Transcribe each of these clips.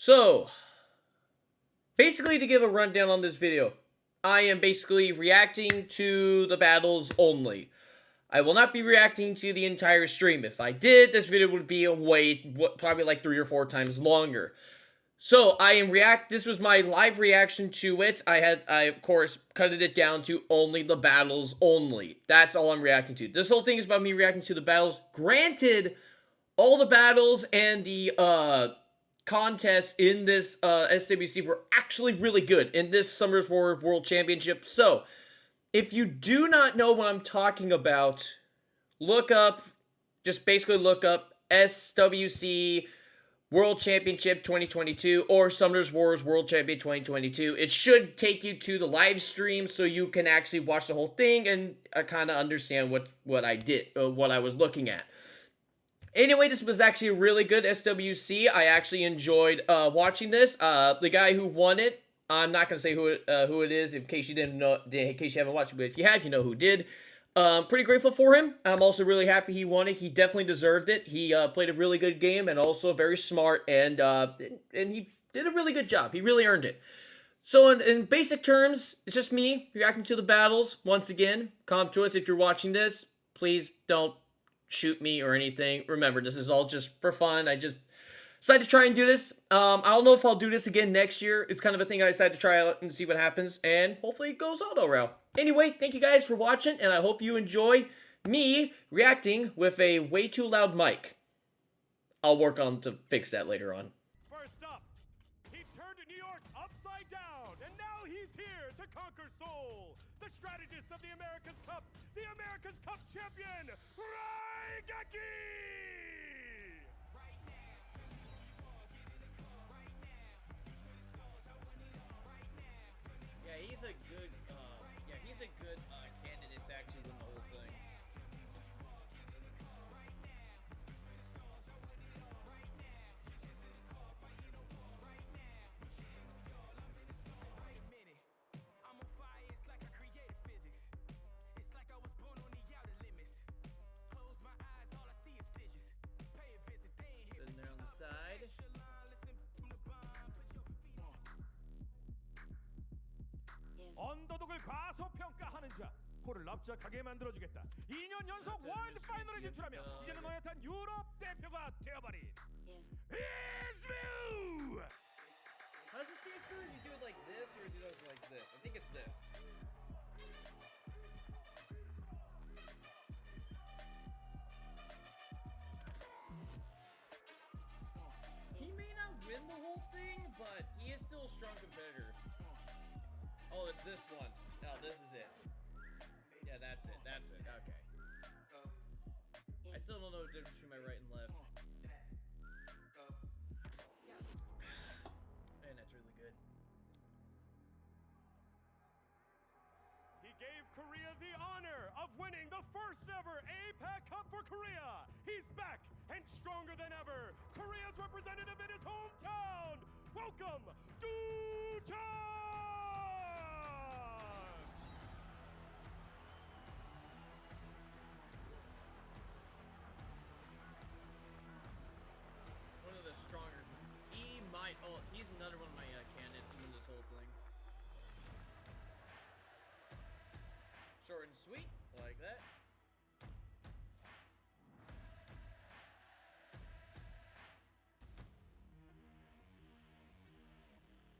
So, basically to give a rundown on this video, I am basically reacting to the battles only. I will not be reacting to the entire stream. If I did, this video would be probably like 3 or 4 times longer. So, this was my live reaction to it. I of course, cut it down to only the battles only. That's all I'm reacting to. This whole thing is about me reacting to the battles. Granted, all the battles and the, contests in this SWC were actually really good in this Summer's War World Championship. So, if you do not know what I'm talking about, just basically look up SWC World Championship 2022 or Summer's Wars World Champion 2022. It should take you to the live stream so you can actually watch the whole thing and kind of understand what I was looking at. Anyway, this was actually a really good SWC. I actually enjoyed watching this. The guy who won it, I'm not gonna say who it is in case you didn't know, in case you haven't watched it. But if you have, you know who did. Pretty grateful for him. I'm also really happy he won it. He definitely deserved it. He played a really good game and also very smart, and he did a really good job. He really earned it. So in basic terms, it's just me reacting to the battles. Once again, comment to us if you're watching this. Please don't shoot me or anything. Remember, this is all just for fun. I just decided to try and do this. I don't know if I'll do this again next year. It's kind of a thing I decided to try out and see what happens, and hopefully it goes all well. Anyway, thank you guys for watching, and I hope you enjoy me reacting with a way too loud mic. I'll work on to fix that later on. First up, he turned New York upside down, and now he's here to conquer Seoul. The strategist of the America's Cup champion, Raigeki! Yeah, he's a good, candidate to actually win the whole thing. Sitting there on the side. 언더독을 과소평가하는 자, 코를 납작하게 만들어주겠다. 2년 연속 월드 파이널에 진출하며 이제는 노릇한 유럽 대표가 되어버린 이스뮤! How does this dance go? Does he do it like this, or does he do it like this? I think it's this. He may not win the whole thing, but he is still a strong competitor. Oh, it's this one. No, this is it. Yeah, that's it. That's it. Okay. I still don't know the difference between my right and left. Man, that's really good. He gave Korea the honor of winning the first ever APAC Cup for Korea. He's back and stronger than ever. Korea's representative in his hometown. Welcome, Duta! One of the stronger. Oh, he's another one of my candidates to win this whole thing. Short and sweet, like that.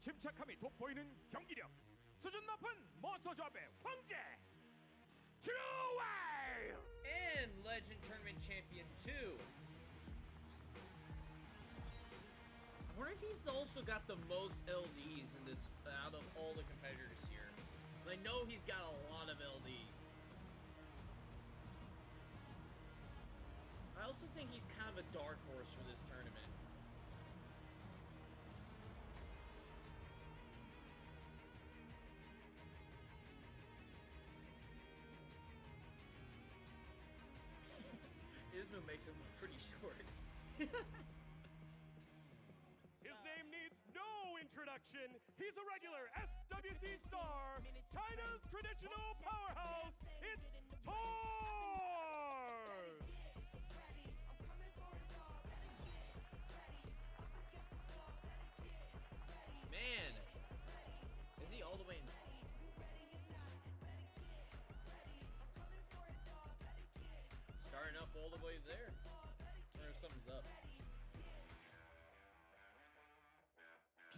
침착함이 돋보이는 경기력, 수준 높은 몬스터 조합의 황제, 트루웨이! And Legend Tournament Champion 2. I wonder if he's also got the most LDs in this out of all the competitors here. So I know he's got a lot of LDs. I also think he's kind of a dark horse for this tournament. Ismu makes him look pretty short. His name needs no introduction. He's a regular SWC star, China's traditional powerhouse. It's Tor!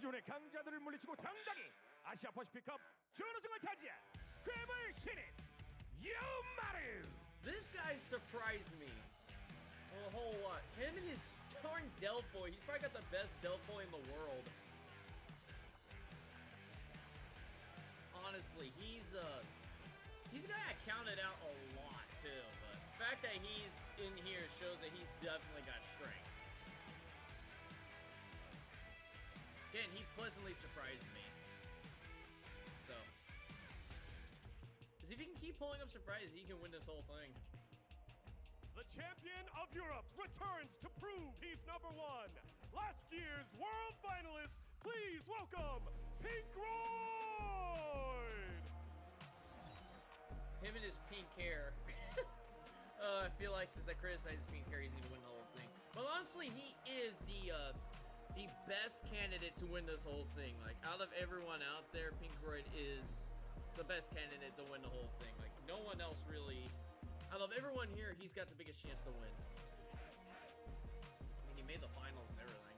기존의 강자들을 물리치고 당당히 아시아 퍼시픽컵 준우승을 차지한 괴물 신인 유마루. This guy surprised me a whole lot. Him and his darn Delphoy. He's probably got the best Delphoy in the world. Honestly, he's a guy I counted out a lot too. But the fact that he's in here shows that he's definitely got strength. Again, he pleasantly surprised me. So, because if he can keep pulling up surprises, he can win this whole thing. The champion of Europe returns to prove he's number one. Last year's world finalist, please welcome Pink Royd. Him and his pink hair. I feel like since I criticized his pink hair, he's gonna win the whole thing. But honestly, he is the best candidate to win this whole thing. Like, out of everyone out there, Pink Royd is the best candidate to win the whole thing. Like, no one else really. Out of everyone here, he's got the biggest chance to win. I mean, he made the finals and everything.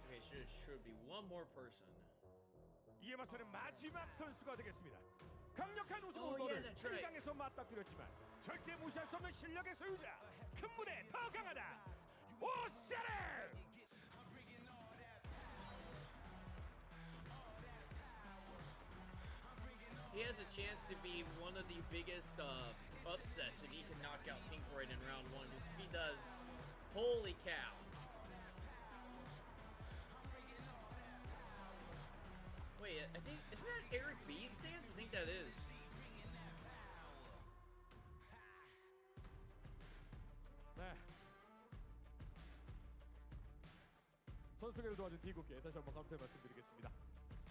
Okay, should be one more person. 이에 맞서는 마지막 선수가 되겠습니다. 강력한 우승 Oh, 후보를 yeah, that's right. 최강에서 맞닥뜨렸지만 절대 무시할 수 없는 실력의 소유자, 큰 무대 더 강하다. 오세르! He has a chance to be one of the biggest upsets if he can knock out Pink Royd in round one. Because if he does, holy cow. Wait, I think, isn't that Eric B's stance? I think that is. 네. 선수들을 도와준 D국에 다시 한번 감사의 말씀드리겠습니다.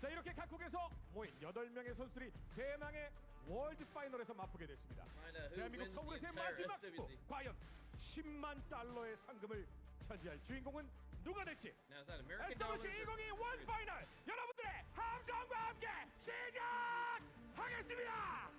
자, 이렇게 각국에서 모인 8명의 선수들이 대망의 월드 파이널에서 맞붙게 됐습니다. 대한민국 서울에서의 마지막 승부, 과연 10만 달러의 상금을 차지할 주인공은 누가 될지 SWC 2022 월드 파이널 여러분들의 함성과 함께 시작하겠습니다.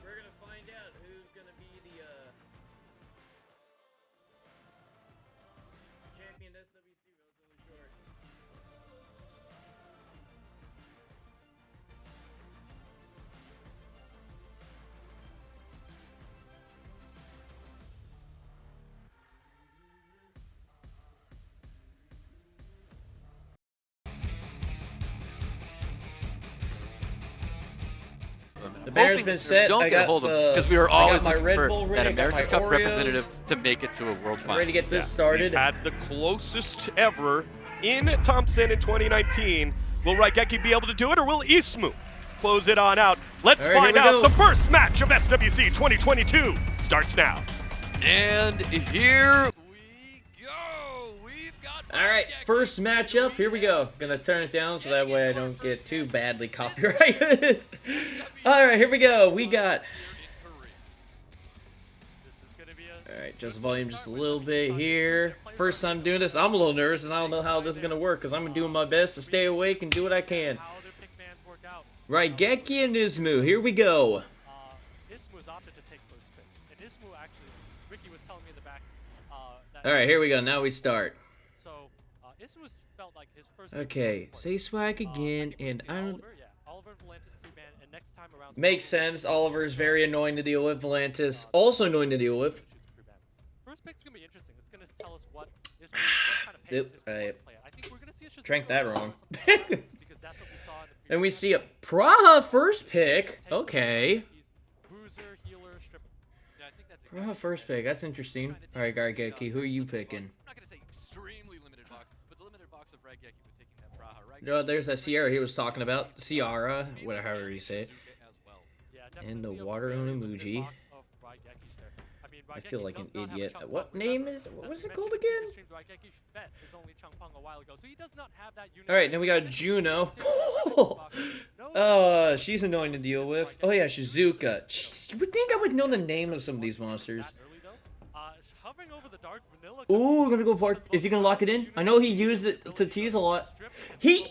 We're gonna find out who's gonna be the champion SWC relatively short. The banner's been set. Don't I get a got hold of the. because we were I got always my looking Red for Bull that ready, I got America's my Cup Oreos. representative to make it to a world I'm final. ready to get this Yeah, started. We've had the closest ever in Thompson in 2019. Will Raigeki be able to do it, or will Ismu close it on out? Let's All right, find here we out. go. The first match of SWC 2022 starts now. And here we go. We've got All right, first matchup. Here we go. Gonna turn it down so that way I don't get too badly copyrighted. All right, here we go. We got. All right, just volume just a little bit here. First time doing this, I'm a little nervous and I don't know how this is gonna work because I'm doing my best to stay awake and do what I can. Raigeki and Ismu. Here we go. Ismu's opted to take first pick, and Ismu actually, Ricky was telling me in the back that. All right, here we go. Now we start. So Ismu's felt like his first. Okay, say swag again, and I don't. Oliver, yeah, Oliver Volantis pre-ban, and next time around. Makes sense. Oliver is very annoying to deal with. Volantis also annoying to deal with. First pick's gonna be interesting. It's gonna tell us what Ismu, what kind of pace Yep, Ismu I wants to play at. I think we're gonna see a drank that wrong. because that's what we saw in the And we see a Praha first pick. Okay. He's bruiser, healer, stripper. Yeah, I think that's Praha first pick. That's interesting. All right, Raigeki, who are you picking? I'm not gonna say extremely limited box, but the limited box of Raigeki with taking that Praha. No, there's that Sierra he was talking about. Ciara, whatever however you say it. Yeah, And the definitely a water very limited emoji. box of Raigeki's there. I mean, I feel Raigeki like an does not have a idiot. Changpong What with name him. is? As What is we it called mentioned in again? the stream, Raigeki bet his only Changpong a while ago, so he does not have that unit. All right, then we got Juno. She's annoying to deal with. Oh yeah, Shizuka. Jeez, you would think I would know the name of some of these monsters. hovering over the Dark Vanilla. Ooh, gonna go for it. Is he gonna lock it in? I know he used it to tease a lot. He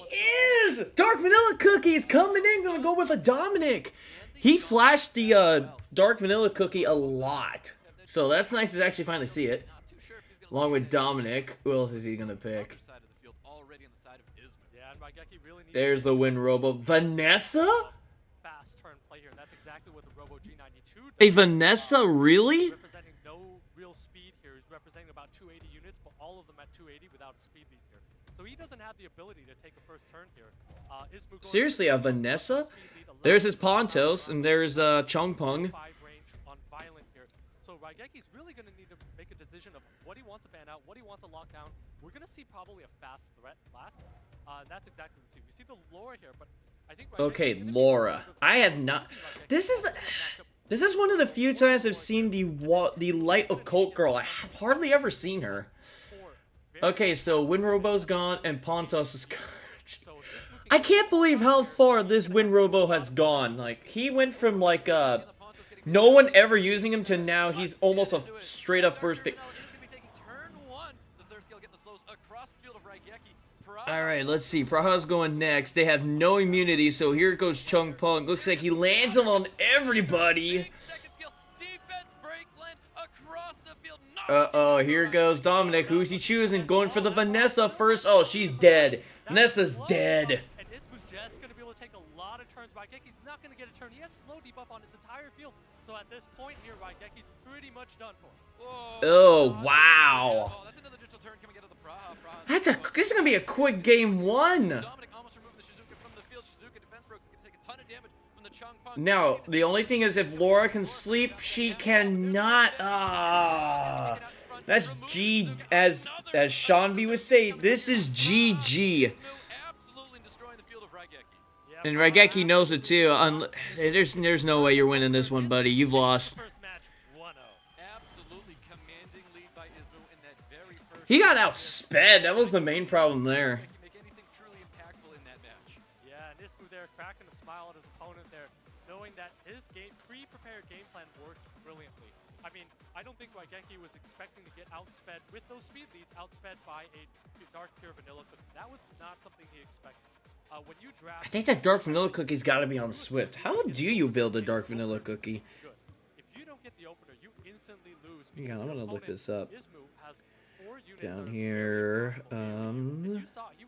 is! Dark Vanilla Cookie is coming in. Gonna go with a Dominic. He flashed the Dark Vanilla Cookie a lot. So that's nice to actually finally see it. Along with Dominic. Who else is he gonna pick? Yeah, and Raigeki really needs There's the win Robo. Vanessa? fast turn play here. That's exactly what the Robo G92 does. A Vanessa, really? Representing no real speed here. He's representing about 280 units, but all of them at 280 without a speed lead here. So he doesn't have the ability to take a first turn here. Ismu going Seriously, a for Vanessa? speed lead, There's his allows Pontos, and there's Chongpeng. 5 range on Violent here. So Raigeki's really going to need to make a decision of what he wants to ban out, what he wants to lock down. We're going to see probably a fast threat last. That's exactly what we see. We see the lore here, but I think Okay, Laura. I have not. This is one of the few times I've seen the light occult girl. I have hardly ever seen her. Okay, so Winrobo's gone and Pontos is gone. I can't believe how far this Winrobo has gone. Like, he went from like no one ever using him to now he's almost a straight up first pick. Alright, let's see. Praha's going next. They have no immunity, so here goes Chung Pung. Looks like he lands him on everybody. Uh-oh, here goes Dominic. Who's he choosing? Going for the Vanessa first. Oh, she's dead. Vanessa's dead. And Ismu's just going to be able to take a lot of turns. Raigeki's not going to get a turn. He has slow debuff on his entire field. So at this point here, Raigeki's pretty much done for. Oh, wow. That's another digital turn coming out of the Praha. This is gonna be a quick game one. Dominic almost removed the Shizuka from the field. Shizuka defense broke. He's gonna take a ton of damage from the Chongpeng. Now, the only thing is if Laura can sleep, she cannot. That's G, as Sean B would say, this is GG. Absolutely destroying the field of Raigeki. And Raigeki knows it too. There's no way you're winning this one, buddy. You've lost. First match, 1-0. Absolutely commanding lead by Ismu in that very first. He got outsped. That was the main problem there. Can make anything truly impactful in that match. Yeah, and Ismu there cracking a smile at his opponent there, knowing that his pre-prepared game plan worked brilliantly. I mean, I don't think Raigeki was expecting to get outsped with those speed leads, outsped by a Dark Pure Vanilla Cookie. That was not something he expected. When you draft, I think that Dark Vanilla Cookie's got to be on Swift. How do you build a Dark Vanilla Cookie? good. If you don't get the opener, you instantly lose. Yeah, I'm gonna look this up. Ismu has 4 units Down that are here, you saw, he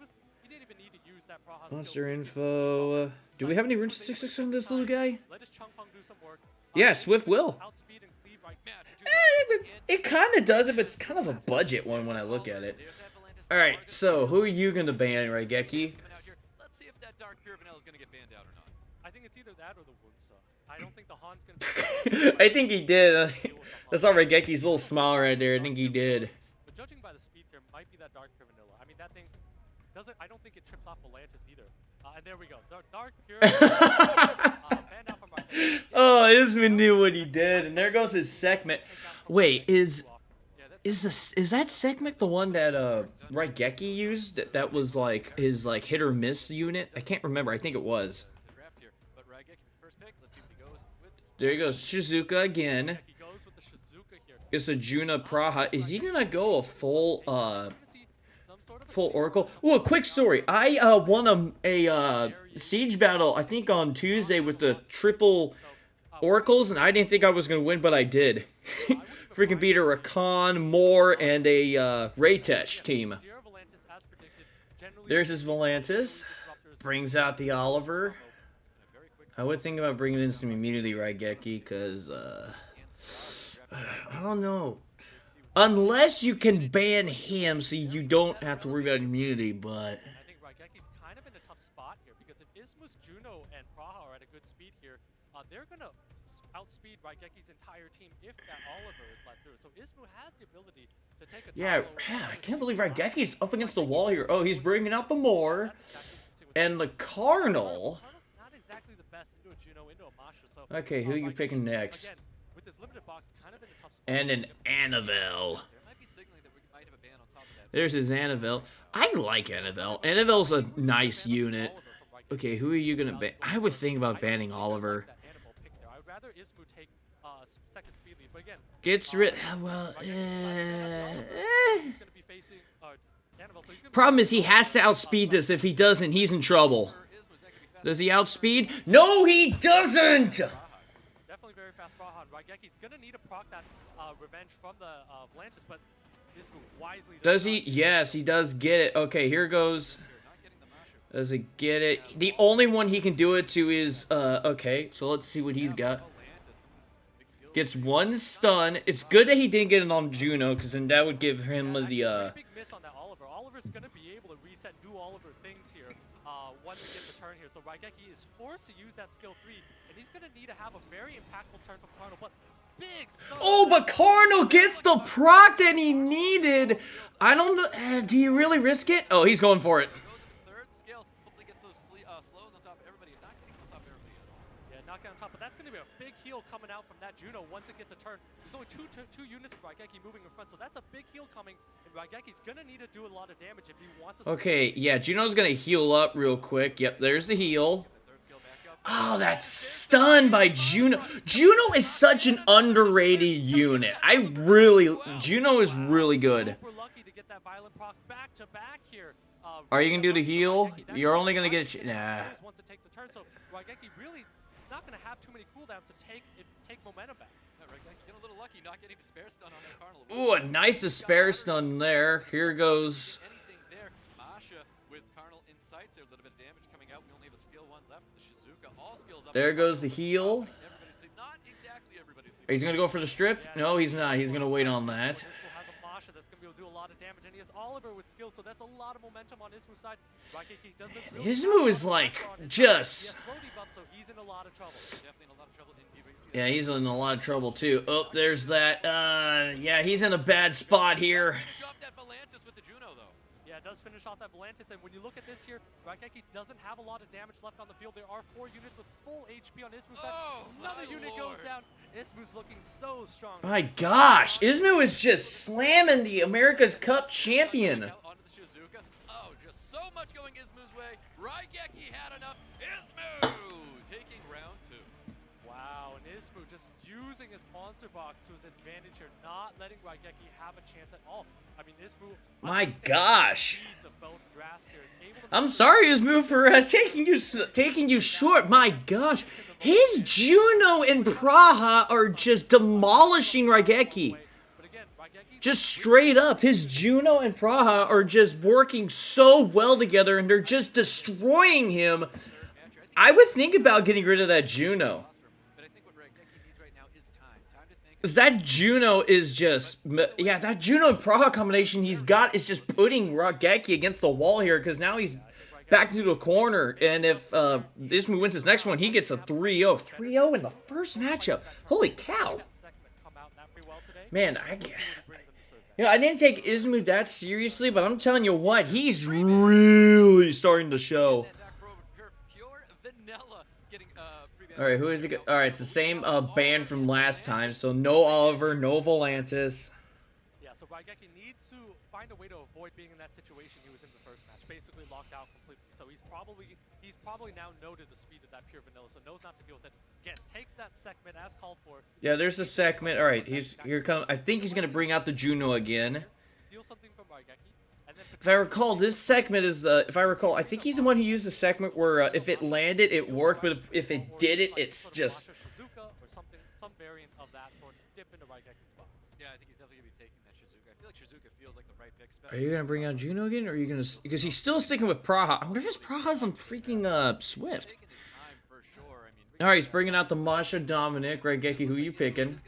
didn't even need to use that Praha skill. monster info. Do we have any rune 6 on this little guy? Let his Chongpeng do some work. Yeah, Swift will. Outspeed and cleave right match. It kind of does it, but it's kind of a budget one when I look at it. Alright, so who are you going to ban, Raigeki? Let's see if that Dark Pure Vanilla is gonna get banned out or not. I think it's either that or the Wunsa. I don't think the Han's gonna be I think he did. I saw Raigeki's little smile right there. I think he did. But judging by the speed here, might be that Dark Pure Vanilla. I mean, that thing doesn't. I don't think it trips off Volantis either. And there we go. Dark Pure. Banned out from Raigeki. Oh, Isman knew what he did, and there goes his segment. Wait, is that segment the one that Raigeki used? That was like his hit or miss unit? I can't remember. I think it was. But Raigeki first pick. Let's see what he goes with. There he goes, Shizuka again. He goes with the Shizuka here. It's a Juna Praha. Is he gonna go a full full Oracle? Oh, a quick story. I won a siege battle, I think on Tuesday, with the triple Oracles, and I didn't think I was gonna win, but I did. Freaking beat a Rakan, Moore, and a Raytesh team. There's his Volantis. Brings out the Oliver. I would think about bringing in some immunity, Raigeki, because I don't know. Unless you can ban him so you don't have to worry about immunity, but I think Raigeki's kind of in a tough spot here because if Ismus, Juno, and Praha are at a good speed here, they're gonna outspeed Raigeki's entire team if that Oliver is let through. So Ismu has the ability to take a yeah, I can't believe Raigeki's up against the wall here. Oh, he's bringing out the Moore and the Carnal. Not exactly the best into a Juno, into a Masha. So Okay, who are you picking next? Again, with this limited box, kind of in a tough spot. And an Annabelle. There might be signaling that we might have a ban on top of that. There's his Annabelle. I like Annabelle. Annabelle's a nice unit. Okay, who are you gonna ban? I would think about banning Oliver. I would rather Ismu take second speed lead. But again, Gets rid. Well, Raigeki is going to be facing Annabelle, so he's gonna problem is he has to outspeed this. If he doesn't, he's in trouble. Does he outspeed? No, he doesn't! definitely very fast Bahan. Raigeki's going to need to proc that revenge from the Volantis, but this move wisely Does he? Yes, he does get it. Okay, here goes. Does he get it? The only one he can do it to is, okay, so let's see what he's got. Gets one stun. It's good that he didn't get it on Juno, because then that would give him the, big miss on that Oliver. Oliver's going to be able to reset, do Oliver things here once he gets the turn here. So Raigeki is forced to use that skill 3, and he's going to need to have a very impactful turn from Carnal, but big stun. Oh, but Carnal gets the proc that he needed. I don't know. Do you really risk it? Oh, he's going for it. Knockout on top, but that's going to be a big heal coming out from that Juno once it gets a turn. There's only two units of Raigeki moving in front, so that's a big heal coming, and Raigeki's going to need to do a lot of damage if he wants to... Okay, yeah, Juno's going to heal up real quick. Yep, there's the heal. Oh, that's stunned by Juno. Juno is such an underrated unit. Juno is really good. Super lucky to get that violent proc back to back here. Are you going to do the heal? You're only going to get it. Nah. Once it takes a turn, so Raigeki really not going to have too many cooldowns to take momentum back. Getting a little lucky not getting despair stun on that Carnal. Ooh, a nice despair stun there. Here goes. Anything there. Masha with Carnal in sights there, a little bit of damage coming out. We only have a skill 1 left. The Shizuka, all skills up. There goes the heal. Not exactly everybody's. He's going to go for the strip? No, he's not. He's going to wait on that. Has a Masha that's going to be able to do a lot of damage, and he has Oliver with skills, so that's a lot of momentum on Ismu's side. Raigeki doesn't really Ismu is like just. slow debuff, so he's in a lot of trouble. Definitely in a lot of trouble in Yeah, he's in a lot of trouble too. Oh, there's that. Yeah, he's in a bad spot here. Shove that Volantis with the Juno though. Yeah, it does finish off that Volantis, and when you look at this here, Raigeki doesn't have a lot of damage left on the field. There are 4 units with full HP on Ismu's side. Oh, Another my unit lord. goes down. Ismu's looking so strong. My gosh, Ismu is just slamming the America's Cup champion. Onto the Shizuka. Oh, just so much going Ismu's way. Raigeki had enough. Ismu taking round 2. Wow, and Ismu just using his monster box to his advantage here, not letting Raigeki have a chance at all. I mean, Ismu... My gosh. Of both drafts here, is able to I'm sorry, Ismu, for taking you short. My gosh, his Juno and Praha are just demolishing Raigeki. But again, Raigeki Just straight up, his Juno and Praha are just working so well together, and they're just destroying him. I would think about getting rid of that Juno. But I think what Raigeki needs right now is time. Time to think. Because that Juno is just... Yeah, that Juno and Praha combination he's got is just putting Raigeki against the wall here, because now he's back into the corner. And if Ismu wins his next one, he gets a 3-0. 3-0 in the first matchup. Holy cow. Man, I didn't take Ismu that seriously, but I'm telling you what, he's really starting to show. Alright, who is it? Alright, it's the same band from last time, so no Oliver, no Volantis. Yeah, so Raigeki needs to find a way to avoid being in that situation he was in the first match, basically locked out completely. So he's probably now noted the speed of that pure vanilla, so knows not to deal with it. Again, takes that segment as called for. Yeah, there's the segment. Alright, here comes. I think he's gonna bring out the Juno again. Steal something from Raigeki. If I recall, this segment is, I think he's the one who used the segment where if it landed, it worked, but if it didn't, it's just... Some variant of that sort to dip into Raigeki's box. Yeah, I think he's definitely going to be taking that Shizuka. I feel like Shizuka feels like the right pick. Are you going to bring out Juno again, or are you going to... Because he's still sticking with Praha. I wonder if his Praha's on freaking, Swift. Alright, he's bringing out the Masha, Dominic, Raigeki, who you picking?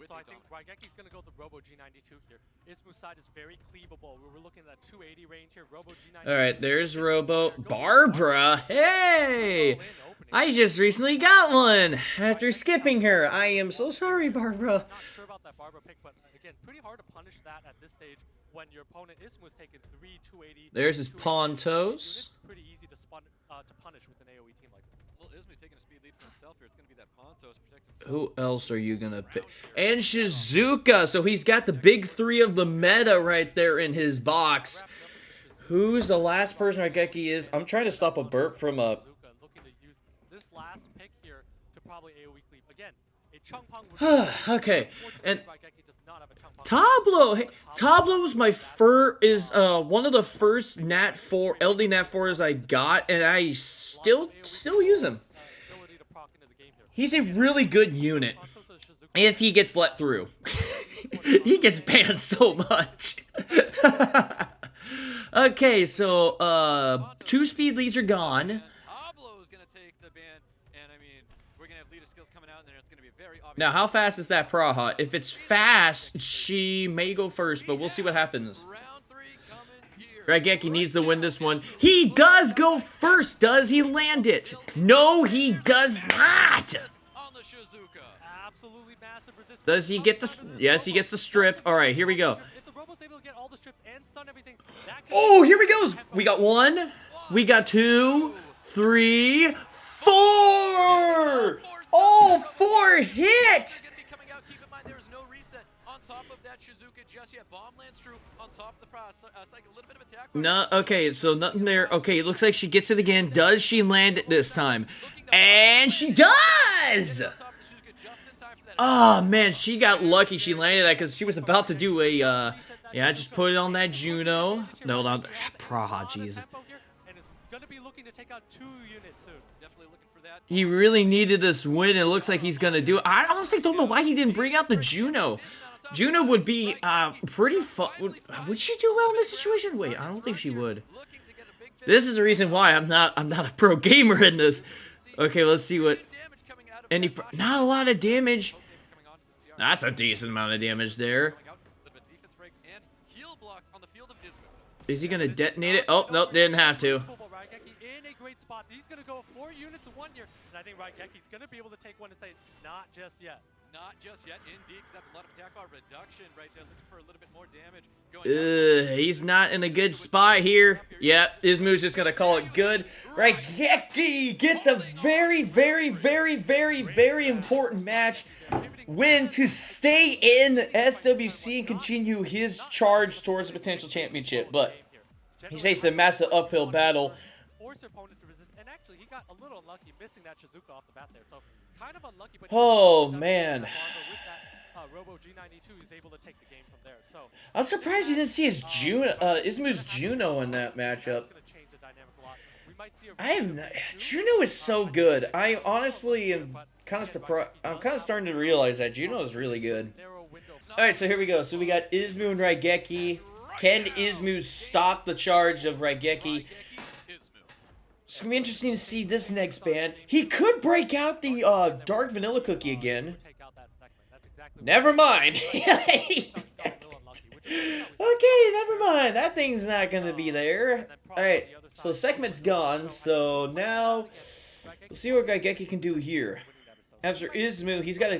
So I think Raigeki's going to go the Robo G92 here. Ismu's side is very cleavable. We were looking at that 280 range here. Robo G92. Alright, there's Robo. Barbara! Hey! I just recently got one! After skipping her. I am so sorry, Barbara. Not sure about that Barbara pick, but again, pretty hard to punish that at this stage when your opponent Ismu's taking 3 280. There's his Pontos. Pretty easy to punish with an AoE team like this. Well, Ismu's taking a speed lead for himself here. It's going to be that Pontos protect himself. Who else are you gonna pick? And Shizuka! So he's got the big 3 of the meta right there in his box. Who's the last person Raigeki is? I'm trying to stop a burp from a... Looking to use this last pick here to probably AoE cleave. Again, it Chung Pong would Okay, and Raigeki does not have a Chung Pong. Tablo, hey, Tablo was my one of the first Nat 4 LD Nat 4s I got, and I still use him. Ability to proc into the game here. He's a really good unit if he gets let through. He gets banned so much. Okay, so 2 speed leads are gone. Tablo is gonna take the ban, and I mean, we're gonna have leader skills coming out, and then it's gonna be a very obvious. Now, how fast is that Praha? If it's fast, she may go first, but we'll see what happens. Round 3 coming here. Raigeki needs to win this one. He does go first. Does he land it? No, he does not. On the Shizuka. Absolutely massive resistance. Does he get the... Yes, he gets the strip. All right, here we go. If the Robo's able to get all the strips and stun everything, that could Oh, here he goes. We got 1. We got 2, 3, 4. All 4 hit. Gonna be coming out. Keep in mind there is no reset on top of that Shizuka just yet. Bomb lands true on top of the price. Like a little bit of attack. No, okay, so nothing there. Okay, it looks like she gets it again. Does she land it this time? And she does! Oh, man, she got lucky she landed that because she was about to do a, yeah, I just put it on that Juno. No, not Praha, jeez. And is gonna be looking to take out 2 units soon. Definitely looking for that. He really needed this win. It looks like he's gonna do it. I honestly don't know why he didn't bring out the Juno. Juno would be pretty fun. Would she do well in this situation? Wait, I don't think she would. This is the reason why I'm not a pro gamer in this. Okay, let's see what not a lot of damage. That's a decent amount of damage there. Is he gonna detonate it? Oh, nope, didn't have to. In a great spot. He's gonna go 4 units in 1 here, and I think Raigeki's gonna be able to take one and say, not just yet. Not just yet, indeed, 'cause that's a lot of attack bar reduction right there, looking for a little bit more damage. Going He's not in a good spot here. Yep, Izmu's just gonna call it good. Raigeki gets a very, very, very, very, very important match win to stay in SWC and continue his charge towards a potential championship. But he's facing a massive uphill battle. Forced opponent to resist, and actually he got a little unlucky missing that Shizuka off the bat there. So kind of unlucky, but oh man. with that Robo G92 he's able to take the game from there. So I'm surprised you didn't see his Izmu's Juno in that matchup. Juno is so good. I honestly am kind of surprised. I'm kind of starting to realize that Juno is really good. All right, so here we go. So we got Izmu and Raigeki. Can Izmu stop the charge of Raigeki? It's gonna be interesting to see this next ban. He could break out the dark vanilla cookie again. Never mind. Okay, never mind. That thing's not gonna be there. All right, so segment's gone. So now let's see what Raigeki can do here. After Izmu, he's got.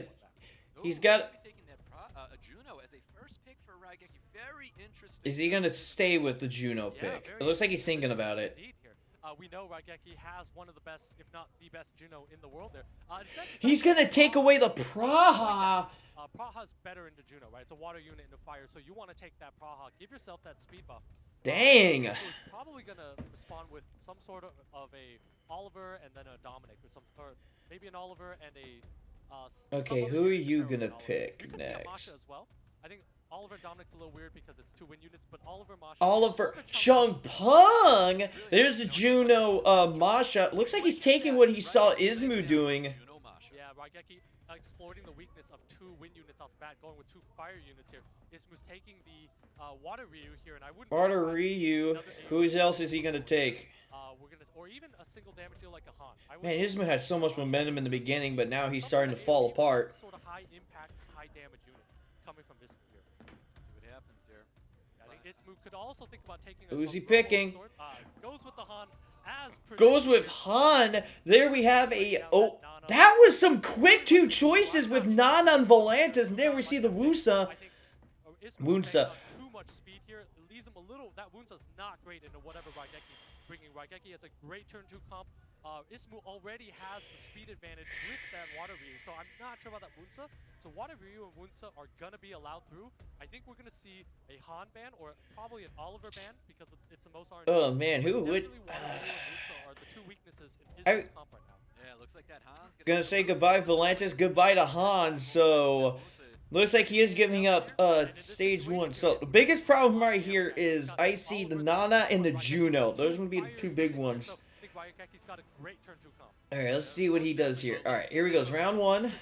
Is he gonna stay with the Juno pick? It looks like he's thinking about it. We know Raigeki has one of the best, if not the best, Juno in the world there. He's gonna take away the Praha. Praha's better into Juno, right? It's a water unit into fire, so you want to take that Praha. Give yourself that speed buff. Dang. He's probably gonna respond with some sort of a Oliver and then a Dominic, or some sort, maybe an Oliver and a. Okay, who are you gonna pick next? Masha as well. I think Oliver and Dominic's a little weird because it's 2 win units, but Oliver, Masha. Oliver Chung-Pong. There's the Juno Masha. Looks like he's taking what he saw Izmu doing. Yeah, Raigeki exploiting the weakness of 2 win units off the bat, going with 2 fire units here. Izmu's taking the Water Ryu here, and I wouldn't. Water Ryu. Who else is he gonna take? Or even a single damage deal like a Han. Man, Izmu had so much momentum in the beginning, but now he's starting to fall apart. Sort of high impact, high damage unit coming from this here. See what happens here. I think Izmu could also think about taking. Who's he picking? Goes with the Han. Goes with Han. There we have a. Oh, that was some quick 2 choices with Nana and Volantis, and there we see the Wusa. Wunsa. Too much speed here. It leaves him a little. That Wunsa's not great into whatever Raigeki bringing. Raigeki has a great turn 2 comp. Izmu already has the speed advantage with that Water Ryu, so I'm not sure about that Wunsa. So Water Ryu and Wunsa are gonna be allowed through. I think we're gonna see a Han ban or probably an Oliver ban because it's the most RNG. Oh man, who would? Definitely Water Ryu and Wunsa are the two weaknesses in his I comp right now. Yeah, looks like that Han's gonna say goodbye, Volantis. Goodbye to Han. So looks like he is giving up stage 1. So the biggest problem right here is I see the Nana and the Juno. Those would be the two big ones. I think Raigaki's got a great turn 2 comp. All right, let's see what he does here. All right, here he goes. Round 1.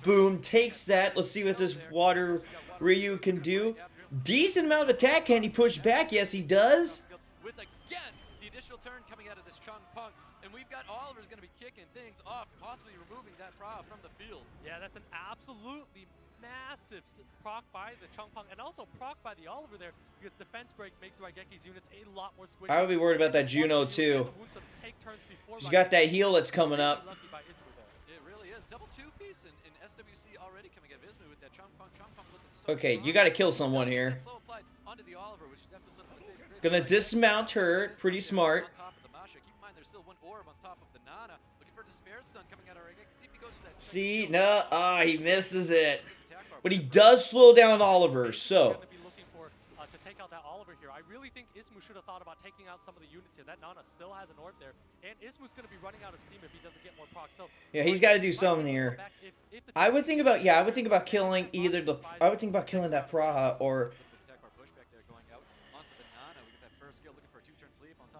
Boom, takes that. Let's see what this Water Ryu can do. Decent amount of attack. Can he push back? Yes, he does. With again the additional turn coming out of this Chung Punk, and we've got Oliver's going to be kicking things off, possibly removing that Pra from the field. Yeah, that's an absolutely massive proc by the Chung Pong and also proc by the Oliver there because defense break makes Raigeki's units a lot more squishy. I would be worried about that Juno too. She's got that heal that's coming up. It really is. Double 2-piece in SWC already coming out of Ismu with that Chung Pong looking so Okay, strong. you got to kill someone here. Slow applied onto the Oliver, which definitely Gonna dismount her. Pretty smart. on top of the Masha. Keep in mind there's still one orb on top of the Nana. Looking for Despair Stun coming out of Raigeki. See if he goes for that. See, no, he misses it. But he does slow down Oliver, so. Be looking for to take out that Oliver here. I really think Ismu should have thought about taking out some of the units here. That Nana still has an orb there, and Ismu's going to be running out of steam if he doesn't get more proc. So Yeah, he's got to do something here. I would think about, I would think about killing either the, I would think about killing that Praha or.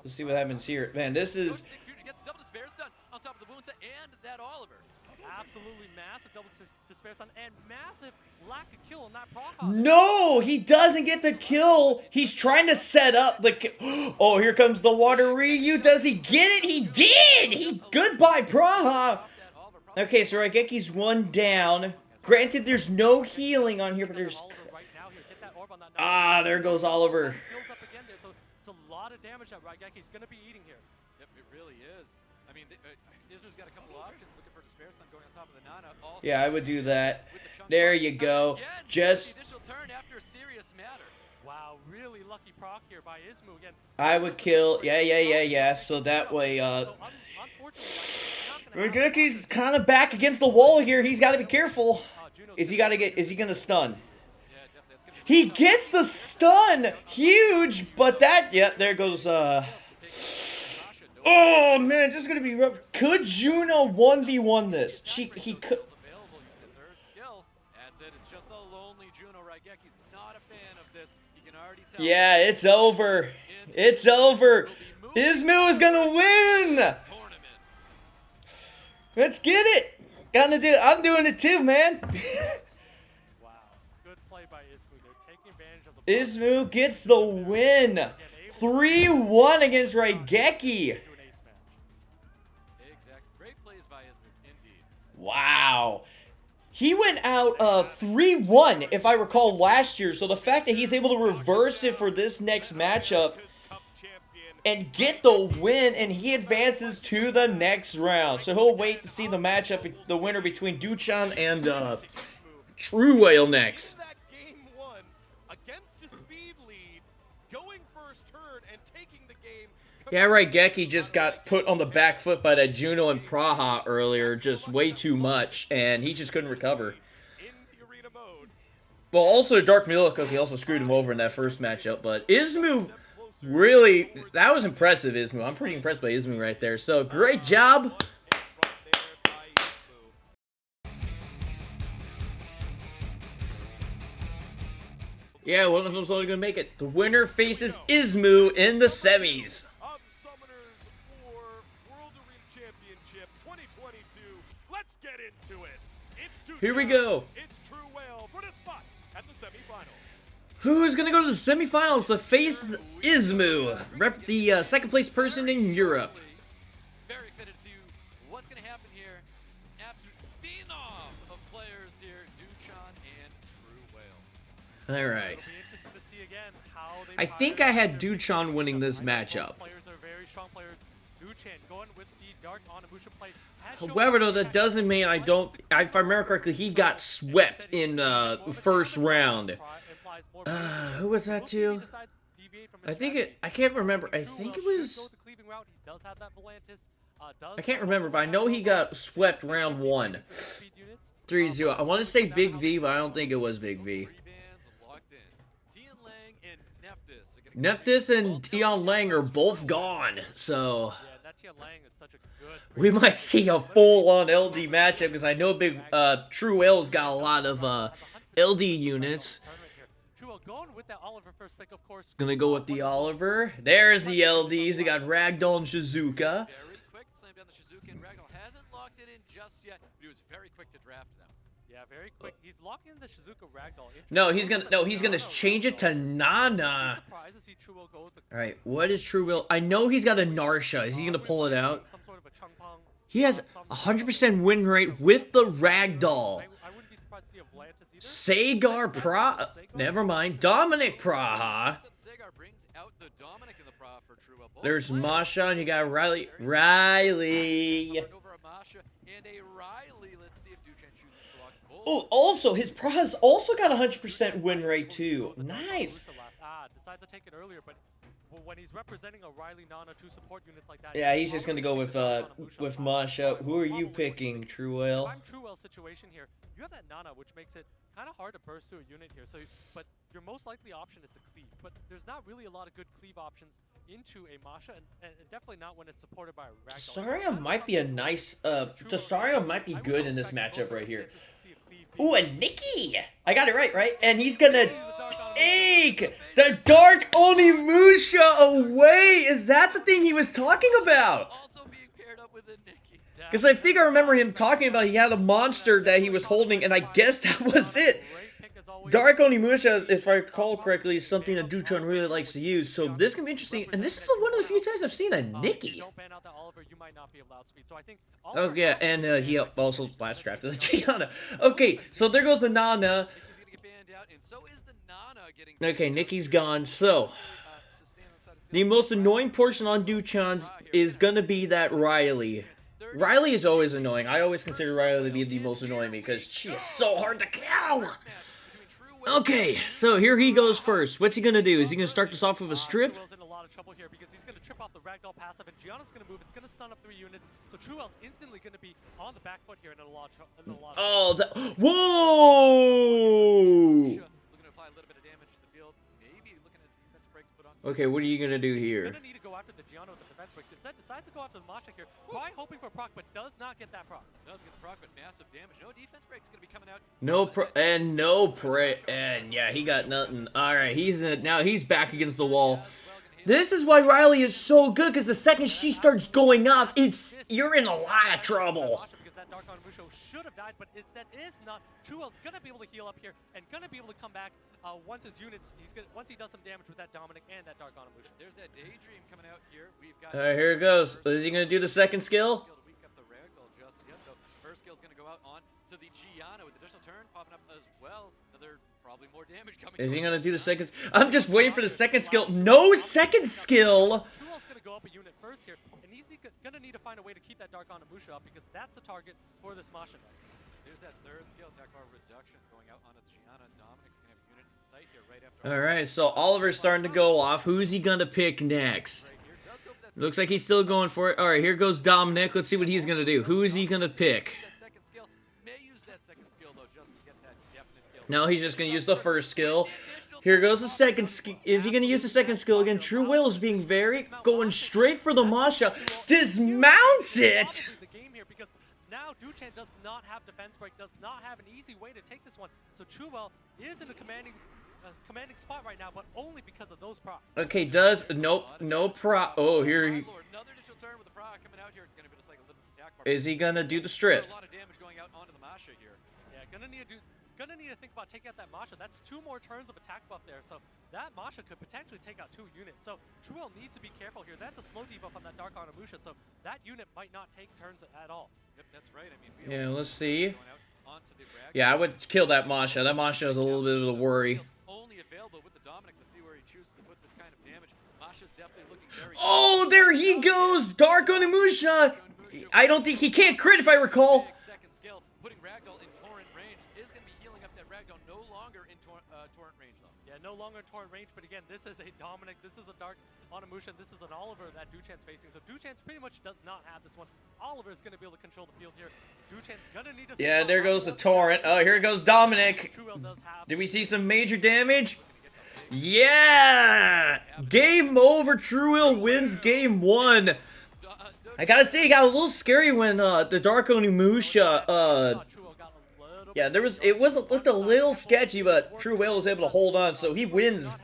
Let's see what happens here. Man, this is. Gets double Despair Stun on top of the Wunsa and that Oliver. Absolutely massive double Despair Stun and massive lack of kill on that Praha. No, he doesn't get the kill. He's trying to set up the. Oh, here comes the Water Ryu. Does he get it? He did. Goodbye, Praha. Okay, so Raigeki's one down. Granted, there's no healing on here, but there's. There goes Oliver. It's a lot of damage that Raigeki's going to be eating here. Yep, it really is. I mean, Ismu's got a couple options looking for Despair Stun going on top of the Nana. Also, Yeah, I would do that. There you go. Just. the initial turn after a serious matter. Wow, really lucky proc here by Ismu again. I would kill. Yeah. So that way, Raigeki's kind of back against the wall here. He's got to be careful. Is he gonna stun? He gets the stun! Huge! But that, there goes, oh man, this is gonna be rough. Could Juno 1v1 this? He could. Yeah, it's over. It's over. Ismu is gonna win! Let's get it! Gotta do it. I'm doing it too, man. Wow, good play by Ismu. They're taking advantage of the Ismu gets the win. 3-1 against Raigeki. Great plays by Ismu, indeed. Wow. He went out 3-1, if I recall, last year. So the fact that he's able to reverse it for this next matchup and get the win, and he advances to the next round. So he'll wait to see the matchup, the winner between Duchan and True Whale next. That game 1 against a speed lead, going first turn and taking the game. Yeah, Raigeki just got put on the back foot by that Juno and Praha earlier, just way too much, and he just couldn't recover. In the arena mode. Well, also Dark Milk, he also screwed him over in that first matchup, but Ismu, really, that was impressive, Ismu. I'm pretty impressed by Ismu right there, so great job. Yeah, one of them's only going to make it. The winner faces Ismu in the semis. Of Summoners for World Arena Championship 2022. Let's get into it. It's Here we go. It's True Whale for the spot at the semifinals. Who's going to go to the semifinals to face Ismu? Rep the second place person in Europe. Very excited to see what's going to happen here. Absolute phenom of players here, Duchan and True Whale. All right. It'll be interesting to see again how they I think I had Duchan winning this matchup. Players are very strong players. Duchan going with the Dark Onimusha play. However, though, that doesn't mean I don't. If I remember correctly, he got swept in first round. Who was that to? I think it. I can't remember. I think it was. I can't remember, but I know he got swept round 1. 3-0. I want to say Big V, but I don't think it was Big V. Three bands locked in. Tian Lang and Nephthys are gonna Nephthys and Tian Lang are both gone, so Yeah, that Tian Lang is such a good. we might see a full-on LD matchup because I know Big True Whale's got a lot of LD units. True going with that Oliver first pick, of course. Gonna go with the Oliver. There's the LDs. We got Ragdoll and Shizuka. very quick to slam down the Shizuka, and Ragdoll hasn't locked it in just yet, but he was very quick to draft them. Yeah, very quick. He's locking in the Shizuka Ragdoll. No, he's gonna change it to Nana. Surprised to see True Will go with the All right, what is True Will? I know he's got a Narsha. Is he gonna pull it out? some sort of a Chung Pong. He has 100% win rate with the Ragdoll. I wouldn't be surprised to see a Atlantis either. Sagar Pra. Never mind. Dominic Praha. Sagar brings out the Dominic in the Pra for True Well. Both There's players Masha, and you got Riley. over a Masha and a Riley. Let's see if Duchan chooses to lock both. Oh, also, his Praha's also got 100% win rate, too. Nice. Decides to take it earlier, but when he's representing a Riley Nana to support units like that. Yeah, he's just gonna go with Masha. Who are you picking, True If Whale? I'm True Whale situation here, you have that Nana, which makes it kind of hard to burst through a unit here. So, but your most likely option is to cleave. But there's not really a lot of good cleave options into a Masha, and definitely not when it's supported by a Ragdoll. Sasario might be a nice, Sasario might be good in this matchup right here. Ooh, and Nikki! I got it right? And he's gonna ache the Dark Onimusha away! Is that the thing he was talking about? Also being paired up with a Nikki. Because I think I remember him talking about he had a monster that he was holding, and I guess that was it. Dark Onimusha, if I recall correctly, is something that Duchan really likes to use, so this can be interesting. And this is one of the few times I've seen a Nikki. Oh yeah, and he also last drafted the Gianna. Okay, so there goes the Nana. Okay, Nikki's gone, so the most annoying portion on Duchan's is gonna be that Riley. Riley is always annoying. I always consider Riley to be the most annoying because she is so hard to kill. Okay, so here he goes first. What's he gonna do? Is he gonna start this off with a strip? True Well's in a lot of trouble here because he's gonna trip off the Ragdoll passive, and Gianna's gonna move. It's gonna stun up 3 units, so True Well's instantly gonna be on the back foot here in a lot of Oh, whoa! Looking to apply a little bit of damage to the field. Maybe looking at defense breaks put on. Okay, what are you gonna do He's here? gonna need to go after the Gianna with the defense break. Instead, decides to go after the Masha here. Probably hoping for a proc, but does not get that proc. Does get the proc, but massive damage. No defense break's gonna be coming out. And yeah, he got nothing. All right, now he's back against the wall. This is why Riley is so good, because the second she starts going off, you're in a lot of trouble. Because that Dark Onimusha should have died, but that is not. True Well's gonna be able to heal up here and gonna be able to come back once his units. Once he does some damage with that Dominic and that Dark Onimusha. There's that Daydream coming out here. We've got. All right, here it goes. Is he gonna do the second skill? First skill's gonna go out on to the Gianna with additional turn popping up as well. Another probably more damage coming. Is he gonna do the second? I'm just waiting for the second skill. No second skill. True Well's gonna go up a unit first here, and he's gonna need to find a way to keep that Dark Onimusha up because that's the target for this Masha deck. There's that third skill, attack bar reduction going out onto the Gianna. Dominic's gonna have a unit in sight here right after. All right, so Oliver's starting to go off. Who's he gonna pick next? Looks like he's still going for it. All right, here goes Dominic. Let's see what he's gonna do. Who is he gonna pick? No, he's just gonna use the first skill. Here goes the second skill. Is he gonna use the second skill again? True Will is being going straight for the Masha. Dismounts it! The game here because now Duchan does not have defense break, does not have an easy way to take this one. So True Well is in a commanding spot right now, but only because of those procs. Okay, no prop. Oh, here he... Is he gonna do the strip? A lot of damage going out onto the Masha here. Yeah, gonna need to think about taking out that Masha. That's 2 more turns of attack buff there, so that Masha could potentially take out 2 units. So True Well needs to be careful here. That's a slow debuff on that Dark Onimusha, so that unit might not take turns at all. Yep, that's right. I mean, Yeah, let's see. going out onto the Ragdoll. Yeah, I would kill that Masha. That Masha is a little bit of a worry. Only available with the Dominic. Let's see where he chooses to put this kind of damage. Masha's definitely looking very. Oh, there he goes! Dark Onimusha! I don't think he can't crit if I recall. Second skill, putting Ragdoll in torrent range is going to be healing up that that Ragdoll no longer in torrent range, though. Yeah, no longer in torrent range, but again, this is a Dominic, this is a Dark Onimusha, this is an Oliver that Duchan's facing. So Duchan's pretty much does not have this one. Oliver is going to be able to control the field here. Duchan's going to need to... Yeah, there goes the torrent. Oh, here goes Dominic. Truel does have... Did we see some major damage? Yeah! Game over. Truel wins game 1. I gotta say, it got a little scary when the Dark Onimusha, yeah, looked a little sketchy, but True Whale was able to hold on, so he wins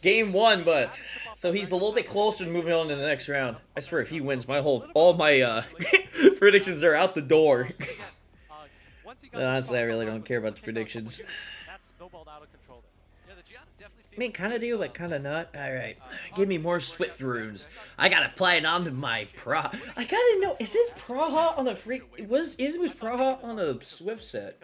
game 1, but so he's a little bit closer to moving on to the next round. I swear, if he wins, all my predictions are out the door. Honestly, I really don't care about the predictions. I mean, kind of do, but kind of not. Alright, give me more Swift runes. I gotta apply it onto my Praha. I gotta know, is this Praha on the was Praha on the Swift set?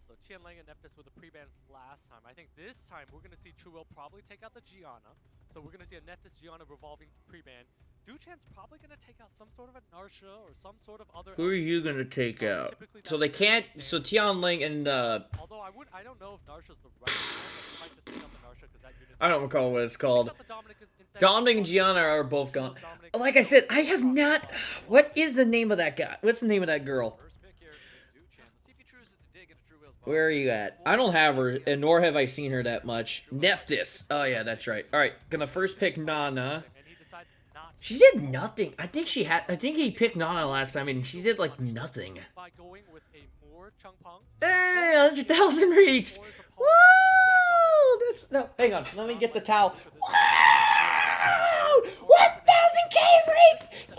So Tianlang and Nephthys were the pre-bans last time. I think this time we're going to see Truel probably take out the Gianna. So we're going to see a Nephthys Gianna revolving pre-ban. Duchan's probably going to take out some sort of a Narsha or some sort of other... Who are you going to take out? So they can't... So Tianlang and... Although I don't know if Narsha's the right one, but might just pick up the Narsha because that unit... I don't recall what it's called. Dominic and Gianna are both gone. Like I said, I have not... What is the name of that guy? What's the name of that girl? Where are you at? I don't have her, and nor have I seen her that much. Nephthys. Oh, yeah, that's right. All right, gonna first pick Nana. She did nothing. I think he picked Nana last time, and she did, like, nothing. Hey, 100,000 reach! Woo! No, hang on. Let me get the towel. Woo! 1,000K reach! Yeah!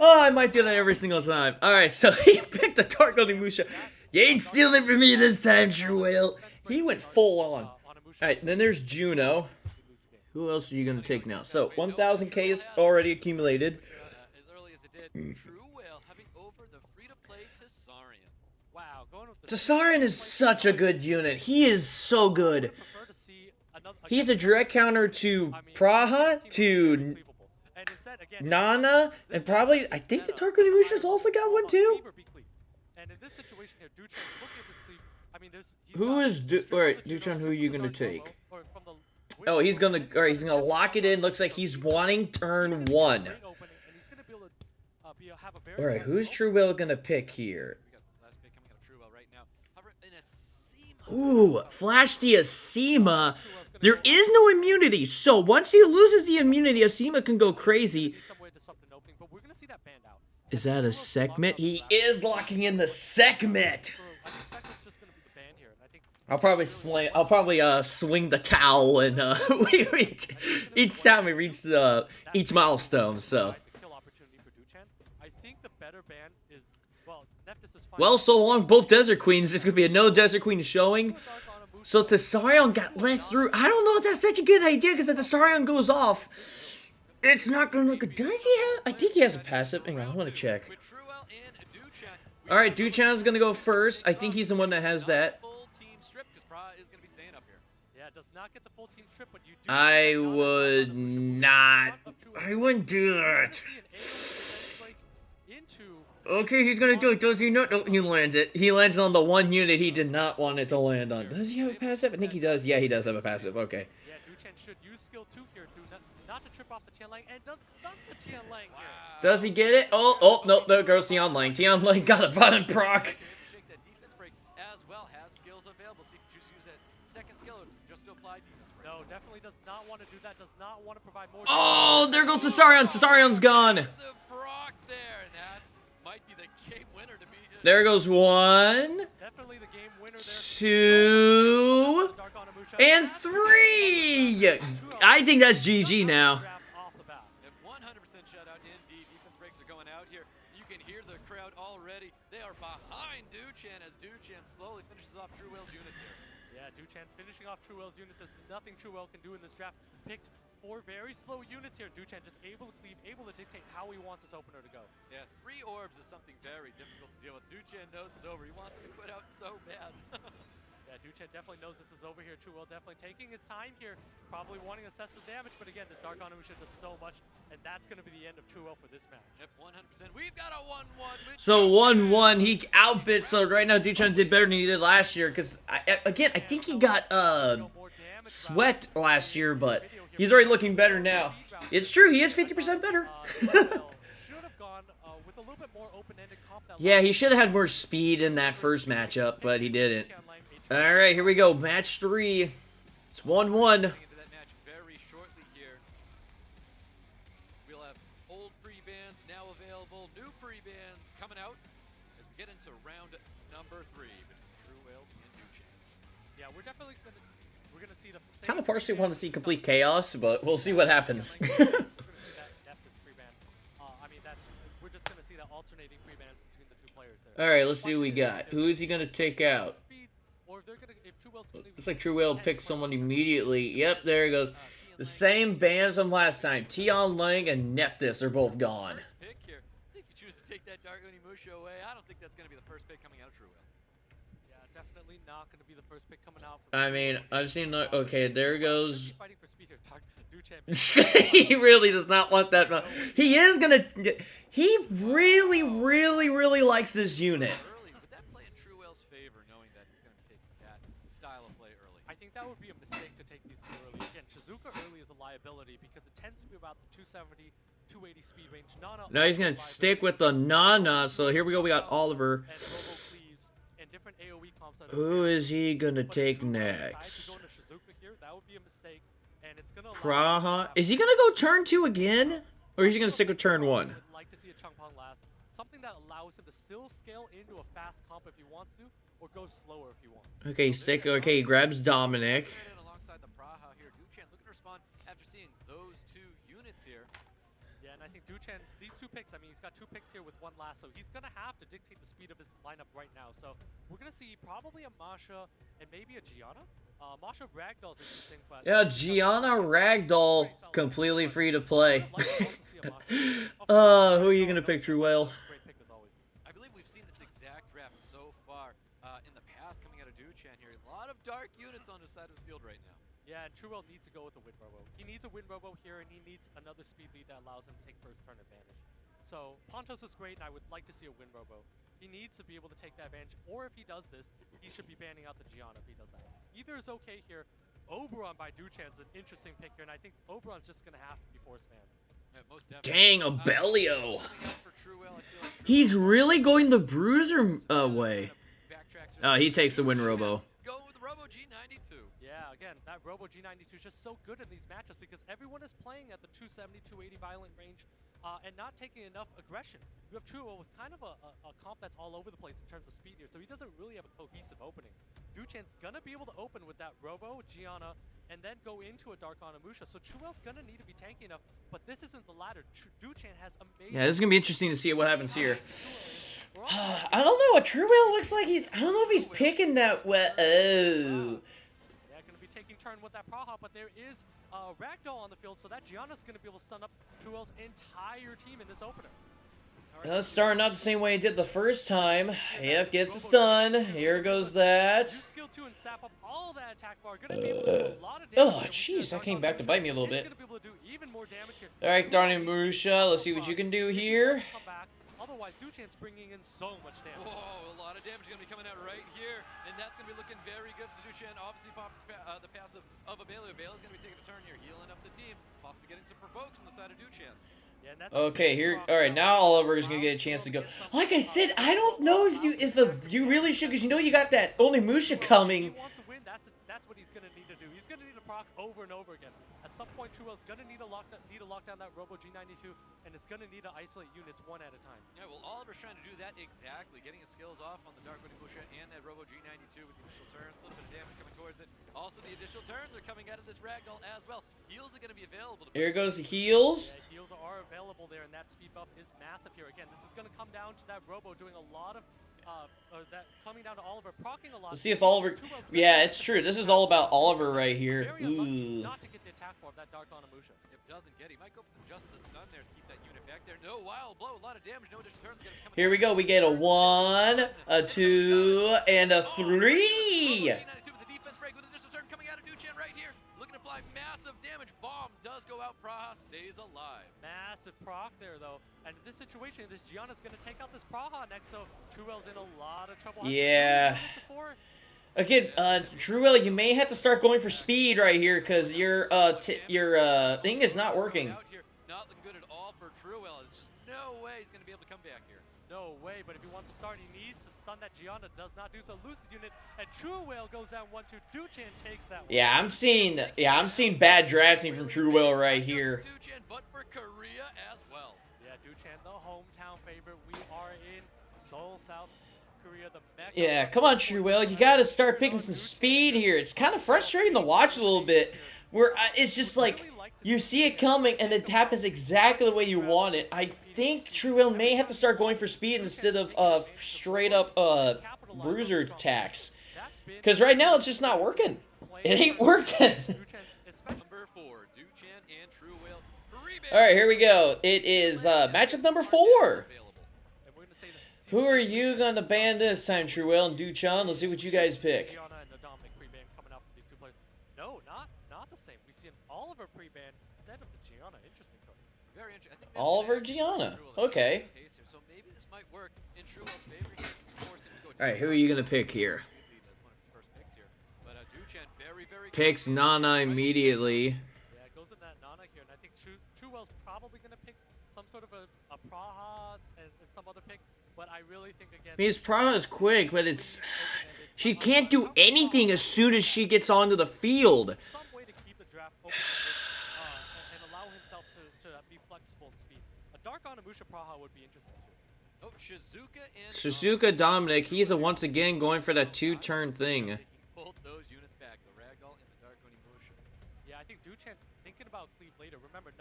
Oh, I might do that every single time. Alright, so he picked the Dark Onimusha. You ain't stealing from me this time, True Whale. He went full on. Alright, then there's Juno. Who else are you going to take now? So, 1,000K is already accumulated. As early as it did, True Whale having over the free-to-play Tesarian. Wow, Tesarian is such a good unit. He is so good. He's a direct counter to Praha, to Nana, and probably, I think the Dark Onimusha's also got one too. Who is, alright, Duchan, who are you going to take? Oh, he's gonna lock it in. Looks like he's wanting turn 1. Alright, who's True Whale gonna pick here? Ooh, Flash the Asima. There is no immunity, so once he loses the immunity, Asima can go crazy. Is that a segment? He is locking in the segment. I'll probably swing the towel and each time we reach each milestone. So. Well, so long both Desert Queens. There's gonna be a no Desert Queen showing. So Tesarion got let through. I don't know if that's such a good idea because if Tesarion goes off, it's not gonna look good. Does he have? I think he has a passive. Hang on, I want to check. All right, Duchan's gonna go first. I think he's the one that has that. I would not. I wouldn't do that. Okay, he's gonna do it. Does he not? No, he lands it. He lands on the one unit he did not want it to land on. Does he have a passive? I think he does. Yeah, he does have a passive. Okay. Yeah, Duchan should use skill 2 here not to trip off the Tianlang, and does stun the Tianlang here. Does he get it? Oh, no, there goes Tianlang. Tianlang got a violent proc. No, definitely does not want to do that. Does not want to provide more. Oh, there goes Tesarion. Tesarion's gone. There goes 1, 2, and 3. I think that's GG now. 100% shutout indeed. Defense breaks are going out here. You can hear the crowd already. They are behind Duchan as Duchan slowly finishes off True Whale's units here. Yeah, Duchan finishing off True Whale's units. There's nothing True Whale can do in this draft. Picked 4 very slow units here. Duchan just able to cleave, able to dictate how he wants his opener to go. Yeah, 3 orbs is something very difficult to deal with. Duchan knows it's over. He wants him to quit out so bad. Yeah, Duchen definitely knows this is over here. True Will definitely taking his time here, probably wanting to assess the damage, but again, this Dark Onimusha does so much, and that's going to be the end of True Will for this match. Yep, 100%. We've got a 1-1. So 1-1, he outbid. So right now, Duchan did better than he did last year. Because again, I think he got swept last year, but he's already looking better now. It's true, he is 50% better. Yeah, he should have had more speed in that first matchup, but he didn't. All right, here we go, match 3. It's 1-1. Into that match very shortly here. We'll have old pre-bans now available, new pre-bans coming out as we get into round number 3 between True Will and Duchen. Yeah, we're definitely gonna see the Kind of partially want to see complete chaos, but we'll see what happens. We're just gonna see that alternating free bans between the two players there. All right, let's see what we got. Who is he gonna take out? Looks like True Will picked someone immediately. Yep, there he goes. The same bands from last time. Tion Lang and Nephthys are both gone. First pick here. See if you choose to take that Dark Onimusha away. I don't think that's going to be the first pick coming out of True Will. Yeah, definitely not going to be the first pick coming out. I mean, I've seen. Okay, there goes. Fighting for speed here. He really does not want that. He is gonna. He really, really, really likes this unit. Early, would that play in True Will's favor, knowing that he's going to be taking that style of play early? I think that would be a mistake to take these two early. Again, Shizuka early is a liability because it tends to be about the 270, 280 speed range. Nana. Now he's gonna stick with the Nana. So here we go. We got Oliver. And Robo Cleaves and different AoE comps that Who is he gonna But if take True Will decides next? to go into Shizuka here, that would be a mistake, and it's gonna allow Praha. Is he gonna go turn 2 again, or is he gonna stick with turn 1? I'd like to see a Changpong last. Something that allows him to still scale into a fast comp if he wants to, or go slower if he wants. Okay, stick. Okay, he grabs Dominic. Right in alongside the Praha here. Duchen looking to respond after seeing those two units here. Yeah, and I think Duchen, these two picks, I mean, he's got 2 picks here with 1 last, so he's going to have to dictate the speed of his lineup right now. So we're going to see probably a Masha and maybe a Gianna. Masha Ragdoll's interesting, but... Yeah, Gianna Ragdoll, completely free to play. I'd like to also see a Masha. Who are you gonna pick, True Will? Great pick as always. I believe we've seen this exact draft so far in the past coming out of Duchen here. A lot of dark units on his side of the field right now. Yeah, and True Will needs to go with a Wind Robo. He needs a Wind Robo here, and he needs another speed lead that allows him to take first turn advantage. So Pontos is great, and I would like to see a Wind Robo. He needs to be able to take that advantage, or if he does this, he should be banning out the Gianna if he does that. Either is okay here. Oberon by Duchan's an interesting pick here, and I think Oberon's just going to have to be force banned. Yeah, most definitely. Dang, Abellio. Coming out for True Will, I feel like True He's Will- really going the Bruiser way. Backtracks Oh, he takes the Wind Robo. Go with the Robo G92. Yeah, again, that Robo G92 is just so good in these matchups because everyone is playing at the 270, 280 violent range and not taking enough aggression. You have True Will with kind of a comp that's all over the place in terms of speed here, so he doesn't really have a cohesive opening. Duchan's gonna be able to open with that Robo, Gianna, and then go into a Dark Onimusha. So True Will's gonna need to be tanky enough, but this isn't the ladder. Duchan has amazing... Yeah, this is gonna be interesting to see what happens here. I don't know. A True Will looks like he's. I don't know if he's picking that well. Oh. Yeah, gonna be taking turn with that Praha, but there is Ragdoll on the field, so that Gianna's gonna be able to stun up True Will's entire team in this opener. Starting out the same way he did the first time. Yep, gets a stun. Here goes that. Skill 2 and sap up all that attack bar. Gonna be able to do a lot of damage. Oh, jeez, that came back to bite me a little bit. Gonna be able to do even more damage here. Alright, Onimusha, let's see what you can do here. Come back. Otherwise, Duchan's bringing in so much damage. Whoa, a lot of damage going to be coming out right here, and that's going to be looking very good for Duchen. Obviously, the passive of Abelio. Abelio's going to be taking a turn here, healing up the team, possibly getting some provokes on the side of Duchen. Yeah, and that's Okay, here. Alright, now Oliver is gonna get a chance to go. Like I said, I don't know if you really should, because you know you got that Onimusha coming. If he wants to win, that's what he's gonna need to do. He's gonna need to proc over and over again. At some point, True Will's gonna need to lock down that Robo G92, and it's gonna need to isolate units one at a time. Yeah, well, Oliver's trying to do that exactly, getting his skills off on the Dark Onimusha and that Robo G92 with the initial turns, a little bit of damage coming towards it. Also, the additional turns are coming out of this Ragdoll as well. Heals are going to be available. Here goes the heals. Yeah, heals are available there, and that speed buff is massive here. Again, this is gonna come down to that Robo doing a lot of that coming down to Oliver, proccing a lot. Let's see if Oliver. Yeah, it's true. This is all about Oliver right here. Very unlucky Ooh. not to get the attack form of that Dark Onimusha. Yep, doesn't get. He might go for just the stun there to keep that unit back there. No wild blow, a lot of damage, no additional turns. Here we go. We get a 1, a 2, and a 3. With the defense break with additional turn coming out of Duchan right here. Looking to apply massive damage. Bomb does go out. Praha stays alive. Massive proc there, though. And in this situation, this Gianna's going to take out this Praha next, so Truel's in a lot of trouble. Yeah. Again, Truel, you may have to start going for speed right here because your thing is not working. Not looking good at all for Truel. There's just no way he's going to be able to come back here. No way, but if he wants to start, he needs to stun that Gianna. Does not do so. Loses unit, and Truel goes down 1-2. Duchan takes that one. Yeah, I'm seeing bad drafting from Truel right here. Duchan, but for Korea as well. Yeah, Duchan, the hometown favorite. We are in Seoul, South Korea, the Mecca. Yeah, come on, Truel. You got to start picking some speed here. It's kind of frustrating to watch a little bit. Where it's just like you see it coming and it happens exactly the way you want it. I think Truel may have to start going for speed instead of straight up bruiser attacks. Because right now it's just not working. It ain't working. Number 4, Duchan and Truel. All right, here we go. It is matchup number 4. Who are you going to ban this time, Truel and Duchan? Let's see what you guys pick. No, not the same. We see an Oliver pre-ban instead of the Gianna. Interesting choice. Very interesting. Oliver Gianna. Okay. So maybe this might work in Truel's favor here. All right, who are you going to pick here? But Duchan very Picks Nana immediately. Yeah, it goes in that Nana here, and I think Truel's probably going to pick some sort of a Praha and some other pick. But I really think again. I mean, his Praha is quick, but it's she can't do anything as soon as she gets onto the field. Some way to keep the draft open and allow himself to be flexible in speed. A Dark Onimusha Praha would be interesting too. Oh, Shizuka and Shizuka Dominic, he's once again going for that 2-turn thing. Both those units back, the Ragdoll and the Dark Onimusha. Yeah, I think Duchan's thinking about cleave later. Remember,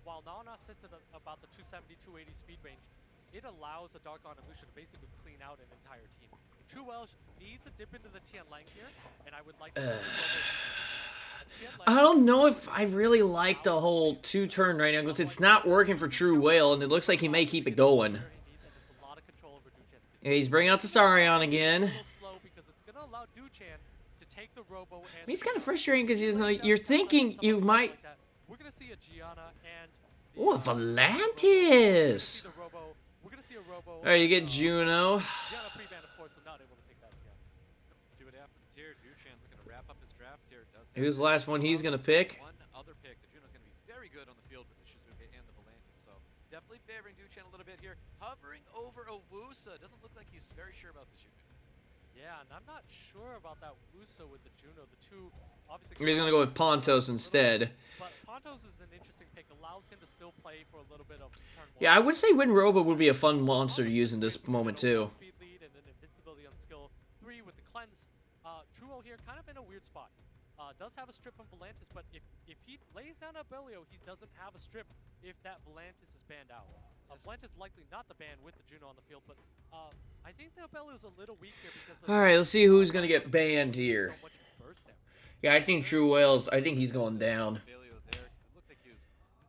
while Nana sits at about the 270, 280 speed range, it allows the Dark Onimusha to basically clean out an entire team. Truel needs to dip into the Tian Lang here, and I would like to I don't know if I really like the whole 2-turn right now because it's not working for Truel, and it looks like he may keep it going. Yeah, he's bringing out the Sarion again. He's kind of frustrating because you're thinking you might. We're gonna see a Gianna and Oh, Volantis! Alright, you get Juno. Gianna pre-ban, of course, so not able to take that again. See what happens here. Duchan looking to wrap up his draft here. Who's the last one he's gonna pick? One other pick. The Juno's gonna be very good on the field with the Shizuka and the Volantis. So definitely favoring Duchan a little bit here. Hovering over Owusa. Doesn't look like he's very sure about this unit. Yeah, and I'm not sure about that Wusa with the Juno. The two, obviously. He's gonna go with Pontos instead. But Pontos is an interesting pick. Allows him to still play for a little bit of turn one. Yeah, I would say Winrobo would be a fun monster to use in this moment too. Speed lead and then invincibility on skill 3 with the cleanse. Truel here kind of in a weird spot. Does have a strip from Volantis, but if he lays down Abelio, he doesn't have a strip if that Volantis is banned out. Volantis likely not the ban with the Juno on the field, but I think the Abelio is a little weak here because. All right, let's see who's gonna get banned here. So much burst down. Yeah, I think Truel's. I think he's going down. Failure there, 'cause it looked like he was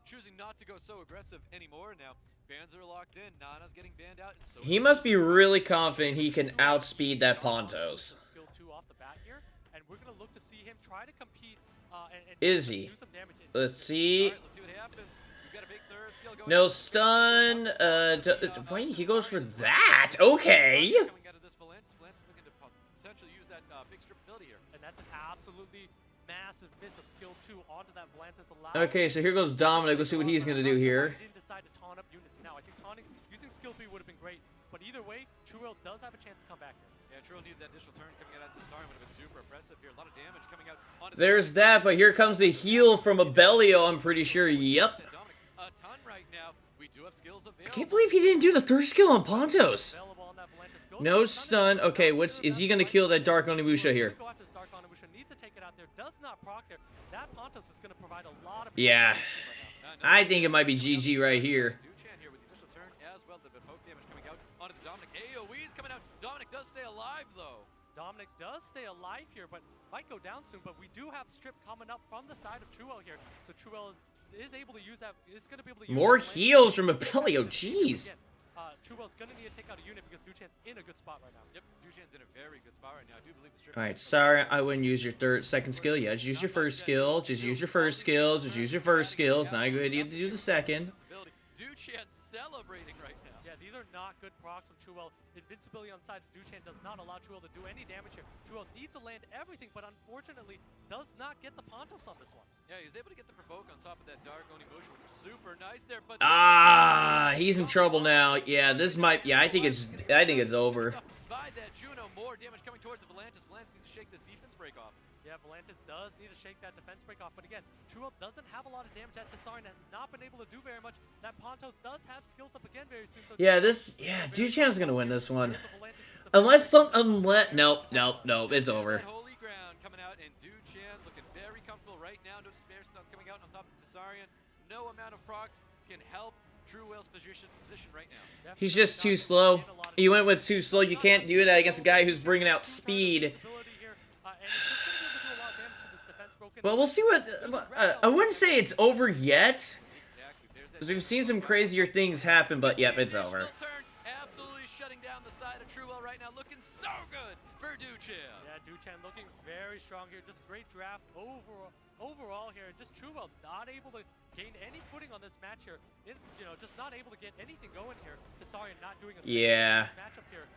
choosing not to go so aggressive anymore. Now bans are locked in. Nana's getting banned out. And so He must be really confident he can outspeed that Pontos. Skill 2 off the bat here, and we're gonna look to see him try to compete and Is he? do some damage. Let's see. Alright, let's see what happens. We've got a big third skill going. No stun. Wait, he goes for that. Okay. Coming out of this Volantis looking to potentially use that big strip ability here. And that's an absolutely massive miss of skill 2 onto that Volantis. Okay, so here goes Dominic. Let's see what he's gonna do here. He didn't decide to taunt up units now. I think taunting using skill 3 would have been great, but either way, Truel does have a chance to come back here. Yeah, Truel needs that additional turn coming out of the Tsar. Would have been super impressive here. A lot of damage coming out onto There's that, but here comes the heal from Abelio, I'm pretty sure. Yep. Dominic, a ton right now. We do have skills available. I can't believe he didn't do the third skill on Pontos. Available on that Volantis. Goes No for stun. Okay, is he gonna kill that Dark Onimusha here? Go after this Dark Onimusha, needs to take it out there. Does not proc there. That Pontos is going to provide a lot of. Yeah. I think it might be GG right here. Duchan here with the initial turn as well. The poke damage coming out onto the Dominic. AoE's coming out. Dominic does stay alive though. Dominic does stay alive here, but might go down soon. But we do have strip coming up from the side of Truel here. So Truel is able to use that. Is going to be able to use More that lane. heals from Apelio, jeez. Again, Truwell's going to need to take out a unit because Duchan's in a good spot right now. Yep, Duchan's in a very good spot right now. I do believe the strip. Alright, sorry, I wouldn't use your second skill. Yeah, just use your first skill. Just use your first skill. Just use your first skill. It's not a good idea to do the second. Duchan celebrating right now. Yeah, these are not good procs from Truwell. Invincibility on side, Duchan does not allow Truwell to do any damage here. Truwell needs to land everything, but unfortunately does not get the Pontos on this one. Yeah, he's able to get the provoke on top of that Dark Onimusha, which is super nice there. But He's in trouble now. Yeah, this might. Yeah, I think it's over. By that Juno, more damage coming towards the Volantis. Volantis needs to shake this defense break off. Yeah, Volantis does need to shake that defense break off, but again, Truwell doesn't have a lot of damage. That Tessarian has not been able to do very much. That Pontos does have skills up again very soon. So Yeah, Duchan's gonna win this one. Unless, nope, it's over. Holy ground coming out, and Duchan looking very comfortable right now. No despair stuns coming out on top of Tessarian. No amount of procs can help Truwell's position right now. He's just too slow. You went with too slow. You can't do that against a guy who's bringing out speed. Well, we'll see what. I wouldn't say it's over yet, because we've seen some crazier things happen. But yep, it's over. Absolutely shutting down the side of Truwell right now, looking so good for Duchan. Yeah, Duchan looking very strong here. Just great draft overall here. Just Truwell not able to gain any footing on this match here. Just not able to get anything going here. Tessarian not doing a matchup here.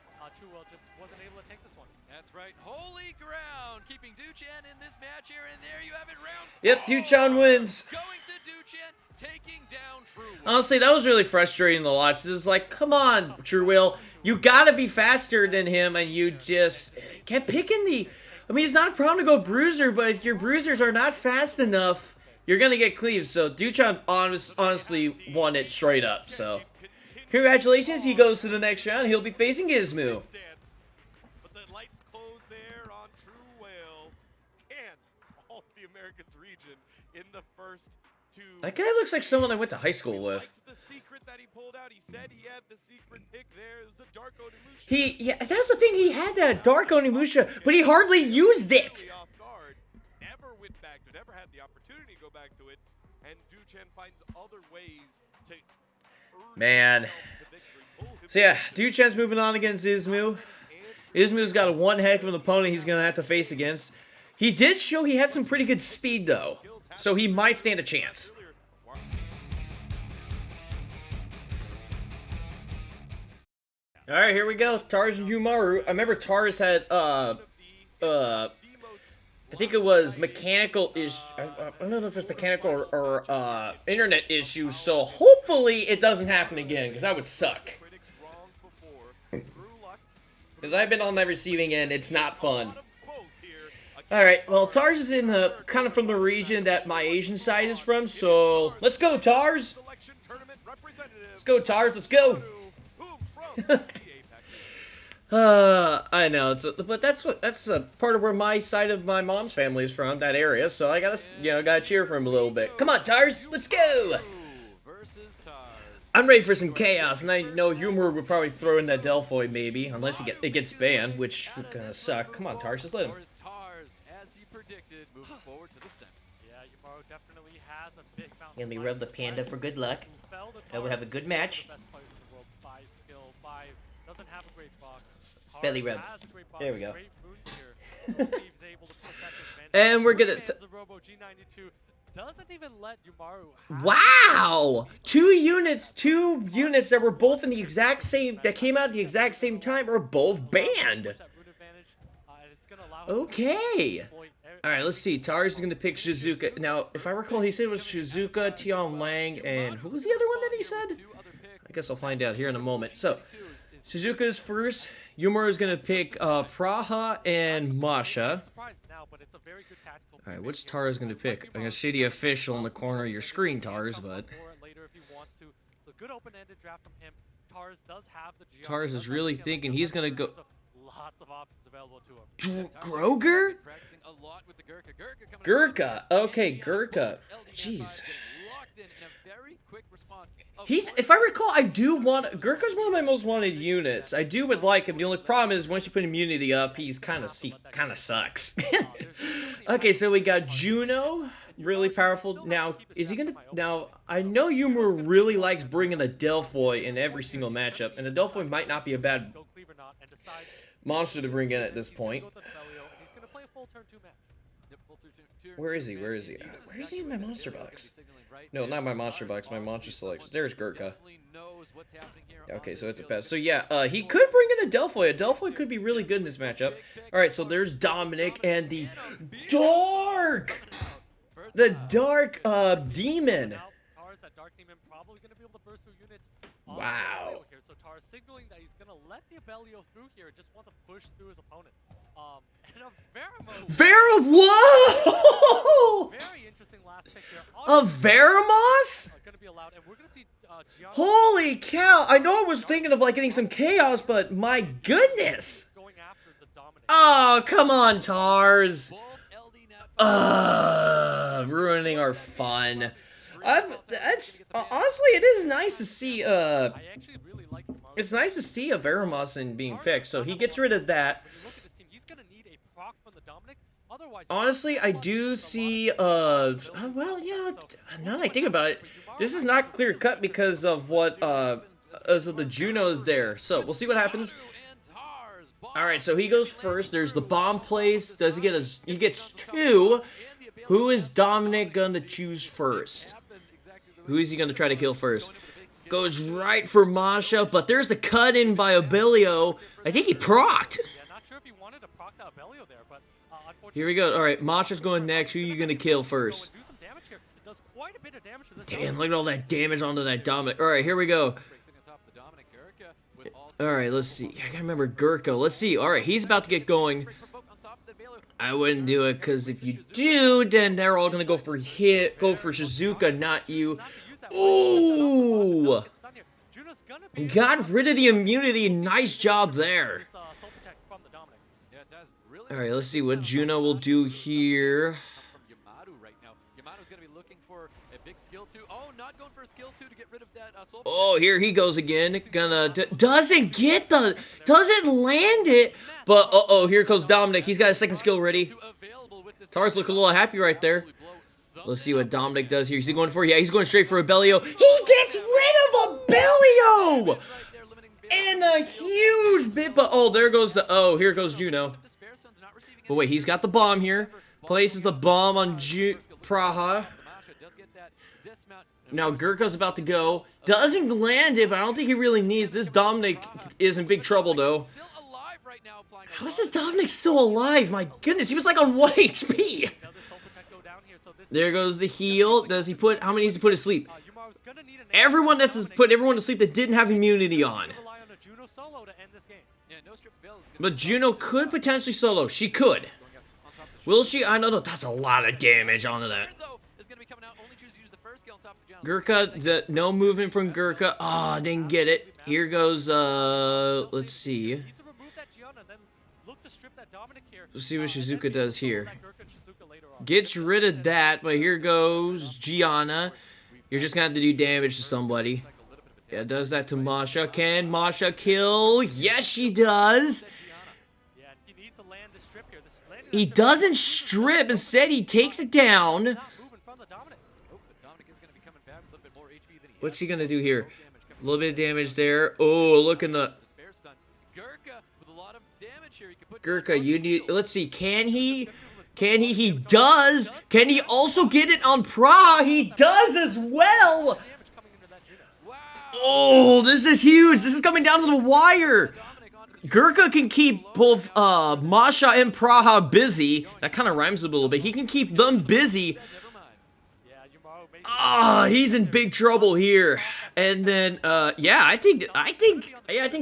Truwell just wasn't able to take this one. That's right. Holy ground, keeping Duchan in this match here, and there you have it, round 4. Yep, Duchan wins. Going to Duchan, taking down Truwell. Honestly, that was really frustrating to watch. This is like, come on, Truwell, you gotta be faster than him, and you just kept picking the. I mean, it's not a problem to go bruiser, but if your bruisers are not fast enough, you're gonna get cleaved. So Duchan honestly won it straight up. So congratulations, he goes to the next round. He'll be facing Gizmo. But the lights close there on Truwell and all the Americas region in the first two. That guy looks like someone I went to high school with. The secret that he pulled out, he said he had the secret pick there. It was the Dark Onimusha. Yeah, that's the thing. He had that Dark Onimusha, but he hardly used it. Off guard, never went back to it, never had the opportunity to go back to it, and Duchan finds other ways to Man. So yeah, Duchan's moving on against Izmu. Izmu's got one heck of an opponent he's going to have to face against. He did show he had some pretty good speed, though, so he might stand a chance. Alright, here we go. Tars and Yumaru. I remember Tars had, I think it was mechanical I don't know if it's mechanical or internet issues, so hopefully it doesn't happen again, because that would suck. Because I've been on the receiving end, it's not fun. Alright, well, Tars is in kind of from the region that my Asian side is from, so let's go, Tars! Let's go, Tars, let's go! I know, but that's a part of where my side of my mom's family is from, that area. So I gotta cheer for him a little bit. Come on, Tars, let's go! I'm ready for some chaos, and I know Humor would probably throw in that Delphoid maybe, unless it gets banned, which would gonna suck. Come on, Tars, just let him. Let me rub the panda for good luck. And we'll have a good match. Doesn't have a great box. Belly rub. There we go. And And we're gonna. Doesn't even let Yumaru Wow! Two units that were both in the exact same, that came out at the exact same time, are both banned. Okay. Alright, let's see. Tars is going to pick Shizuka. Now, if I recall, he said it was Shizuka, Tian Lang, and who was the other one that he said? I guess I'll find out here in a moment. So, Shizuka's first. Yumaru is going to pick Praha and Masha. Alright, which Tars going to pick? I'm going to see the official in the corner of your screen, Tars, but... Tars is really thinking he's going to go... Groger? Gurkha. Okay, Gurkha. Jeez. If I recall, I do want... Gurkha's one of my most wanted units. I would like him. The only problem is, once you put immunity up, he's kind of sucks. Okay, so we got Juno, really powerful. Now, is he gonna? Now, I know Yumuru really likes bringing a Delphoid in every single matchup, and a Delphoid might not be a bad monster to bring in at this point. Where is he? Where is he? Where is he in my monster box? No, not my monster box. My monster selection. There's Gurkha. Okay, so it's a pass. So yeah, he could bring in a Delphoid. A Delphoid could be really good in this matchup. All right, so there's Dominic and the Dark, Demon. Wow. So Tar signaling that he's gonna let the Abellio through here, just wants to push through his opponent. And a Whoa! very interesting last pick here. A Veramos? Gonna be allowed, and we're gonna see Holy cow! I know I was thinking of like getting some chaos, but my goodness! going after the Dominic. Oh, come on, Tars! Ruining our fun. That's honestly, it is nice to see. I actually really like It's nice to see a Veramosin being picked, so he gets rid of that. Honestly, I do see, well, you know, now that I think about it, this is not clear cut because of what, as of the Juno's there. So, we'll see what happens. Alright, so he goes first. There's the bomb place. Does he get he gets 2. Who is Dominic gonna choose first? Who is he gonna try to kill first? Goes right for Masha, but there's the cut in by Abellio. I think he procced. Here we go. Alright, Masha's going next. Who are you gonna kill first? Damn, look at all that damage onto that Dominic. Alright, here we go. Alright, let's see. I gotta remember Gurkha. Let's see. Alright, he's about to get going. I wouldn't do it, because if you do, then they're all gonna go for Shizuka, not you. Ooh! Got rid of the immunity. Nice job there. Alright, let's see what Juno will do here. Oh, here he goes again. Doesn't land it. But, uh-oh, here goes Dominic. He's got a second skill ready. Tars look a little happy right there. Let's see what Dominic does here. Is he going for? Yeah, he's going straight for Abellio. He gets rid of Abellio! And a huge bit, but, oh, there goes the, oh, here goes Juno. But wait, he's got the bomb here. Places the bomb on Praha. Now Gurkha's about to go. Doesn't land it, but I don't think he really needs this. Dominic is in big trouble, though. How is this Dominic still alive? My goodness, he was like on 1 HP. There goes the heal. Does he put, how many needs to put to sleep? Everyone that's put everyone to sleep that didn't have immunity on. But Juno could potentially solo. She could. Will she? I don't know. That's a lot of damage onto that. Gurkha, no movement from Gurkha. Ah, didn't get it. Here goes, let's see. Let's see what Shizuka does here. Gets rid of that, but here goes Gianna. You're just gonna have to do damage to somebody. Yeah, does that to Masha. Can Masha kill? Yes, she does. He doesn't strip. Instead, he takes it down. What's he gonna do here? A little bit of damage there. Oh, look in the... Gurkha, you need... Let's see. Can he? Can he? He does. Can he also get it on Pra? He does as well. Oh, this is huge. This is coming down to the wire. Gurkha can keep both Masha and Praha busy. That kind of rhymes a little bit. He can keep them busy. Ah, he's in big trouble here. And then, yeah, I think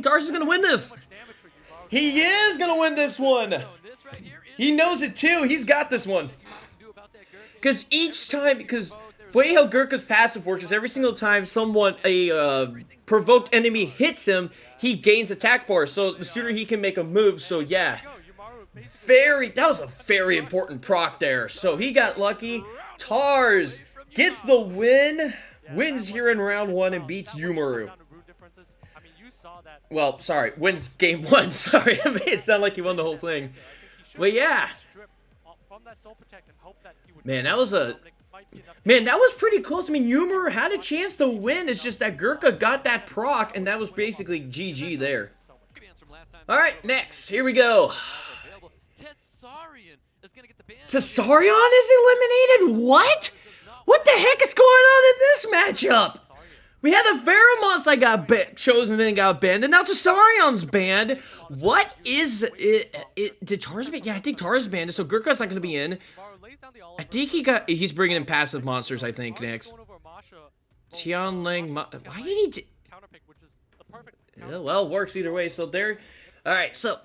Tars is gonna win this. He is gonna win this one. He knows it too. He's got this one. Because each time, because the way how Gurkha's passive works is every single time someone, a provoked enemy hits him, he gains attack bar. So the sooner he can make a move. So yeah, that was a very important proc there. So he got lucky. Tars gets the win. Wins here in round 1 and beats Yumuru. Well, sorry, wins game 1. Sorry, I made it sound like he won the whole thing. But yeah. Man, that was a might be enough. Man, that was pretty close. I mean, Yumaru had a chance to win. It's just that Gurkha got that proc, and that was basically GG there. All right, next. Here we go. Tasarion is eliminated? What? What the heck is going on in this matchup? We had a Veramons that got chosen and got banned, and now Tasarion's banned. What is it? Did Tars ban? Yeah, I think Tars banned, so Gurkha's not going to be in. I think he's bringing in passive monsters, I think, next. Tianlang, why did he... Yeah, well, works either way, so there... Alright, so...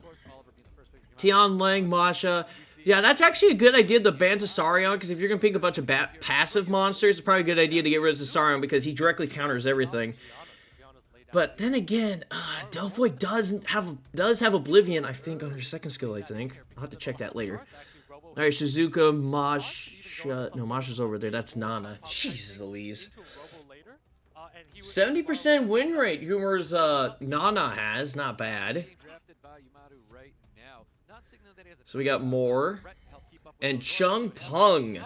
Tianlang, Masha... Yeah, that's actually a good idea to ban Tasarion, because if you're going to pick a bunch of passive monsters, it's probably a good idea to get rid of Tasarion, because he directly counters everything. But then again, Delphoid does have Oblivion, I think, on her second skill, I think. I'll have to check that later. Alright, Shizuka, Masha... No, Masha's over there. That's Nana. Jesus Louise. 70% win rate, Humor's Nana has. Not bad. So we got more. And Chung Pung.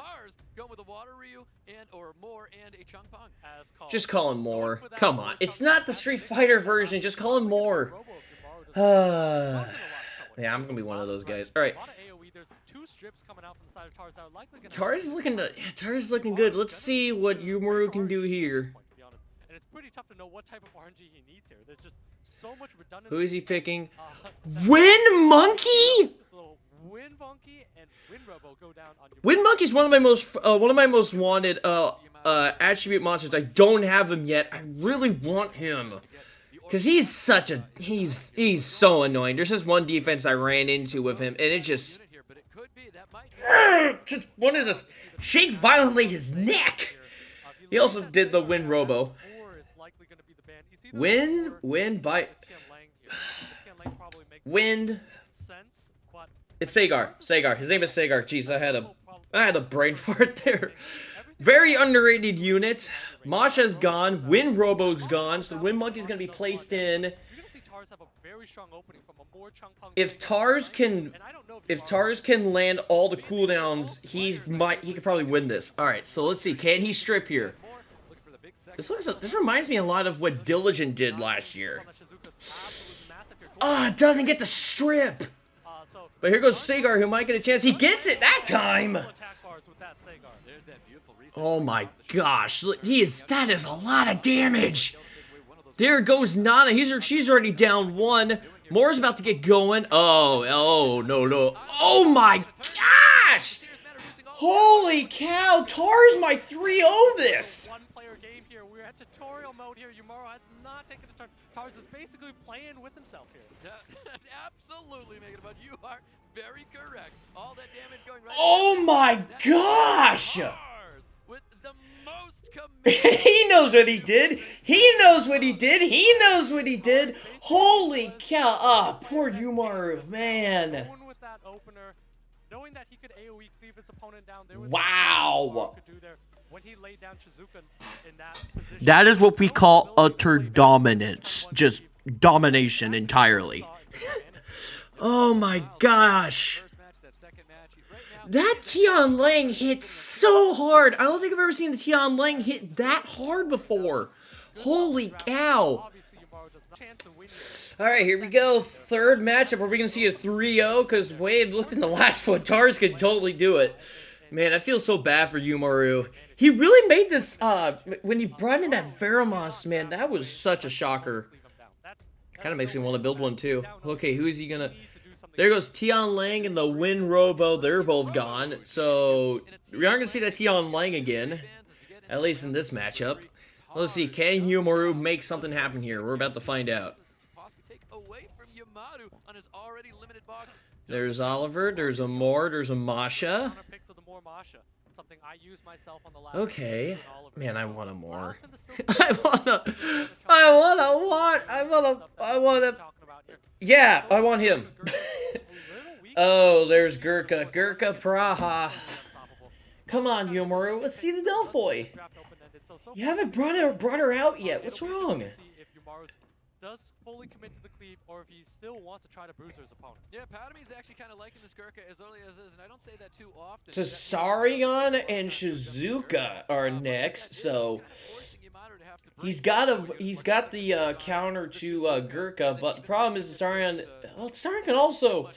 Just call him more. Come on. It's not the Street Fighter version. Just call him more. Yeah, I'm going to be one of those guys. Alright. Tars is looking good. Let's see what Yumaru can do here. And it's pretty tough to know what type of RNG he needs here. There's just so much redundancy. Who is he picking? Wind Monkey? Wind Monkey and Wind Robo go down on Wind Monkey's one of my most wanted attribute monsters. I don't have him yet. I really want him. Cause he's such a he's so annoying. There's just one defense I ran into with him, and it just wanted to shake violently his neck. He also did the Wind Robo. Wind bite. Wind. It's Sagar. His name is Sagar. Jeez, I had a brain fart there. Very underrated unit. Masha's gone. Wind Robo's gone. So the Wind Monkey's gonna be placed in. If Tars can land all the cooldowns, he could probably win this. All right, so let's see. Can he strip here? This reminds me a lot of what Diligent did last year. It doesn't get the strip. But here goes Sagar, who might get a chance. He gets it that time. Oh my gosh, that is a lot of damage. There goes Nana. She's already down one. Moore's about to get going. Oh no. Oh my gosh! Holy cow, Tars might 3-0 this. One-player game here. We're at tutorial mode here. Yumaru has not taken a turn. Tars is basically playing with himself here. Absolutely, Megan, but you are very correct. All that damage going right. Oh my gosh! With the most He knows what he did. He knows what he did. He knows what he did. Holy cow! Poor Yumaru, man. With that opener, knowing that he could AoE cleave his opponent down, there was wow. When he laid down Shizuka in that position. That is what we call utter dominance. Just domination entirely. Oh my gosh. That Tianlang hit so hard. I don't think I've ever seen the Tianlang hit that hard before. Holy cow. Alright, here we go. Third matchup. Are we going to see a 3-0? Because Wade looked in the last one. Tars could totally do it. Man, I feel so bad for Yumaru. He really made this, when he brought in that Veramons, man, that was such a shocker. Kind of makes me want to build one too. Okay, who is he going to... There goes Tianlang and the Wind Robo. They're both gone. So, we aren't going to see that Tianlang again. At least in this matchup. Let's see, can Yumaru make something happen here? We're about to find out. There's Oliver, there's a Moore, there's a Masha. Okay. Man, I want a Moore. Yeah, I want him. Oh, there's Gurkha. Gurkha Praha. Come on, Yumaru. Let's see the Delphoid. You haven't brought her out yet. What's wrong? does fully commit to the cleave or if he still wants to try to bruise his opponent. Yeah, part of me is actually kind of liking this Gurkha as early as is, and I don't say that too often. Tsarion and Shizuka are next, so he's got the counter to Gurkha, but the problem is Tsarion. Well, Tsarion can also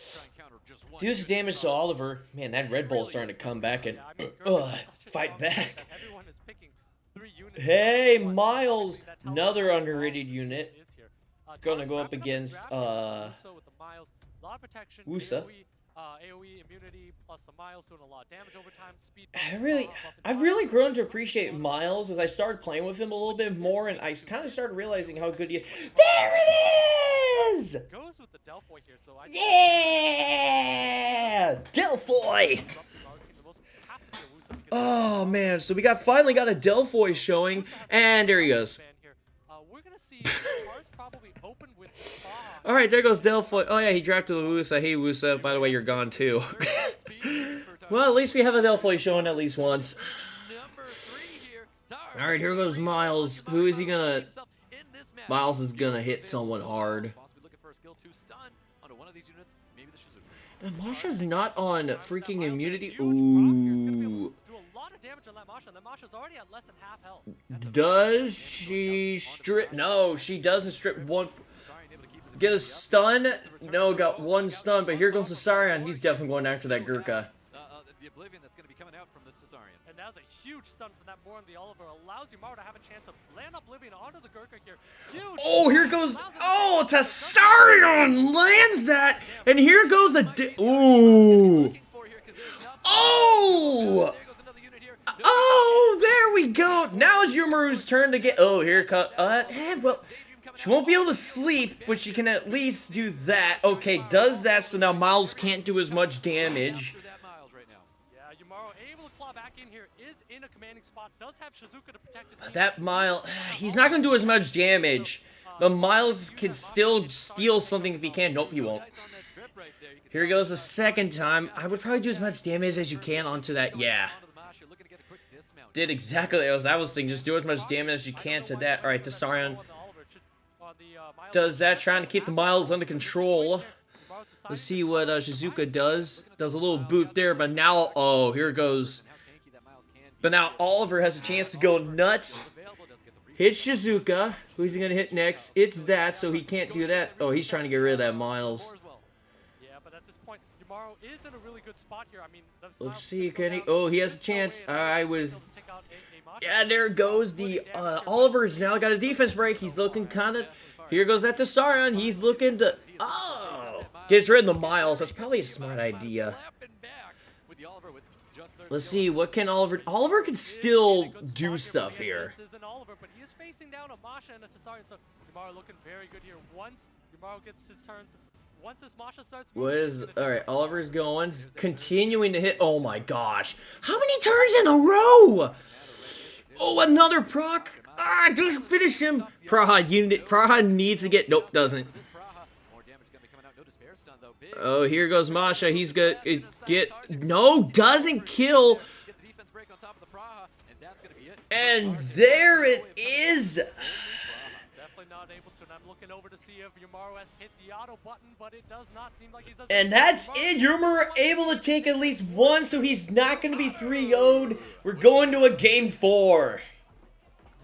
do some damage to Oliver. Man, that Red Bull's starting to come back and fight back. Everyone is picking 3 units. Hey, Miles, another underrated unit. Gonna go up against Wusa. AoE immunity plus the Miles doing a lot of damage over time. Speed. I've really grown to appreciate Miles as I started playing with him a little bit more, and I kind of started realizing how good he. There it is! Goes with the Delphoy here, so Yeah, Delphoy. Oh man, so we finally got a Delphoy showing, and there he goes. We're gonna see cars probably open with All right, there goes Delphoy. Oh yeah, he drafted Wusa. Hey Wusa, by the way, you're gone too. Well, at least we have a Delphoy showing at least once. All right, here goes Miles. Who is he gonna? Miles is gonna hit someone hard. Masha's not on freaking immunity. Ooh. Does she strip? No, she doesn't strip one. Get a stun? No, got one stun, but here comes Tsarion. He's definitely going after that Gurkha. The Oblivion that's going to be coming out from this Tsarion. And that was a huge stun from that Moron the Oliver. Allows Yumaro to have a chance to land Oblivion onto the Gurkha here. Huge. Oh, here goes. Oh, Tsarion lands that. And here goes the. Ooh. Oh. Oh, there we go. Now it's Yumaru's turn to get. Oh, here comes. Well. She won't be able to sleep, but she can at least do that. Okay, does that, so now Miles can't do as much damage. Yeah, Yumaro able to claw back in here, is in a commanding spot, does have Shizuka to protect his team. That Miles, he's not going to do as much damage. But Miles can still steal something if he can. Nope, he won't. Here he goes a second time. I would probably do as much damage as you can onto that. Yeah. Did exactly as I was thinking. Just do as much damage as you can to that. Alright, Tsarion does that, trying to keep the Miles under control. Let's see what Shizuka does. Does a little boot there, but now, oh, here it goes. But now Oliver has a chance to go nuts. Hit Shizuka. Who's he going to hit next? It's that, so he can't do that. Oh, he's trying to get rid of that Miles. Yeah, but at this point, Yumaro is in a really good spot here. I mean, let's see, can he? Oh, he has a chance. Yeah, there goes the Oliver's now got a defense break. He's looking kind of. Here goes that to Tsarion. He's looking to. Oh, gets rid of the Miles. That's probably a smart idea. Let's see, what can Oliver. Oliver can still do stuff here. But he is facing down a Masha and a Tsarion, so Yumaro looking very good here. Once Yumaro gets his turns. Once this Masha starts moving, alright, Oliver's going, continuing to hit. Oh my gosh. How many turns in a row? Oh, another proc. Ah, doesn't finish him. Praha needs to get. Nope, doesn't. Oh, here goes Masha. He's gonna get. No, doesn't kill. And there it is. Not able to. I'm looking over to see if Yumaro has hit the auto button, but it does not seem like he's. And that's it. Yumaro able to take at least one, so he's not going to be 3-0'd. We're going to a game 4.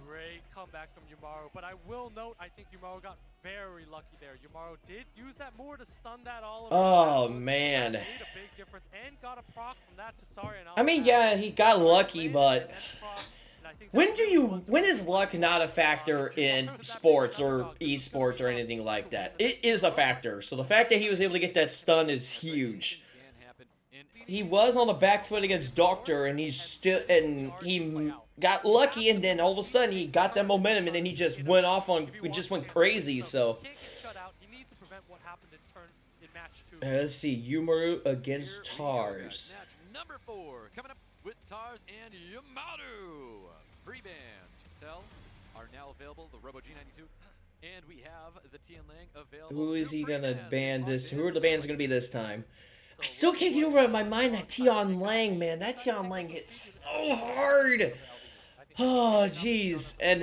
Great comeback from Yumaro, but I will note, I think Yumaro got very lucky there. Yumaro did use that more to stun that Oliver. Oh man. Made a big difference and got a proc from that to Tsarion. I mean, yeah, he got lucky, but. When is luck not a factor in sports or esports or anything like that? It is a factor. So the fact that he was able to get that stun is huge. He was on the back foot against Doctor, and he got lucky, and then all of a sudden he got that momentum, and then he just went off on, went crazy. So let's see, Yumaru against Tars. Number 4 coming up with Tars and Yumaro. Free band, Tell, are now available, the Robo G92, and we have the Tian Lang available. Who is he gonna ban this? Who are the bands gonna be this time? I still can't get over in my mind that Tian Lang, man. That Tian Lang hits so hard. Oh, jeez. And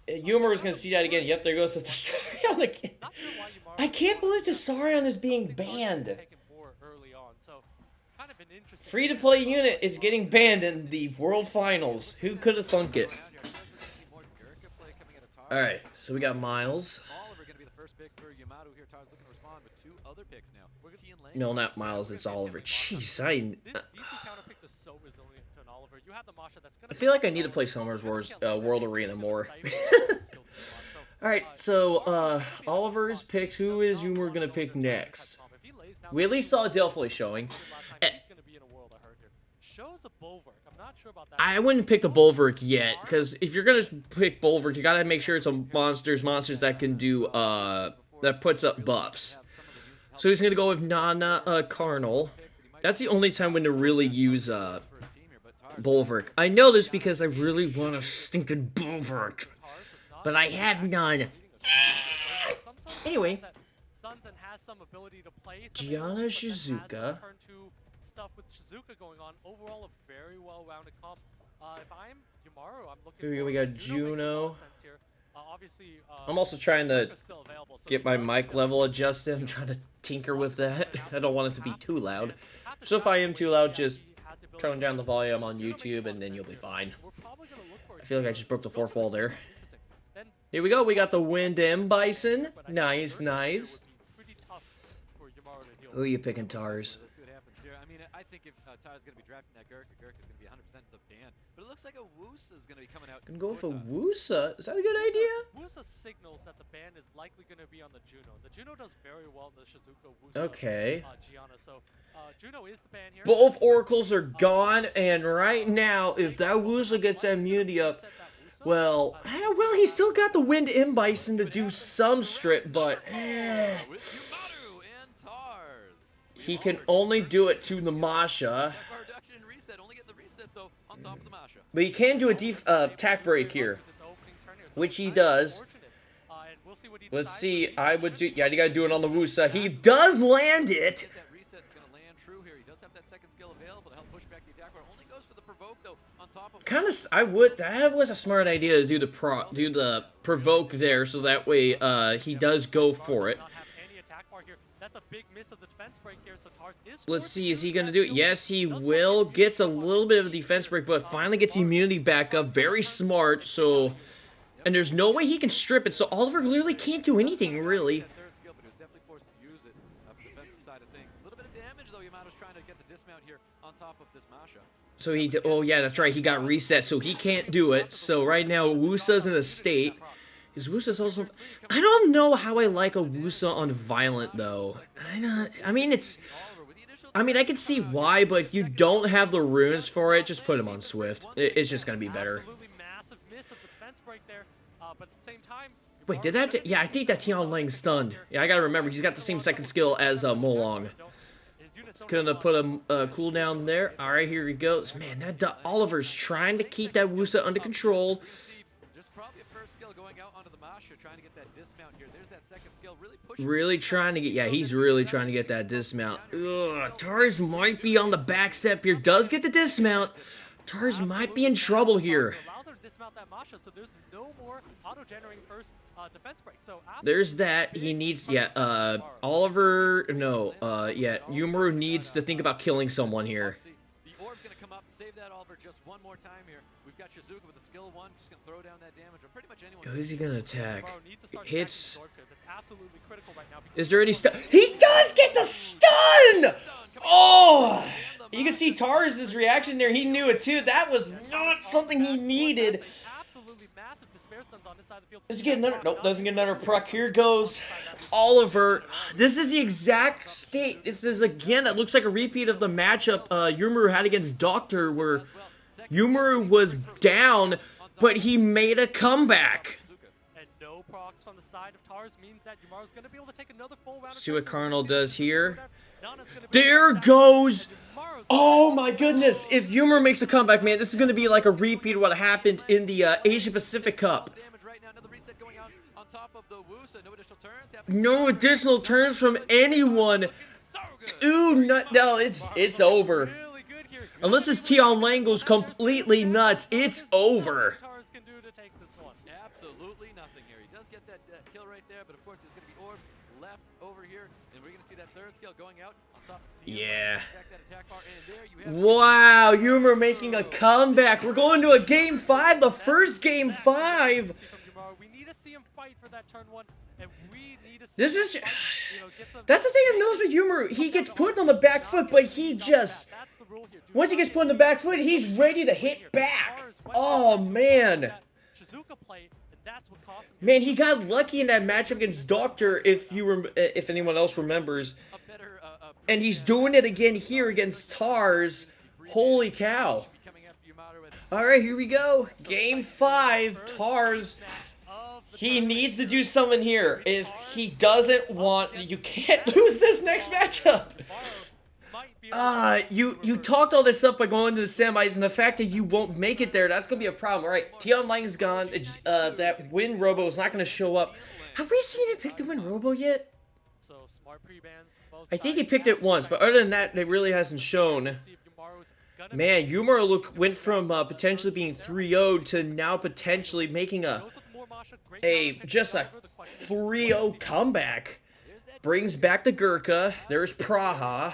Yuma is going to see that again. Yep, there goes the Tasarion again. Not sure why Yamaru I can't believe just Tasarion is being something Dark was banned. taken for early on, so kind of an interesting Free-to-play unit is getting banned in the World Finals. Who could have thunk it? Alright, so we got Miles. Oliver going to be the first pick for Yamato here. Tars looking to respond with 2 other picks now. T and Lane. No, not Miles, it's Oliver. Jeez, These two counter picks are so resilient to an Oliver. You have the Masha that's gonna I feel like I need to play Summer's Wars World Arena more. Alright, so Oliver's picked. Who is Yuma gonna pick next? We at least saw a Delphi showing. I wouldn't pick the Bulwark yet, because if you're gonna pick Bulwark, you gotta make sure it's a monsters that can do that puts up buffs. So he's gonna go with Nana Carnal. That's the only time when to really use Bulwark. I know this because I really want a stinking Bulwark, but I have none. Anyway, Gianna Shizuka. Stuff with Shizuka going on. Overall, a very well-rounded comp. If I'm Yamaru, I'm looking. Here we got Juno. Obviously, I'm also trying to still available, so get my mic level adjusted. I'm trying to tinker with that. I don't want it to be too loud. So if I am too loud, just tone down the volume on YouTube and then you'll be fine. I feel like I just broke the fourth wall there. Here we go. We got the Wind M Bison. Nice, nice. Who are you picking, Tars? I think if Ty's going to be drafting that Gurk is going to be 100% the ban. But it looks like a Wusa is going to be coming out. Gonna go for Wusa. Is that a good idea? Wusa signals that the ban is likely going to be on the Juno. The Juno does very well in the Shizuka Wusa. Okay. Gianna. So Juno is the ban here. Both oracles are gone, and right now, if that Wusa gets that immunity up, well, he still got the Wind M Bison to do some strip, but he can only do it to the Masha. But he can do a attack break here, which he does. Let's see, I would do, yeah, you gotta do it on the Wusa. He does land it. That was a smart idea to do the provoke there, so that way he does go for it. Let's see, is he going to do it? Yes, he will. Gets a little bit of a defense break, but finally gets immunity back up. Very smart, so... And there's no way he can strip it, so Oliver literally can't do anything, really. So he... Oh, yeah, that's right. He got reset, so he can't do it. So right now, Wusa's in a state... His Wusa's also... I don't know how I like a Wusa on Violent, though. I mean, I can see why, but if you don't have the runes for it, just put him on Swift. It's just going to be better. Wait, did that... Yeah, I think that Tian Lang stunned. Yeah, I got to remember, he's got the same second skill as Molong. It's going to put a cooldown there. All right, here he goes. Man, that Oliver's trying to keep that Wusa under control. Really trying to get, yeah, he's really trying to get that dismount. Ugh, Tars might be on the back step here. Does get the dismount. Tars might be in trouble here. There's that. He needs, yeah, Oliver, no, yeah, Yumaru needs to think about killing someone here. The orb's gonna come up and save that Oliver just one more time here. We've got Shizuka with a skill 1, just gonna throw down that damage, or pretty much anyone. Who's he gonna attack? Hits. Is there any stun? He does get the stun! Oh! You can see Tars' reaction there. He knew it too. That was not something he needed. Does he get another? Nope, doesn't get another proc. Here goes Oliver. This is the exact state. This is, again, it looks like a repeat of the matchup Yumaru had against Doctor, where Yumaru was down, but he made a comeback. See what Carnal does here. There goes. Oh my goodness. If Yumaru makes a comeback, man, this is going to be like a repeat of what happened in the Asia Pacific Cup. No additional turns from anyone. No, it's over. Unless this Tian Lang goes completely nuts, it's over. absolutely nothing here. He does get that kill right there, but of course there's going to be orbs left over here, and we're going to see that third skill going out on top. Yeah. That attack bar, and there you have Wow, Humor making a comeback. We're going to a game 5, the first game 5. We need to see him fight for that turn 1, and we need to see This is... him fight, you know, get some... That's the thing I've noticed with Humor. He gets put on the back foot, but he just... That's the rule here. Once he gets put on the back foot, he's ready to hit back. Oh, man. Shizuka play, and that's what cost him. Man, he got lucky in that matchup against Doctor, if anyone else remembers. And he's doing it again here against Tars. Holy cow. Alright, here we go. Game 5, Tars. He needs to do something here. If he doesn't want... You can't lose this next matchup. You talked all this up by going to the semis, and the fact that you won't make it there, that's going to be a problem. Alright, Tion Lang's gone. That Win Robo is not going to show up. Have we seen it pick the Win Robo yet? I think he picked it once, but other than that, it really hasn't shown. Man, Yumura went from potentially being 3-0'd to now potentially making just a 3-0 comeback. Brings back the Gurkha. There's Praha.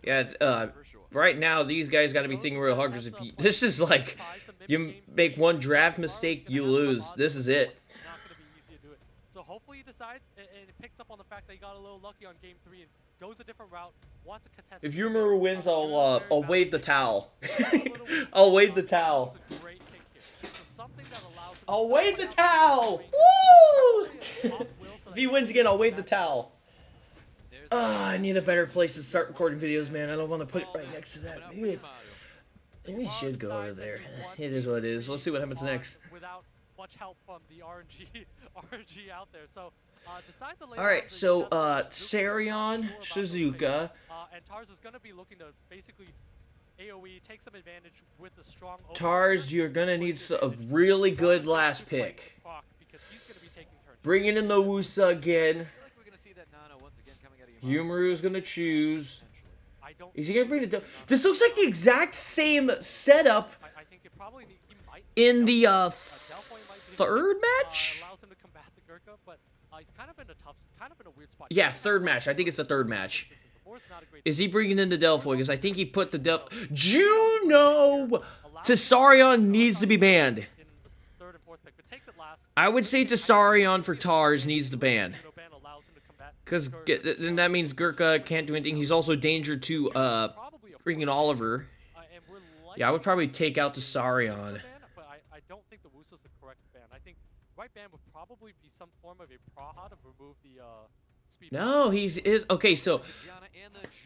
Yeah, right now these guys got to be thinking real hard, because if this is like, you make one draft mistake, you lose. This is it. Not going to be easy to do it. So hopefully he decides and it picks up on the fact that he got a little lucky on game 3 and goes a different route. Wants a contest. If Yumura wins, I'll wave the towel. I'll wave the towel. I'll wave the towel. Woo! If he wins again, I'll wave the towel. I need a better place to start recording videos, man. I don't want to put it right next to that. Maybe it should go over there. It is what it is. Let's see what happens next. Without much help from the RNG out there. So decides to lay Alright, so Sarion, Shizuka. And Tars is gonna be looking to basically AoE, take some advantage with the strong Tars, you're gonna need a really good last pick. Bringing in the Wusa again. Yumaru's gonna choose. Is he gonna bring it? This looks like the exact same setup in the third match. Yeah, third match. I think it's the third match. Is he bringing in the Delphoid? Because I think he put the Juno! Tessarion needs to be banned. I would say Tessarion for Tars needs to ban. Because then that means Gurkha can't do anything. He's also danger to freaking Oliver. Yeah, I would probably take out Tessarion. But I don't think the Wusa's the correct ban. I think right ban would probably be some form of a Praha to remove the speed. No, okay, so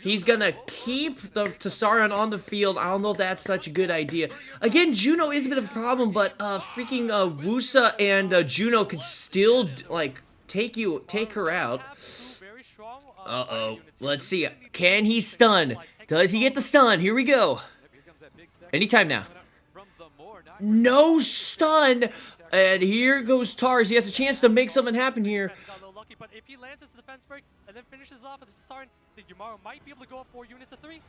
he's gonna keep the Tessarion on the field. I don't know if that's such a good idea. Again, Juno is a bit of a problem, but freaking Wusa and Juno could still like take her out. Uh-oh. Let's see. Can he stun? Does he get the stun? Here we go. Anytime now. No stun. And here goes Tars. He has a chance to make something happen here. But if he lands his defense break and then finishes off with the Tessarion, the Yumaro might be able to go up 4 units to 3.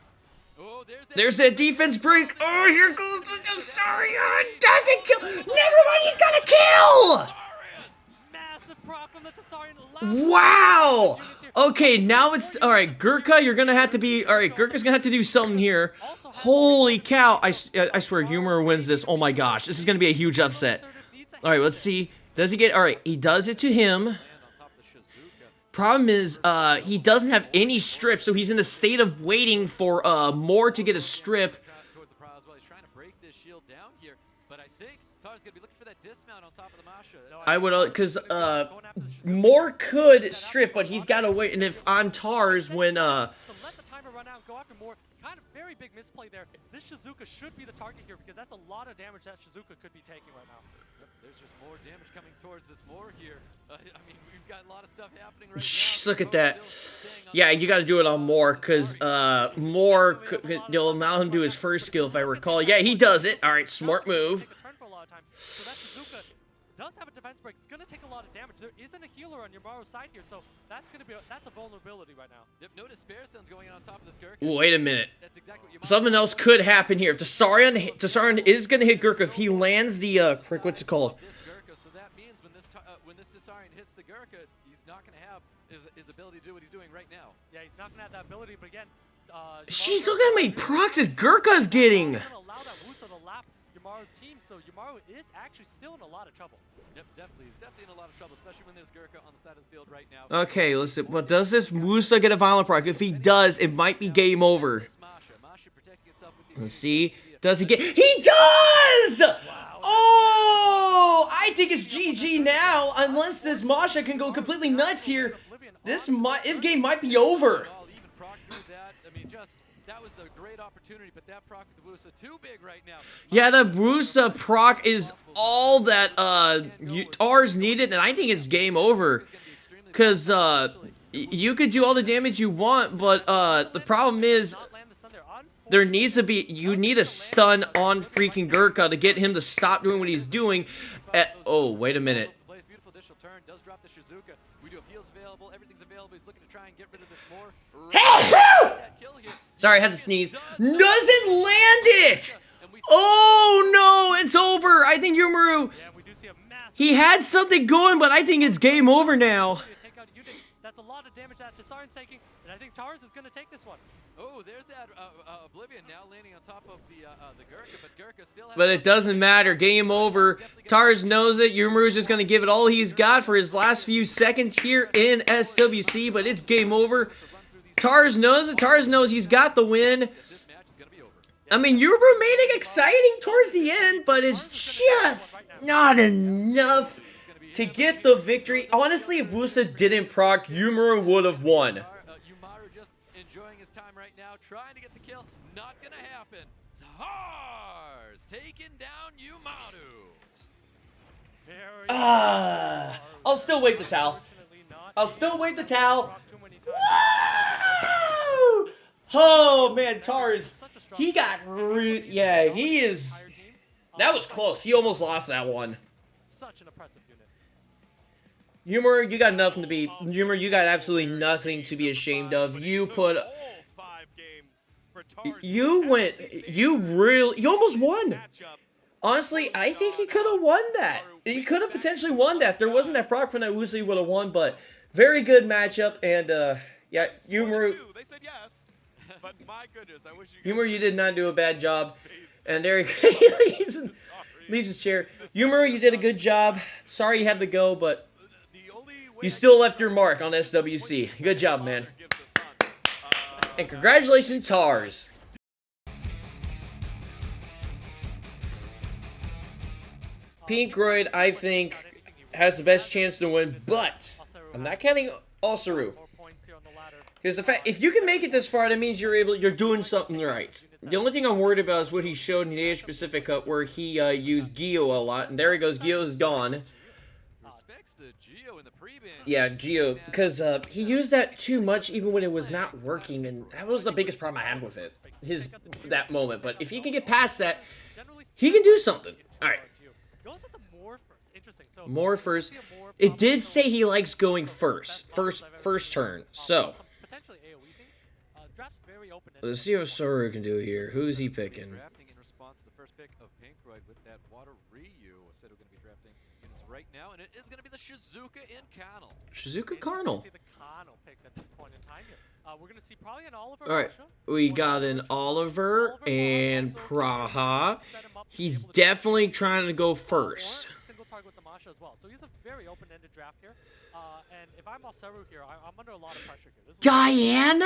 Oh, there's that defense break. Oh, here goes the Tessarion. Doesn't kill. Never mind, he's got a kill. Wow! Okay, now it's... Alright, Gurkha, you're gonna have to be... Alright, Gurkha's gonna have to do something here. Holy cow. I swear, Humor wins this. Oh my gosh, this is gonna be a huge upset. Alright, let's see. Does he get... Alright, he does it to him. Problem is, he doesn't have any strip, so he's in a state of waiting for more to get a strip. I would, because Moore could strip, but he's got to wait. And if on Tars, when So let the timer run out and go after Moore. Kind of very big misplay there. This Shizuka should be the target here because that's a lot of damage that Shizuka could be taking right now. There's just more damage coming towards this Moore here. I mean, we've got a lot of stuff happening right now. Look at that. Yeah, you got to do it on Moore, because Moore, you'll allow him to do his first skill, if I recall. Yeah, he does it. All right, smart move. So that Shizuka does have a defense break. It's going to take a lot of damage. There isn't a healer on Yumaro's side here, so that's going to be that's a vulnerability right now. Yep, notice spare stones going on top of this Gurkha. Wait a minute. exactly what something else could happen here. If Tsarion is going to hit Gurkha, if he lands the, frick, what's it called? this Gurkha, so that means when this Tsarion hits the Gurkha, he's not going to have his ability to do what he's doing right now. Yeah, he's not gonna have that ability, but again, She's looking at how many procs his Gurkha's getting. Gonna allow that Wusa to lap Yamaru's team, so Yamaru is actually still in a lot of trouble. Yep, definitely. He's definitely in a lot of trouble, especially when there's Gurkha on the side of the field right now. Okay, listen, but does this Wusa get a violent proc? If he does, it might be game over. Masha protecting itself with the Let's see. Does he get... He does! Oh! I think it's GG now, unless this Masha can go completely nuts here. This game might be over. Even proc through that. I mean, that was the great opportunity, but that proc with the Wusa too big right now. Yeah, the Wusa proc is all that Tars needed, and I think it's game over. Because you could do all the damage you want, but the problem is there needs to be, you need a stun on freaking Gurkha to get him to stop doing what he's doing. Oh, wait a minute. Beautiful additional turn, does drop the Shizuka. We do have heals available, everything's available. He's looking to try and get rid of this more. Sorry, I had to sneeze. Doesn't land it! Oh no, it's over. I think Yumaru, he had something going, but I think it's game over now. That's a lot of damage that Tsari's taking, and I think Tars is going to take this one. Oh, there's that Oblivion now landing on top of the Gurkha, but Gurkha still has... But it doesn't matter. Game over. Tars knows it. Yumaru's just going to give it all he's got for his last few seconds here in SWC, but it's game over. Tars knows it. Tars knows he's got the win. I mean, Yumaru made it exciting towards the end, but it's just not enough to get the victory. Honestly, if Wusa didn't proc, Yumaru would have won. Yumaru just enjoying his time right now, trying to get the kill. Not gonna happen. Tars taking down Yumaru. I'll still wait the towel. I'll still wait the towel. Woo! Oh man, Tars, he got yeah, he is. That was close. He almost lost that one. Such an impressive unit. Yumaru, you got nothing to be. Yumaru, you got absolutely nothing to be ashamed of. You put. You almost won. Honestly, I think he could have won that. He could have potentially won that. If there wasn't that proc from that Wusa, he would have won. But very good matchup, and yeah, Yumaru. They said yes, but my goodness, I wish you. Yumaru, you did not do a bad job. And there he leaves his chair. Yumaru, you did a good job. Sorry you had to go, but you still left your mark on SWC. Good job, man. And congratulations, Tars. Pinkroyd, I think, has the best chance to win, but I'm not counting Osaru. Because the fact, if you can make it this far, that means you're doing something right. The only thing I'm worried about is what he showed in the Asia Pacific Cup, where he used Gio a lot, and there he goes. Gio's gone. Yeah, Gio, because he used that too much, even when it was not working, and that was the biggest problem I had with it. That moment. But if he can get past that, he can do something. All right. Morphers. It did say he likes going first turn. So let's see what Soru can do here. Who's he picking? Drafting in response to the first pick of Pinkroyd with that Water Ryu. Said we're going to be drafting units right now, and it is going to be the Shizuka and Carnal. Shizuka Carnal. We're going to see probably an Oliver. All right, we got an Oliver and Praha. He's definitely trying to go first. With the Masha as well. So he's a very open-ended draft here. And if I'm Alceru here, I'm under a lot of pressure here. Diana?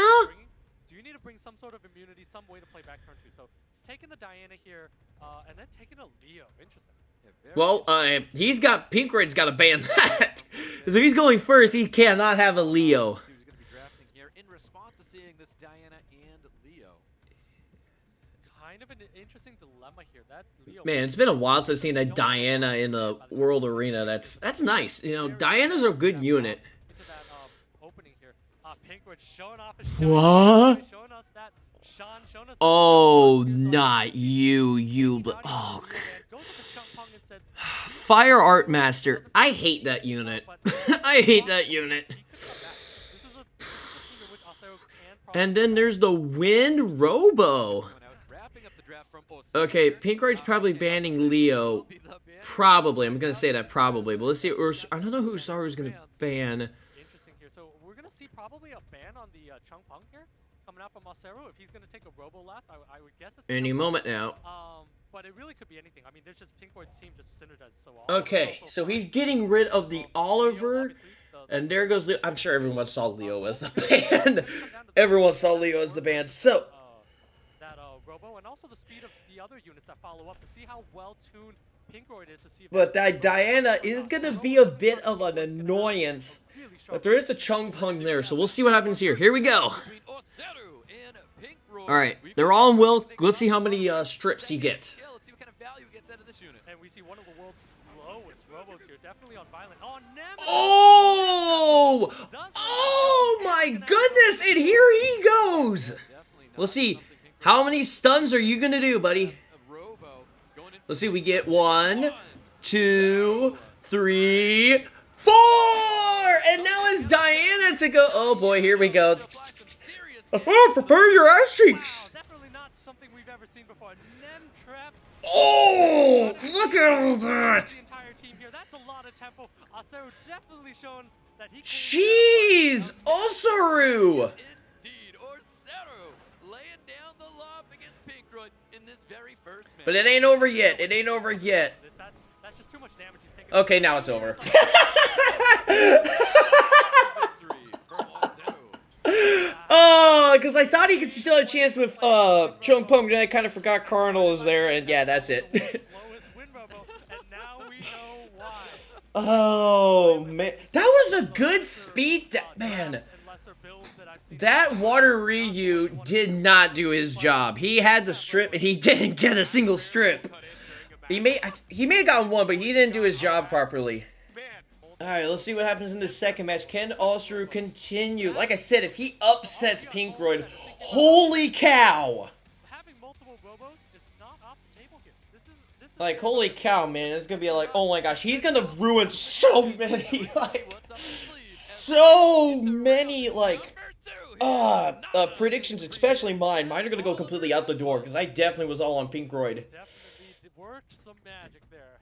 So you need to bring some sort of immunity, some way to play back turn 2. So taking the Diana here, and then taking a Leo. Interesting. Well, Pinkroyd's got to ban that. So if he's going first, he cannot have a Leo. He's going to be drafting here in response to seeing this Diana and Leo. Kind of an interesting dilemma here. That Leo. Man, it's been a while since I've seen a Diana in the World Arena. That's nice. You know, Diana's a good unit. Into that opening here. Pinkroyd showing off his what? Showing us that showing us oh, not you. Oh, Fire Art Master. I hate that unit. I hate that unit. And then there's the Wind Robo. Going out, wrapping up the draft from Osaka. Okay, Pinkroyd's probably banning Leo. Probably. I'm going to say that probably. But let's see. I don't know who Usaru's going to ban. Interesting here. So we're gonna see probably a ban on the Chung Peng here coming out from Maseru. If he's gonna take a Robo last, I would guess it's Any Chung moment Peng. now. But it really could be anything. I mean, there's just Pinkroyd's team just synergizes so well. Okay, so he's getting rid of the Oliver. And there goes Leo. I'm sure everyone saw Leo as the ban. Everyone saw Leo as the ban. So, that Robo, and also the speed of the other units that follow up to see how well tuned Pinkroyd is to see. but that Diana is gonna be a bit of an annoyance. But there is a Chung Peng there, so we'll see what happens here. Here we go. Alright, they're all in Will. Let's see how many strips he gets. Yeah, let's see what kind of value he gets out of this unit. And we see one of the world's slowest Robos here, definitely on Violent. Oh, Nemesis! Oh! Oh my goodness! And here he goes! Definitely not Let's see. something Pinkroyd How many stuns are you gonna do, buddy? of Robo going in. Let's see, we get 1, 2, 3, 4! And now it's Diana to go. Oh boy, here we go. Oh, prepare your ass cheeks! Wow, definitely not something we've ever seen before. Nem trap. Oh! Look at all that! The entire team here. That's a lot of tempo. Aseru definitely shown that he can. Jeez! Osaru! Indeed, Orseru laying down the lob against Pinkroyd in this very first match. But it ain't over yet. It ain't over yet. That's just too much damage he's taking. Okay, now it's over. Victory for Orseru. Oh, because I thought he could still have a chance with Chung Peng, then I kind of forgot Cardinal was there, and yeah, that's it. Slowest win Robo, and now we know why. Oh, man. That was a good speed, man. That Water Ryu did not do his job. He had the strip, and he didn't get a single strip. He may have gotten one, but he didn't do his job properly. Alright, let's see what happens in the second match. Can Osaru continue? Like I said, if he upsets Pinkroyd, holy cow! Having multiple Robos is not off the table here. This is Like, holy cow, man. It's gonna be like, oh my gosh, he's gonna ruin so many, like, so many, like, predictions, especially mine. Mine are gonna go completely out the door, because I definitely was all on Pinkroyd. definitely worked some magic there.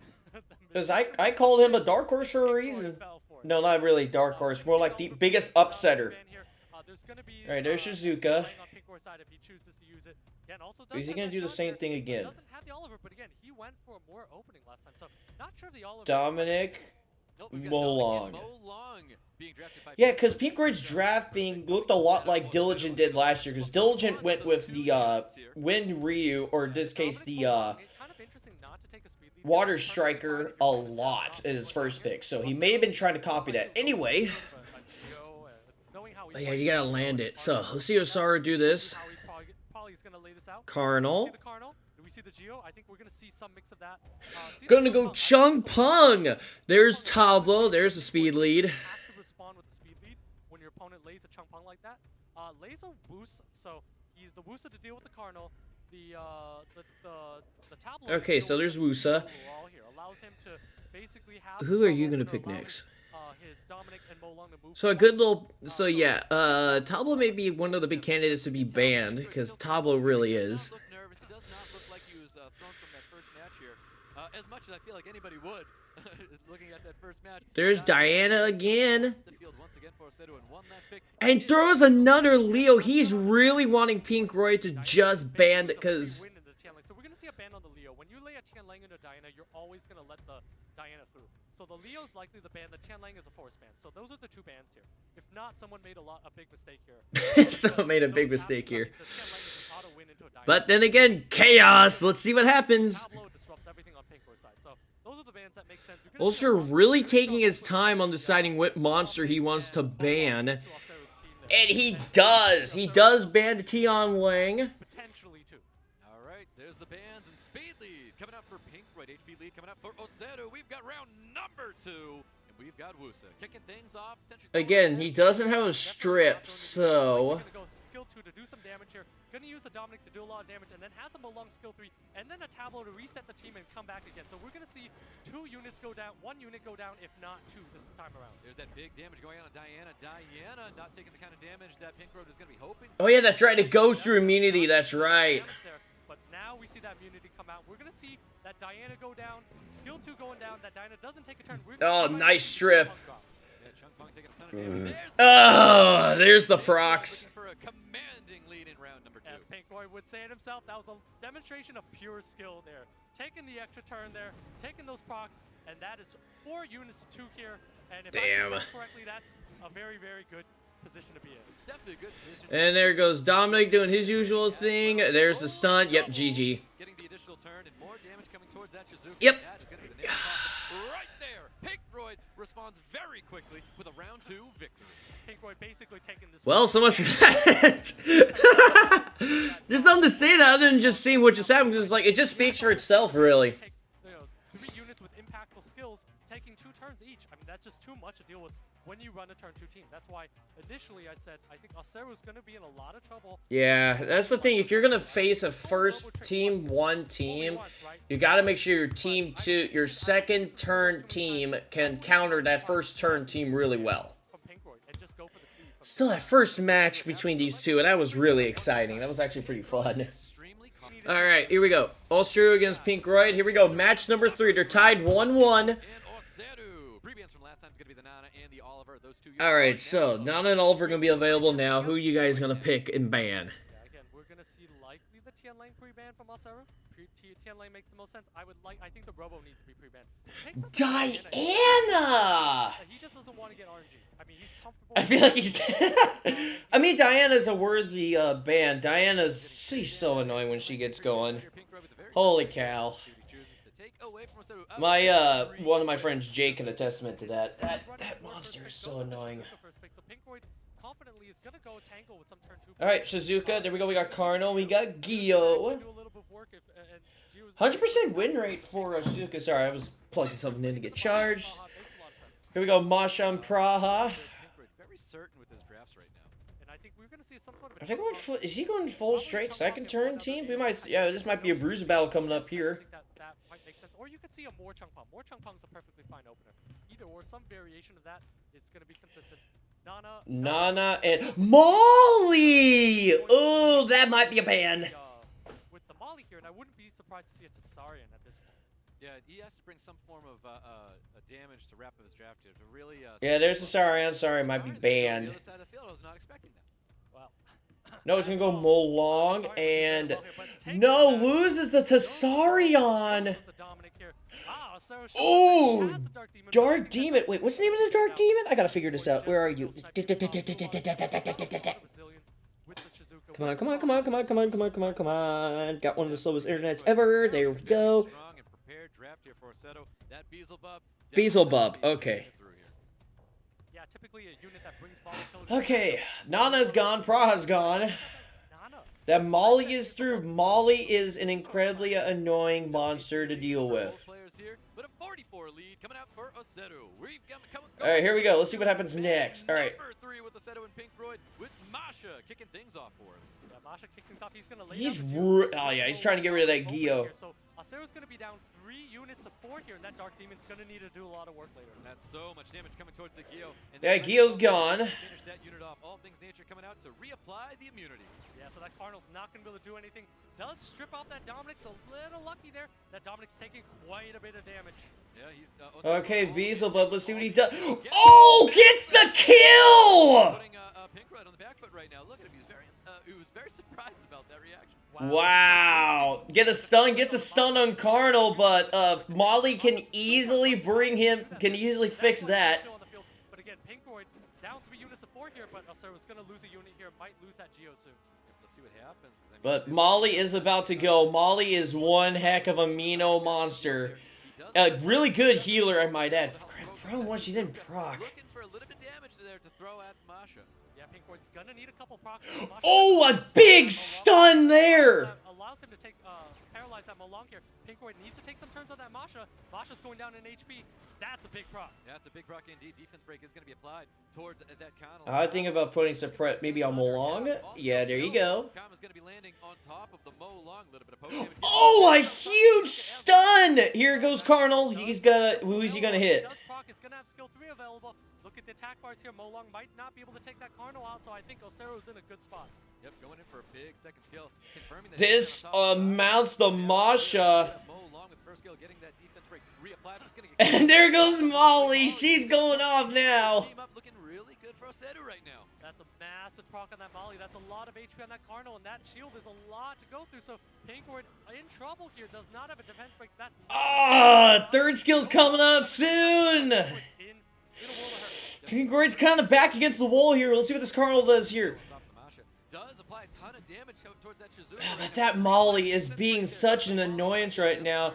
Because I called him a dark horse for a reason. No, not really dark horse. More like the biggest upsetter. Alright, there's Shizuka. Is he going to do the same thing again? Dominic Molong. Yeah, because Pinkroyd's draft looked a lot like Diligent did last year. Because Diligent went with the Wind Ryu, or in this case, the Water Striker a lot as his first pick, so he may have been trying to copy that. Anyway, yeah, you gotta land it. So let's see Osaru do this. Carnal. Gonna go Chung Peng. There's Tablo. There's the speed lead. When your opponent lays a Chung Peng like that, lays a Woos, so he's the Woosa to deal with the Carnal. The tableau. Okay, so there's Wusa. Who are you gonna pick next? So a good little, so yeah, Tablo may be one of the big candidates to be banned, because Tablo really is. He does not look like he was thrown from that first match here. As much as I feel like anybody would, looking at that first match. There's Diana again. And throws another Leo. He's really wanting Pinkroyd to just ban it, because... So we're going to see a ban on the Leo. When you lay a Tianlang into Diana, you're always going to let the Diana through. So the Leo's likely the ban. The Tianlang is a force ban. So those are the two bans here. If not, someone made a big mistake here. Someone made a big mistake here. But then again, chaos. Let's see what happens. Ulster really taking his time on deciding what monster he wants to ban. And he does. He does ban the Tianlang. Potentially too. Alright, there's the bans and speed lead coming out for Pinkroyd. HP lead coming out for Osaru. We've got round number 2. And we've got Wusa kicking things off. Again, he doesn't have a strip, so... skill 2 to do some damage here. Gonna use the Dominic to do a lot of damage, and then has him along skill 3, and then a Tableau to reset the team and come back again. So we're gonna see 2 units go down, 1 unit go down, if not 2 this time around. There's that big damage going on Diana. Diana not taking the kind of damage that Pink Road is going to be hoping. Oh yeah, that's right. It goes through immunity. That's right. But now we see that immunity come out. We're gonna see that Diana go down, skill 2 going down. That Diana doesn't take a turn. Oh, nice strip. Yeah, Chun-Pong taking a ton of damage. Oh, there's the procs. Looking for a commanding lead in round number 2. As Pink Roy would say it himself, that was a demonstration of pure skill there. Taking the extra turn there, taking those procs, and that is 4 units to 2 here. And if I remember correctly, that's a very, very good position to be in. Definitely a good position. And there goes Dominic doing his usual thing. There's the stunt. Yep, GG. Getting the additional turn and more damage coming towards that Shizuka. Yep. That is going to be the nail coffin right there. Pink Royd responds very quickly with a round 2 victory. Pink Roy basically taking this. Well, so much for that. There's nothing to say that other than just seeing what just happened. It's like it just speaks for itself, really. Take, 3 units with impactful skills, taking 2 turns each. I mean, that's just too much to deal with when you run a turn 2 team. That's why initially I said I think Acero's going to be in a lot of trouble. Yeah, that's the thing. If you're gonna face a first team 1 team, you got to make sure your team 2, your second turn team can counter that first turn team really well. Still, that first match between these two, and that was really exciting. That was actually pretty fun. All right, here we go. Austria against Pink Royd. Here we go. Match number 3. They're tied 1-1. All right, so Nana and Oliver are going to be available now. Who are you guys going to pick and ban? Yeah, again, we're going to see likely the Tian Lane pre-ban from Acero. Tian Lane makes the most sense. I think the Robo needs to be pre-banned. Diana! He just doesn't want to get RNG. I mean, he's comfortable. I feel like he's... I mean, Diana's a worthy ban. She's so annoying when she gets going. Holy cow. My, one of my friends, Jake, can attest to that. That monster is so annoying. Alright, Shizuka, there we go, we got Carno, we got Gio. 100% win rate for Shizuka. Sorry, I was plugging something in to get charged. Here we go, Masha and Praha. Are they going full, is he going full straight second turn team? We might, yeah, this might be a bruise battle coming up here. That might make sense. Or you could see a more Chun-Pong. More Chun-Pong's a perfectly fine opener. Either or, some variation of that is going to be consistent. Nana and Molly! Oh, that might be a ban. With the Molly here, and I wouldn't be surprised to see a Tsarian at this point. Yeah, he has to bring some form of damage to wrap up his draft here to really. Yeah, there's the Tsarian. Sorry, might be banned. The other side of the field, I was not expecting that. Well, no, it's gonna go Molong, and no, loses the Tsarian. Oh, Dark Demon. Wait, what's the name of the Dark Demon? I gotta figure this out. Where are you? Come on, come on, come on, come on, come on, come on, come on, come on. Got one of the slowest internets ever. There we go. Beelzebub, okay. Okay, Nana's gone, Praha's gone. That Molly is through. Molly is an incredibly annoying monster to deal with. Alright, here we go. Let's see what happens next. Alright. He's oh yeah, he's trying to get rid of that Gio. Acero's gonna be down 3 units of 4 here, and that Dark Demon's gonna need to do a lot of work later. That's so much damage coming towards the Gio. Yeah, Gio's gone. Finish that unit off. All things nature coming out to reapply the immunity. Yeah, so that Cardinal's not gonna be able to do anything. Does strip out that Dominic's a little lucky there. That Dominic's taking quite a bit of damage. Yeah, he's okay, Beelzebub, let's see what he does. Oh, gets the kill! Putting Pink Royd on the back foot right now. Look at him. He was very surprised about that reaction. Wow. Gets a stun on Carnal, but Molly can easily fix that. But again, Pink Royd down 3 units of 4 here, but Acero's gonna lose a unit here, might lose that Geo soon. Let's see what happens. But Molly is about to go. Molly is one heck of a meano monster. A really good healer, I might add. Problem was she didn't proc. Looking for a little bit of damage there to throw at Masha. Yeah, Pink Royd's gonna need a couple procs. Oh, a big stun there! Allows him to take paralyze paralyze that Molong here. Pinkroid needs to take some turns on that Masha. Masha's going down in HP. That's a big proc. Yeah, it's a big proc indeed. Defense break is going to be applied towards that Connell. I think about putting suppress maybe on Molong. Yeah, there you go. Kama's going to be landing on top of the Molong. Little bit of poke damage. Oh, a huge stun! Here goes Carnal. He's gonna. Who is he gonna hit? It's gonna have skill 3 available. Look at the attack bars here. Molong might not be able to take that Carnal out, so I think Osero's in a good spot. Yep, going in for a big second skill. Confirming that This mounts the Masha. Molong with first skill, getting that defense break reapplied. And there goes Molly. She's going off now. Team up looking really good for Oseru right now. That's a massive proc on that Molly. That's a lot of HP on that Carnal, and that shield is a lot to go through. So Pinkroid in trouble here. Does not have a defense break. That's Third skill's coming up soon. Pinkroid's kind of back against the wall here. Let's see what this Carnal does here. Does apply a ton of damage towards that Shizuka. But that Molly is being such an annoyance right now.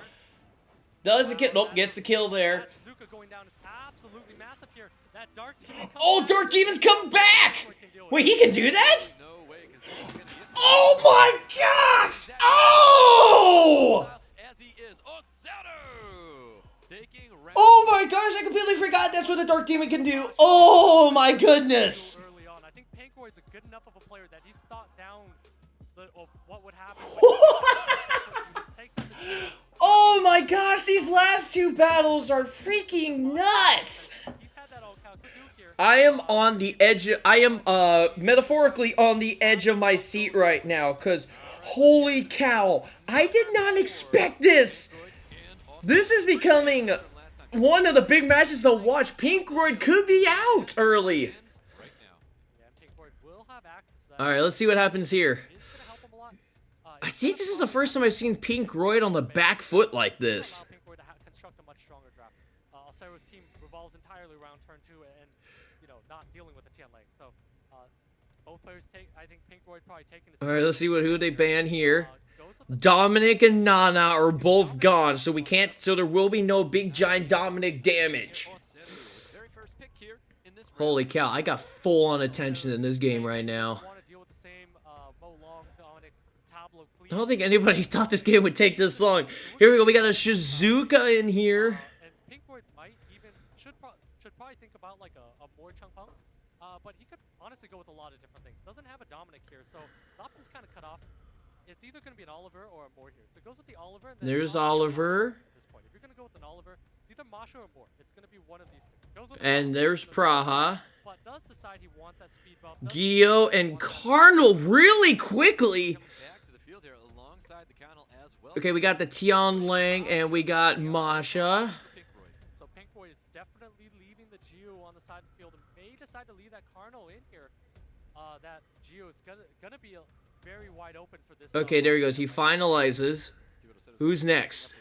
Does it get? Nope, gets the kill there. Shizuka going down is absolutely massive here. That Dark Oh, Dark Demon's come back! Wait, he can do that? Oh my gosh! Oh! As he is Oseru taking Oh my gosh, I completely forgot that's what the Dark Demon can do. Oh my goodness! early on. I think Pinkroid's a good enough of a player that he's thought down of what would happen. Oh my gosh, these last two battles are freaking nuts! I am on the edge. I am metaphorically on the edge of my seat right now, cause holy cow, I did not expect this. This is becoming one of the big matches to watch. Pinkroid could be out early. All right, let's see what happens here. I think this is the first time I've seen Pinkroid on the back foot like this. Pinkroid construct a much stronger draft. Oseru's team revolves entirely around turn 2 and, you know, not dealing with the Tian Lane. So, both players take, I think Pinkroid probably taking this. All right, let's see who they ban here. Dominic and Nana are both gone, so we can't. So there will be no big giant Dominic damage. Holy cow! I got full on attention in this game right now. I don't think anybody thought this game would take this long. Here we go. We got a Shizuka in here. And Pinkroid might even should probably think about like a more Chung Pong. But he could honestly go with a lot of different things. Doesn't have a Dominic here, so the option's kind of cut off. It's either going to be an Oliver or a Moore here. So it goes with the Oliver. And then there's Oliver. At this point, if you're going to go with an Oliver, it's either Masha or Moore. It's going to be one of these things. Goes with And there's Praha. But does decide he wants that speed bump. Gio and Carnal really quickly. Okay, we got the Tian Lang and we got Masha. So Pinkroid is definitely leaving the Geo on the side of the field and may decide to leave that Carnal in here. That Geo is gonna be very wide open for this. Okay, there he goes. He finalizes. Who's next?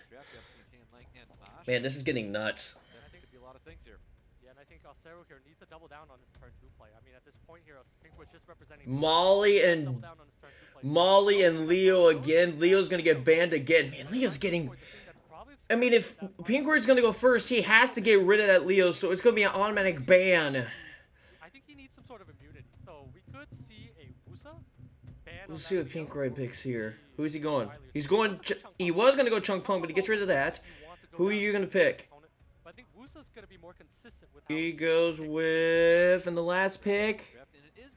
Man, this is getting nuts. I think it'd be a lot of things here. Yeah, and I think Oseru here needs to double down on his turn 2 play. I mean, at this point here, Pinkroid's just representing Molly and Leo again. Leo's gonna get banned again. Man, Leo's getting. I mean, if Pinkroid's gonna go first, he has to get rid of that Leo, so it's gonna be an automatic ban. I think he needs some sort of immunity. So we could see a Wusa ban. Let's see what Pinkroid picks here. Who's he going? He's going. He was gonna go Chung Pong, but he gets rid of that. Who are you gonna pick? I think Wusa's gonna be more consistent with. He goes with, and the last pick,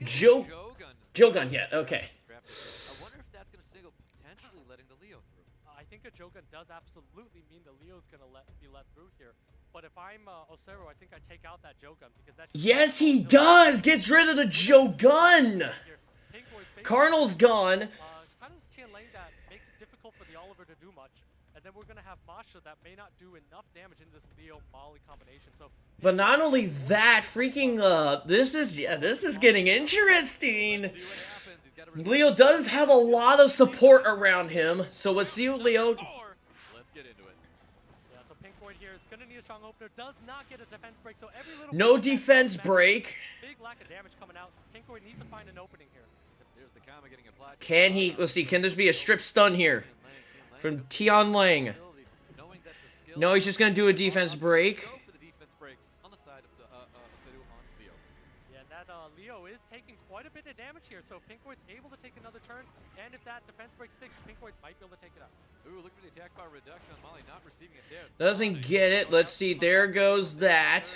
Jogun. Yeah, okay. I wonder if that's going to signal potentially letting the Leo through. I think a Jogun does absolutely mean the Leo's going to be let through here. But if I'm Oseru, I think I take out that Jogun because that's. Yes, he does. Gets rid of the Jogun. Carnal's gone. Kind of Tian Lane that makes it difficult for the Oliver to do much. And then we're going to have Masha that may not do enough damage in this Leo-Molly combination. So. But not only that, freaking this is getting interesting. Leo does have a lot of support around him, so let's see what Leo. Let's get into it. Yeah, so Pinkroid here is gonna need a strong opener. Does not get a defense break, so every little. No defense break. Big lack of damage coming out. Pinkroid needs to find an opening here. There's the Kama getting applied. Can he? Let's see. Can this be a strip stun here from Tian Lang? No, he's just gonna do a defense break. Yeah, that Leo is taking quite quite a bit of damage here. So Pinkroid's able to take another turn, and if that defense break sticks, Pinkroid might be able to take it out. Ooh, look for the attack power reduction on Molly, not receiving it there. Doesn't get it. Let's see. There goes that.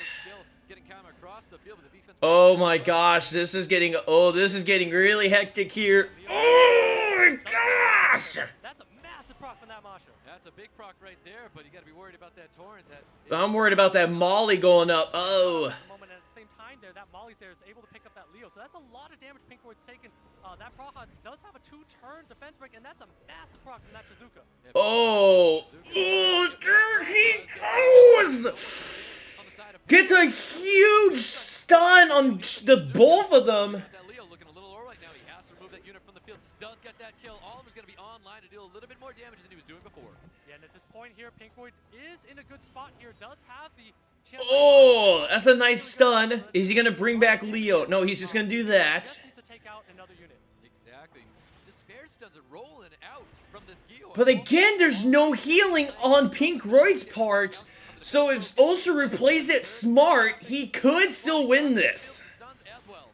Getting Kama across the field, but the defense. Oh my gosh, this is getting really hectic here. Oh my gosh! That's a massive proc from that Masha. That's a big proc right there, but you got to be worried about that torrent. I'm worried about that Molly going up. Oh. Moment at the same time there, that Molly's there is able to pick up that Leo. So that's a lot of damage Pinkroid's taken. That Praha does have a 2-turn defense break, and that's a massive proc from that Shizuka. Oh. Oh, there he goes! Gets a huge stun on the both of them. That Leo looking a little low right now. He has to remove that unit from the field. Does get that kill. Oliver's going to be online to deal a little bit more damage than he was doing before. Yeah, and at this point here, Pinkroid is in a good spot here. Does have the... Oh, that's a nice stun. Is he going to bring back Leo? No, he's just going to do that. Just needs to take out another unit. Exactly. Despair stuns are rolling out from this Geo. But again, there's no healing on Pinkroid's part. So if Osaru plays it smart, he could still win this. Stuns as well.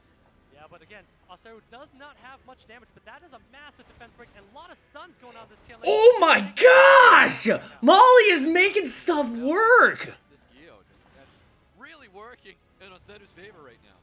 Yeah, but again, Osaru does not have much damage, but that is a massive defense break and a lot of stuns going on this tail lane. Oh my gosh! Molly is making stuff work. This Geo, that's really working in Oseru's favor right now.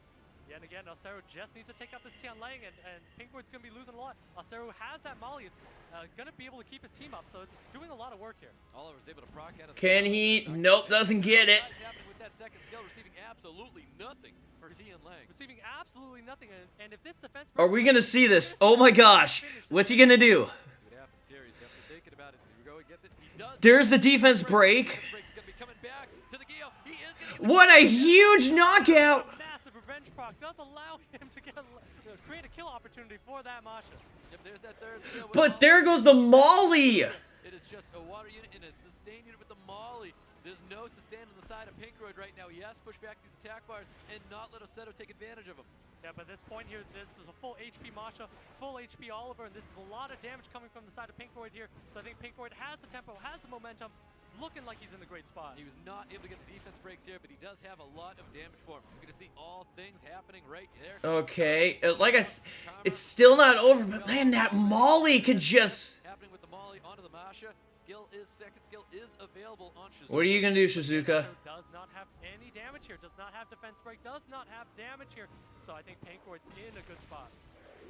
Yeah, and again, Osaru just needs to take out this Tian Lang, and Pinkroid's going to be losing a lot. Osaru has that Molly. It's going to be able to keep his team up, so it's doing a lot of work here. Oliver's able to proc out of Can he? Nope, doesn't get it. What's happening with that second skill, receiving absolutely nothing for Tian Lang. Receiving absolutely nothing, and if this defense... Are we going to see this? Oh my gosh. What's he going to do? See what happens here. He's definitely thinking about it. Here we go. He gets it. He does. There's the defense break. He's gonna be coming back to the Geo. He is gonna get What a huge knockout. Massive revenge proc does allow him to get create a kill opportunity for that Masha. Yep, there's that third skill with But Molly. there goes the Molly. It is just a water unit and a sustain unit with the Molly. There's no sustain on the side of Pinkroid right now. He has to push back these attack bars and not let Oseto take advantage of him. Yeah, but at this point here, this is a full HP Masha, full HP Oliver, and this is a lot of damage coming from the side of Pinkroid here. So I think Pinkroid has the tempo, has the momentum, looking like he's in a great spot. He was not able to get the defense breaks here, but he does have a lot of damage for him. You're going to see all things happening right there. Okay, it's still not over, but man, that Molly could just... Happening with the Molly onto the Masha. Second skill is available on Shizuka. What are you going to do, Shizuka? Does not have any damage here, does not have defense break, does not have damage here. So I think Pinkroid's in a good spot.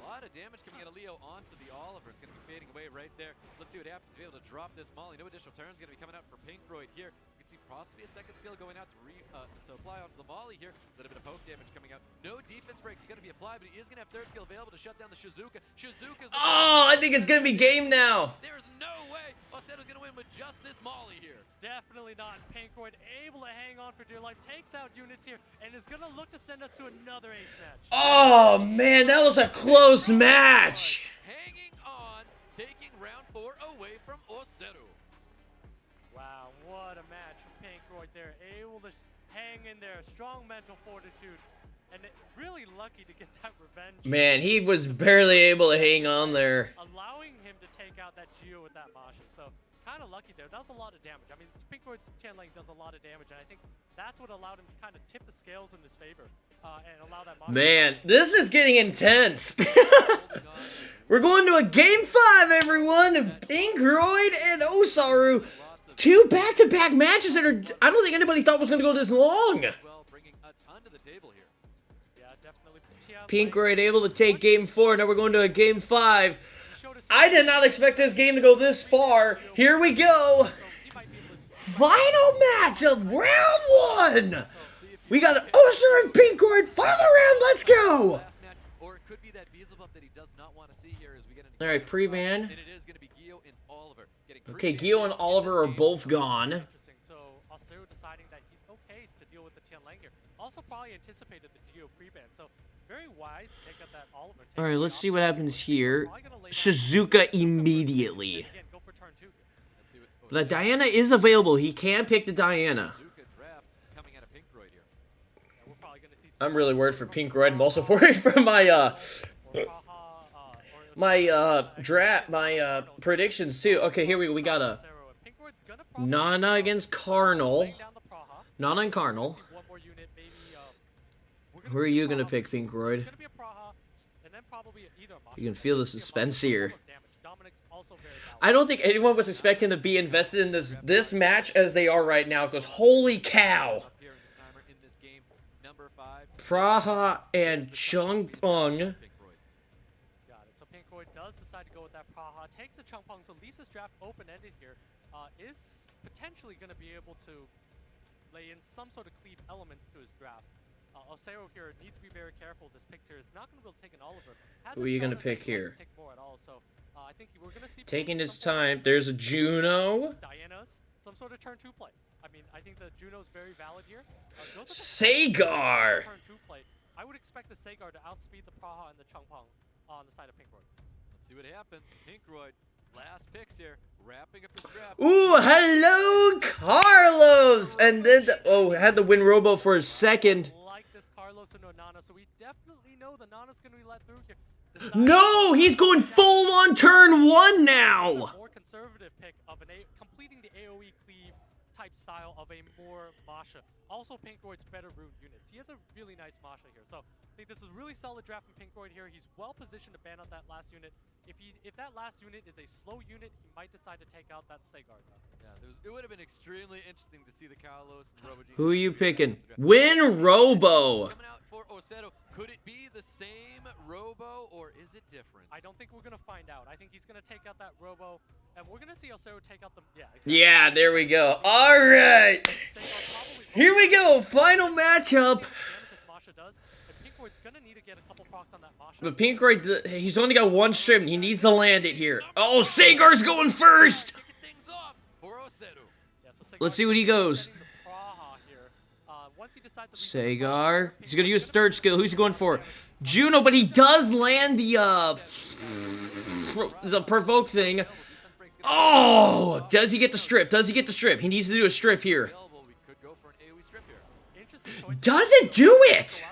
A lot of damage coming out of Leo onto the Oliver. It's going to be fading away right there. Let's see what happens to be able to drop this Molly. No additional turns going to be coming out for Pinkroid here. You can see possibly a second skill going out to apply onto the Molly here. A little bit of poke damage coming out. No defense breaks going to be applied, but he is going to have third skill available to shut down the Shizuka. Shizuka's... Oh, I think it's going to be game now. There is no way Oseto's going to win with just this Molly here. Definitely not. Pinkroid able to hang on for dear life, takes out units here, and is going to look to send us to another ace match. Oh, man, that was a close match. Hanging on, taking round 4 away from Oseto. Wow, what a match from Pinkroid there. Able to hang in there, strong mental fortitude, and really lucky to get that revenge. Man, he was barely able to hang on there. Allowing him to take out that Geo with that Masha, so kind of lucky there. That was a lot of damage. I mean, Pinkroid's Tian Lang does a lot of damage, and I think that's what allowed him to kind of tip the scales in his favor and allow that Masha. Man, this is getting intense. We're going to a game 5, everyone. Pinkroid and Osaru. 2 back-to-back matches that are, I don't think anybody thought was going to go this long. Well, bringing a ton to the table here. Yeah, definitely. Pinkroid able to take game 4. Now we're going to a game 5. I did not expect this game to go this far. Here we go. Final match of round 1. We got Osaru and Pinkroid. Final round. Let's go. Or it could be that Beelzebub that he does not want to see here as we get into All right, pre-ban. and it is going to be Gio and Oliver. Okay, Gio and Oliver are both gone. Interesting. So Osaru deciding that he's okay to deal with the Tian Lang here. Also probably anticipated the Geo pre-ban. So very wise to take out that Oliver. All right, let's see what happens here. Shizuka immediately. Again, go for turn 2 here. The Diana is available. He can pick the Diana. Zuka draft coming out of Pinkroid here. We're probably going to see I'm really worried for Pinkroid. I'm also worried for my predictions too. Okay, here we go. We got a Nana against Carnal. Nana and Carnal. Who are you gonna pick, Pinkroid? It's gonna be a Praha. probably either a Masha You can feel the or suspense a here. form of damage. Dominic's also very valid. I don't think anyone was expecting to be invested in this match as they are right now, because holy cow. Up here in this timer in this game, number 5. Praha and Chungpung. Got it. So Pinkroyd does decide to go with that Praha, takes the Chungpung, so leaves his draft open-ended here. Is potentially going to be able to lay in some sort of cleave elements to his draft. Osero here needs to be very careful. This pick here is not going to be able to take an Oliver. Who are you going to pick here? Take more at all. So I think we're going to see Taking his some time. There's a Juno. Diana's, some sort of turn 2 play. I mean, I think the Juno's very valid here. Sagar. Turn 2 play. I would expect the Sagar to outspeed the Praha and the Chungpung on the side of Pinkroyd. Let's see what happens. Pinkroyd, last picks here, wrapping up his draft. Ooh, hello, Carlos. And then, had to win Robo for a second. Like this Carlos and no Nana, so we definitely know the Nana's going to be let through here. No, he's going full on turn 1 now. More conservative pick of completing the AoE cleave type style of a more Masha. Also, Pinkroyd's better rune units. He has a really nice Masha here, so I think this is a really solid draft from Pinkroyd here. He's well positioned to ban out that last unit. If that last unit is a slow unit, he might decide to take out that Sagar though. Yeah, it would have been extremely interesting to see the Carlos and Robo. Who are you picking? Win Robo. Coming out for Oseto. Could it be the same Robo or is it different? I don't think we're gonna find out. I think he's gonna take out that Robo, and we're gonna see Osero take out the exactly. Yeah, there we go. All right. Here we go. Final matchup. But Pinkroyd, he's only got one strip. He needs to land it here. Oh, Sagar's going first. Let's see what he goes. Sagar. He's going to use third skill. Who's he going for? Juno, but he does land the provoke thing. Oh, does he get the strip? Does he get the strip? He needs to do a strip here. Does it do it?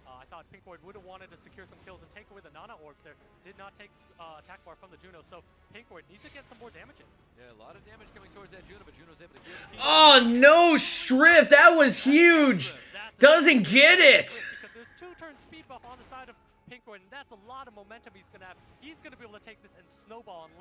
I thought Pinkroyd would have wanted to secure some kills and take away the Nana orbs there. Did not take attack bar from the Juno, so Pinkroyd needs to get some more damage in. Yeah, a lot of damage coming towards that Juno, but Juno's able to get it. Oh, no strip. That was huge. Doesn't get it. Because there's 2 turn speed buff on the side of Pinkroyd, and that's a lot of momentum he's going to have. He's going to be able to take this and snowball and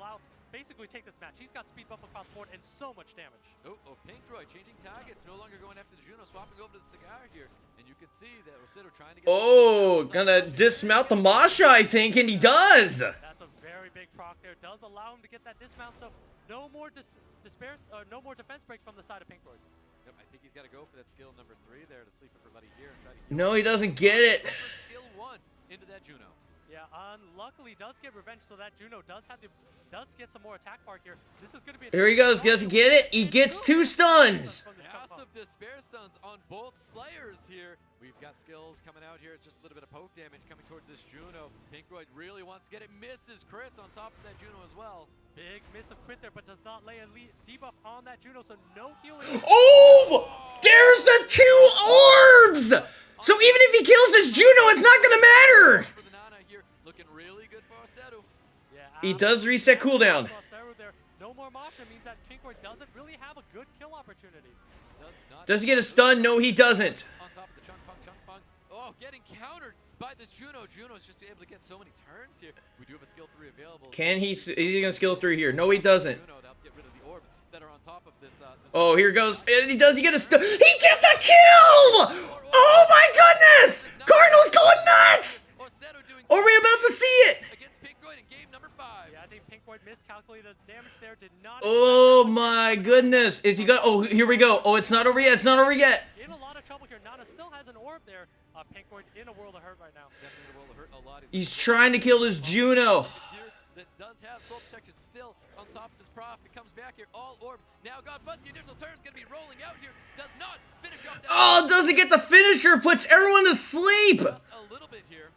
basically take this match. He's got speed buff across the board and so much damage. Oh, Pinkroyd changing targets, no longer going after the Juno, swapping over to the Cigar here. And you can see that Oseto trying to get... Oh, gonna dismount the Masha, I think, and he does. That's a very big proc there. Does allow him to get that dismount, so no more no more defense breaks from the side of Pinkroyd. Yep, I think he's got to go for that skill number 3 there to sleep for Letty here and try to... No, he doesn't get it. Skill 1 into that Juno. Yeah, unluckily does get revenge, so that Juno does get some more attack bar here. This is going to be Here he goes. Does he get it? He gets 2 stuns. Massive despair stuns on both Slayers here. We've got skills coming out here. It's just a little bit of poke damage coming towards this Juno. Pinkroyd really wants to get it. Misses crits on top of that Juno as well. Big miss of crit there, but does not lay a debuff on that Juno, so no healing. Oh! There's the 2 orbs! So even if he kills this Juno, it's not gonna matter! Looking really good for Oseto. Yeah, he does reset cooldown. No more Masha means that Pinkroyd doesn't really have a good kill opportunity. Does he get a stun? No, he doesn't. On top of the Chungpung. Oh, getting countered by this Juno. Juno's just able to get so many turns here. We do have a skill 3 available. Is he gonna skill 3 here? No, he doesn't. Juno to help get rid of the orbs that are on top of this. Oh, here goes. And he get a stun. He gets a kill! Oh my goodness! Cardinal's going nuts! Are we about to see it? Against Pinkroyd in game number 5. Yeah, I think Pinkroyd miscalculated the damage there. Did not. Oh my goodness! Is he got? Oh, here we go. Oh, it's not over yet. It's not over yet. In a lot of trouble here. Nana still has an orb there. Pinkroyd in a world of hurt right now. Definitely a world of hurt. A lot. He's trying to kill this Juno. That does have soul protection still on top of this prof. It comes back here. All orbs now got, but the initial turn is going to be rolling out here. Does not finish up. Oh, doesn't get the finisher. Puts everyone to sleep. Just a little bit here.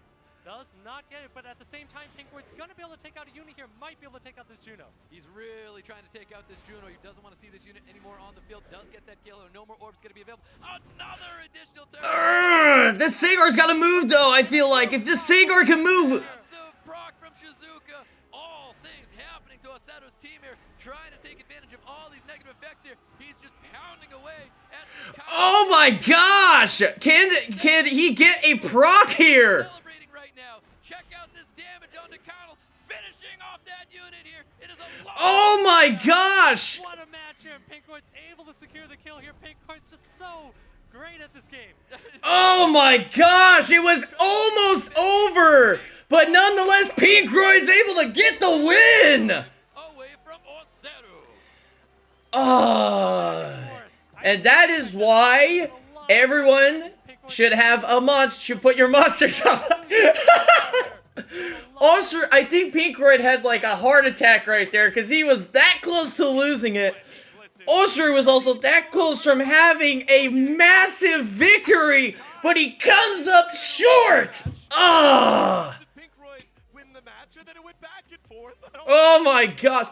Does not get it, but at the same time, Pinkroyd's going to be able to take out a unit here. Might be able to take out this Juno. He's really trying to take out this Juno. He doesn't want to see this unit anymore on the field. Does get that kill. No more orbs going to be available. Another additional turn. This Sagar's got to move, though, I feel like. If this Sagar can move... Proc from Shizuka. All things happening to Oseto's team here. Trying to take advantage of all these negative effects here. He's just pounding away at this... Oh my gosh! Can he get a proc here? Celebrating right now. Check out this damage onto Connell, finishing off that unit here. It is a Oh my gosh! What a match here. Pinkroyd's able to secure the kill here. Pinkroyd's just so great at this game. Oh my gosh! It was almost over! But nonetheless, Pinkroyd's able to get the win! Away from Oseru. And that is why everyone should have a monster. Should put your monsters up. Also, I think Pinkroyd had like a heart attack right there because he was that close to losing it. Osher was also that close from having a massive victory, but he comes up short. Pinkroyd win the match, and then it went back and forth. Oh my gosh.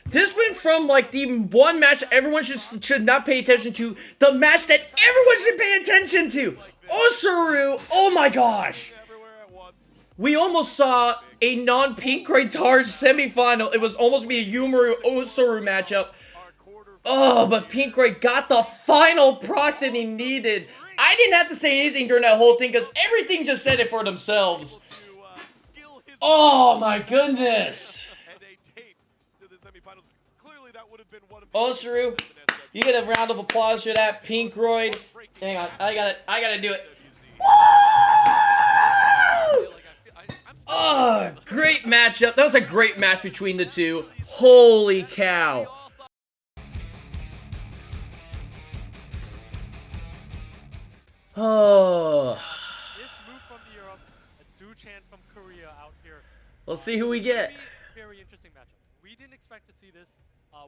This went from like the one match that everyone should not pay attention to, the match that everyone should pay attention to. Osaru, oh my gosh. We almost saw a non-Pinkroyd Targe semifinal. It was almost be a Yumaru Osaru matchup. Oh, but Pinkroyd got the final procs that he needed. I didn't have to say anything during that whole thing because everything just said it for themselves. Oh my goodness. Osaru, you get a round of applause for that. Pinkroyd. Hang on, I gotta do it. Oh, great matchup. That was a great match between the two. Holy cow. Oh. This move from Europe, a Duchan from Korea out here. Let's see who we get. Very interesting matchup. We didn't expect to see this,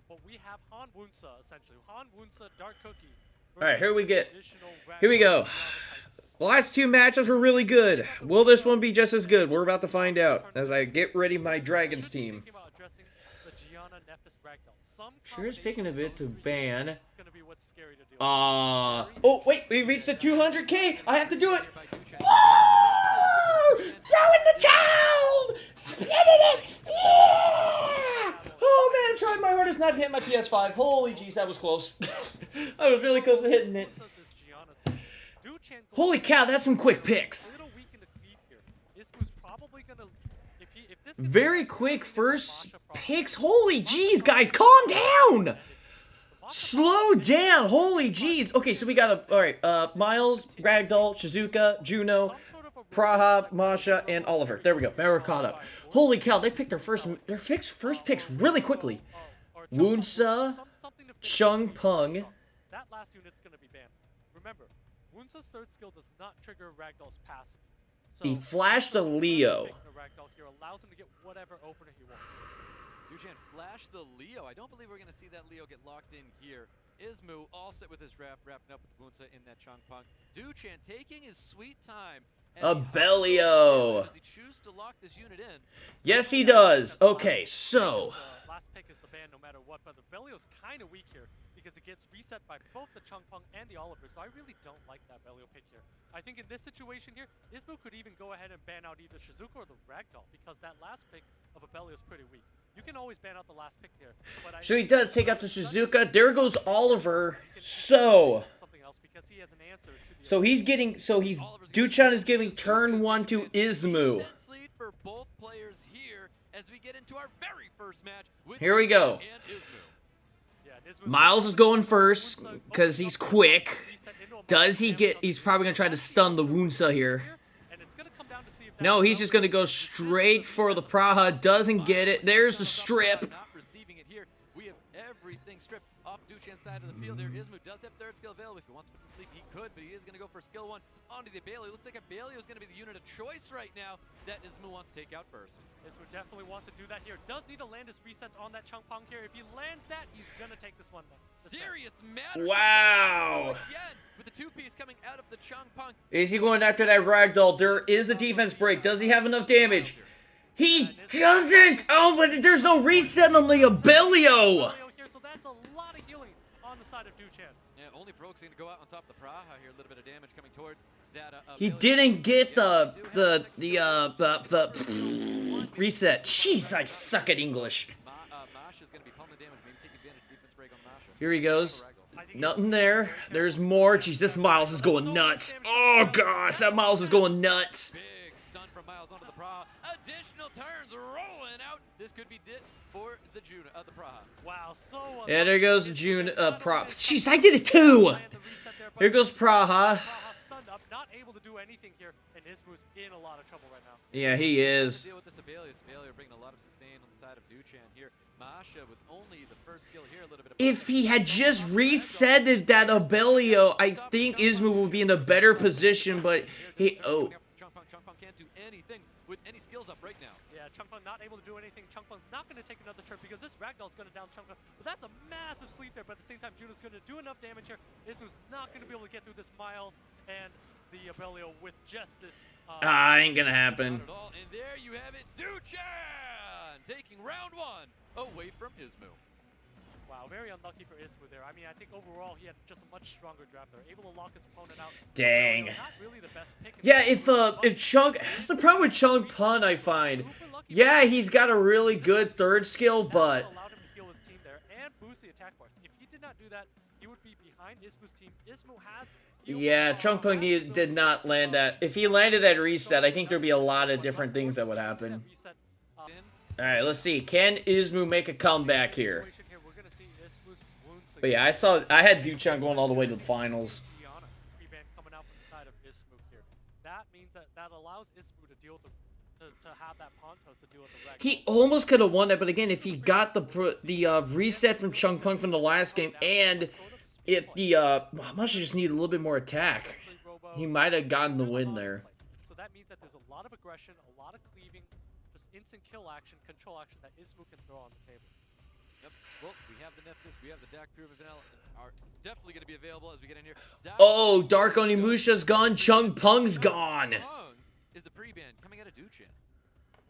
but we have Han Wunsa essentially. Han Wunsa, Dark Cookie. Alright, here we get. Here we go. The last two matchups were really good. Will this one be just as good? We're about to find out as I get ready my Dragons team. Sure is taking a bit to ban. Oh, wait, we reached the 200K. I have to do it. Woo! Throwing the towel! Spinning it! Yeah! Oh, man, trying my hardest not to hit my PS5. Holy jeez, that was close. I was really close to hitting it. Holy cow, that's some quick picks. Very quick first picks. Holy jeez, guys, calm down. Slow down. Holy jeez. Okay, so we got alright, Miles, Ragdoll, Shizuka, Juno, Praha, Masha, and Oliver. There we go. Now we're caught up. Holy cow, they picked their first picks really quickly. Wunsa, Chung Pung. That last unit's gonna be banned. Remember, Wunsa's third skill does not trigger Ragdoll's passive. So He flashed a Leo. Ragdoll here allows him to get whatever opener he wants. Duchan flash the Leo. I don't believe we're going to see that Leo get locked in here. Ismu all set with his wrapping up with Wunsa in that Chung Pung. Duchan taking his sweet time. Abellio. Does he choose to lock this unit in? Yes, he does. Okay, so Last pick is the ban no matter what, but the Bellio's kind of weak here because it gets reset by both the Chung Pung and the Oliver, so I really don't like that Bellio pick here. I think in this situation here, Ismu could even go ahead and ban out either Shizuka or the Ragdoll because that last pick of Abellio is pretty weak. You can always ban out the last pick here. But he does take out the Shizuka. There goes Oliver. So Duchan is giving turn 1 to Ismu. Lead for both players here as we get into our very first match with Here we go. Miles is going first because he's quick. Does he get... He's probably going to try to stun the Wunsa here. No, he's just going to go straight for the Praha. Doesn't get it. There's the strip. Not receiving it here. We have everything stripped off Duchan's side of the field here. Ismu does have third skill available. If he wants to put him to sleep, he could, but he is going to go for skill 1 onto the Abellio. Looks like Abellio is going to be the unit of choice right now that Ismu wants to take out first. Ismu definitely wants to do that here. Does need to land his resets on that Chung Pong here. If he lands that, he's going to take this one. Serious matter. Wow. Again, with the two-piece coming out of the Chung Pong. Is he going after that Ragdoll? There is a defense break. Does he have enough damage? He doesn't! Oh, but there's no reset on the Abellio! So that's a lot of healing on the side of Duchan. Yeah, only Broke's going to go out on top of the Praha here. A little bit of damage coming towards that. He didn't get the reset. Jeez, I suck at English. Masha's going to be pulling damage. Maybe take advantage of defense break on Masha. Here he goes. Nothing there. There's more. Jeez, this Miles is going nuts. Oh, gosh, that Miles is going nuts. Big stun from Miles onto the Praha. Additional turns rolling out. This could be it for the Praha. Wow, so Yeah, there goes June, Prop. Jeez, Jeez, I did it too! Here goes Praha. Praha stunned up, not able to do anything here, and Ismu's in a lot of trouble right now. Yeah, he is. Deal with this Abelia bringing a lot of sustain on the side of Duchan here. Masha with only the first skill here, a little bit of If he had just resetted that Abelio, I think Ismu would be in a better position, but he... Oh. Chungpung can't do anything with any skills up right now. Yeah, Chungpung not able to do anything. Chungpung's not going to take another turn because this Ragdoll's going to down Chungpung. But that's a massive sleep there, but at the same time, Juno's going to do enough damage here. Ismu's not going to be able to get through this Miles and the Abelio with just this... ain't gonna happen. Not at all. And there you have it, Duchan taking round 1 away from Ismu. Wow, very unlucky for Ismu there. I mean, I think overall he had just a much stronger draft there. Able to lock his opponent out. Dang. Not really the best pick. Yeah, if Chung... That's the problem with Chungpung, I find. Yeah, he's got a really good third skill, but... allowed him to heal his team there and boost the attack bars. If he did not do that, he would be behind Ismu's team. Ismu has... Yeah, Chungpung did not land that. If he landed that reset, I think there'd be a lot of different things that would happen. Alright, let's see. Can Ismu make a comeback here? But yeah, I had Duchan going all the way to the finals. That means that allows Ismu to deal with to have that Pontos to deal with the Reg. He almost could have won that, but again, if he got the reset from Chungpung from the last game, and if the Masha just needed a little bit more attack, he might have gotten the win there. So that means that there's a lot of aggression, a lot of cleaving, just instant kill action, control action that Ismu can throw on the table. Yep. Well, we have the Nephthys, we have the Dak Proven Vanilla, are definitely going to be available as we get in here. Oh, Dark Onimusha's gone, Chungpung's gone. Chungpung is the pre-ban coming out of Duchan.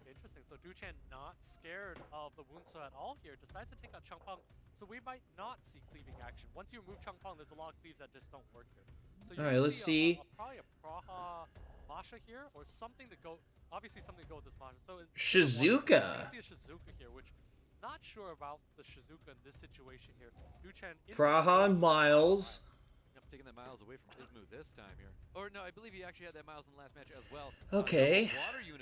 Interesting. So Duchan not scared of the Wunso at all here, decides to take out Chungpung. So we might not see cleaving action. Once you remove Chungpung, there's a lot of cleaves that just don't work here. So all right, let's see. Probably a Praha Masha here, or something to go. Obviously, something to go with this Masha. So Shizuka. I see a Shizuka here, which not sure about the Shizuka in this situation here. Duchan. Praha and Miles. I'm taking that Miles away from Ismu this time here. Or no, I believe he actually had that Miles in the last match as well. Okay.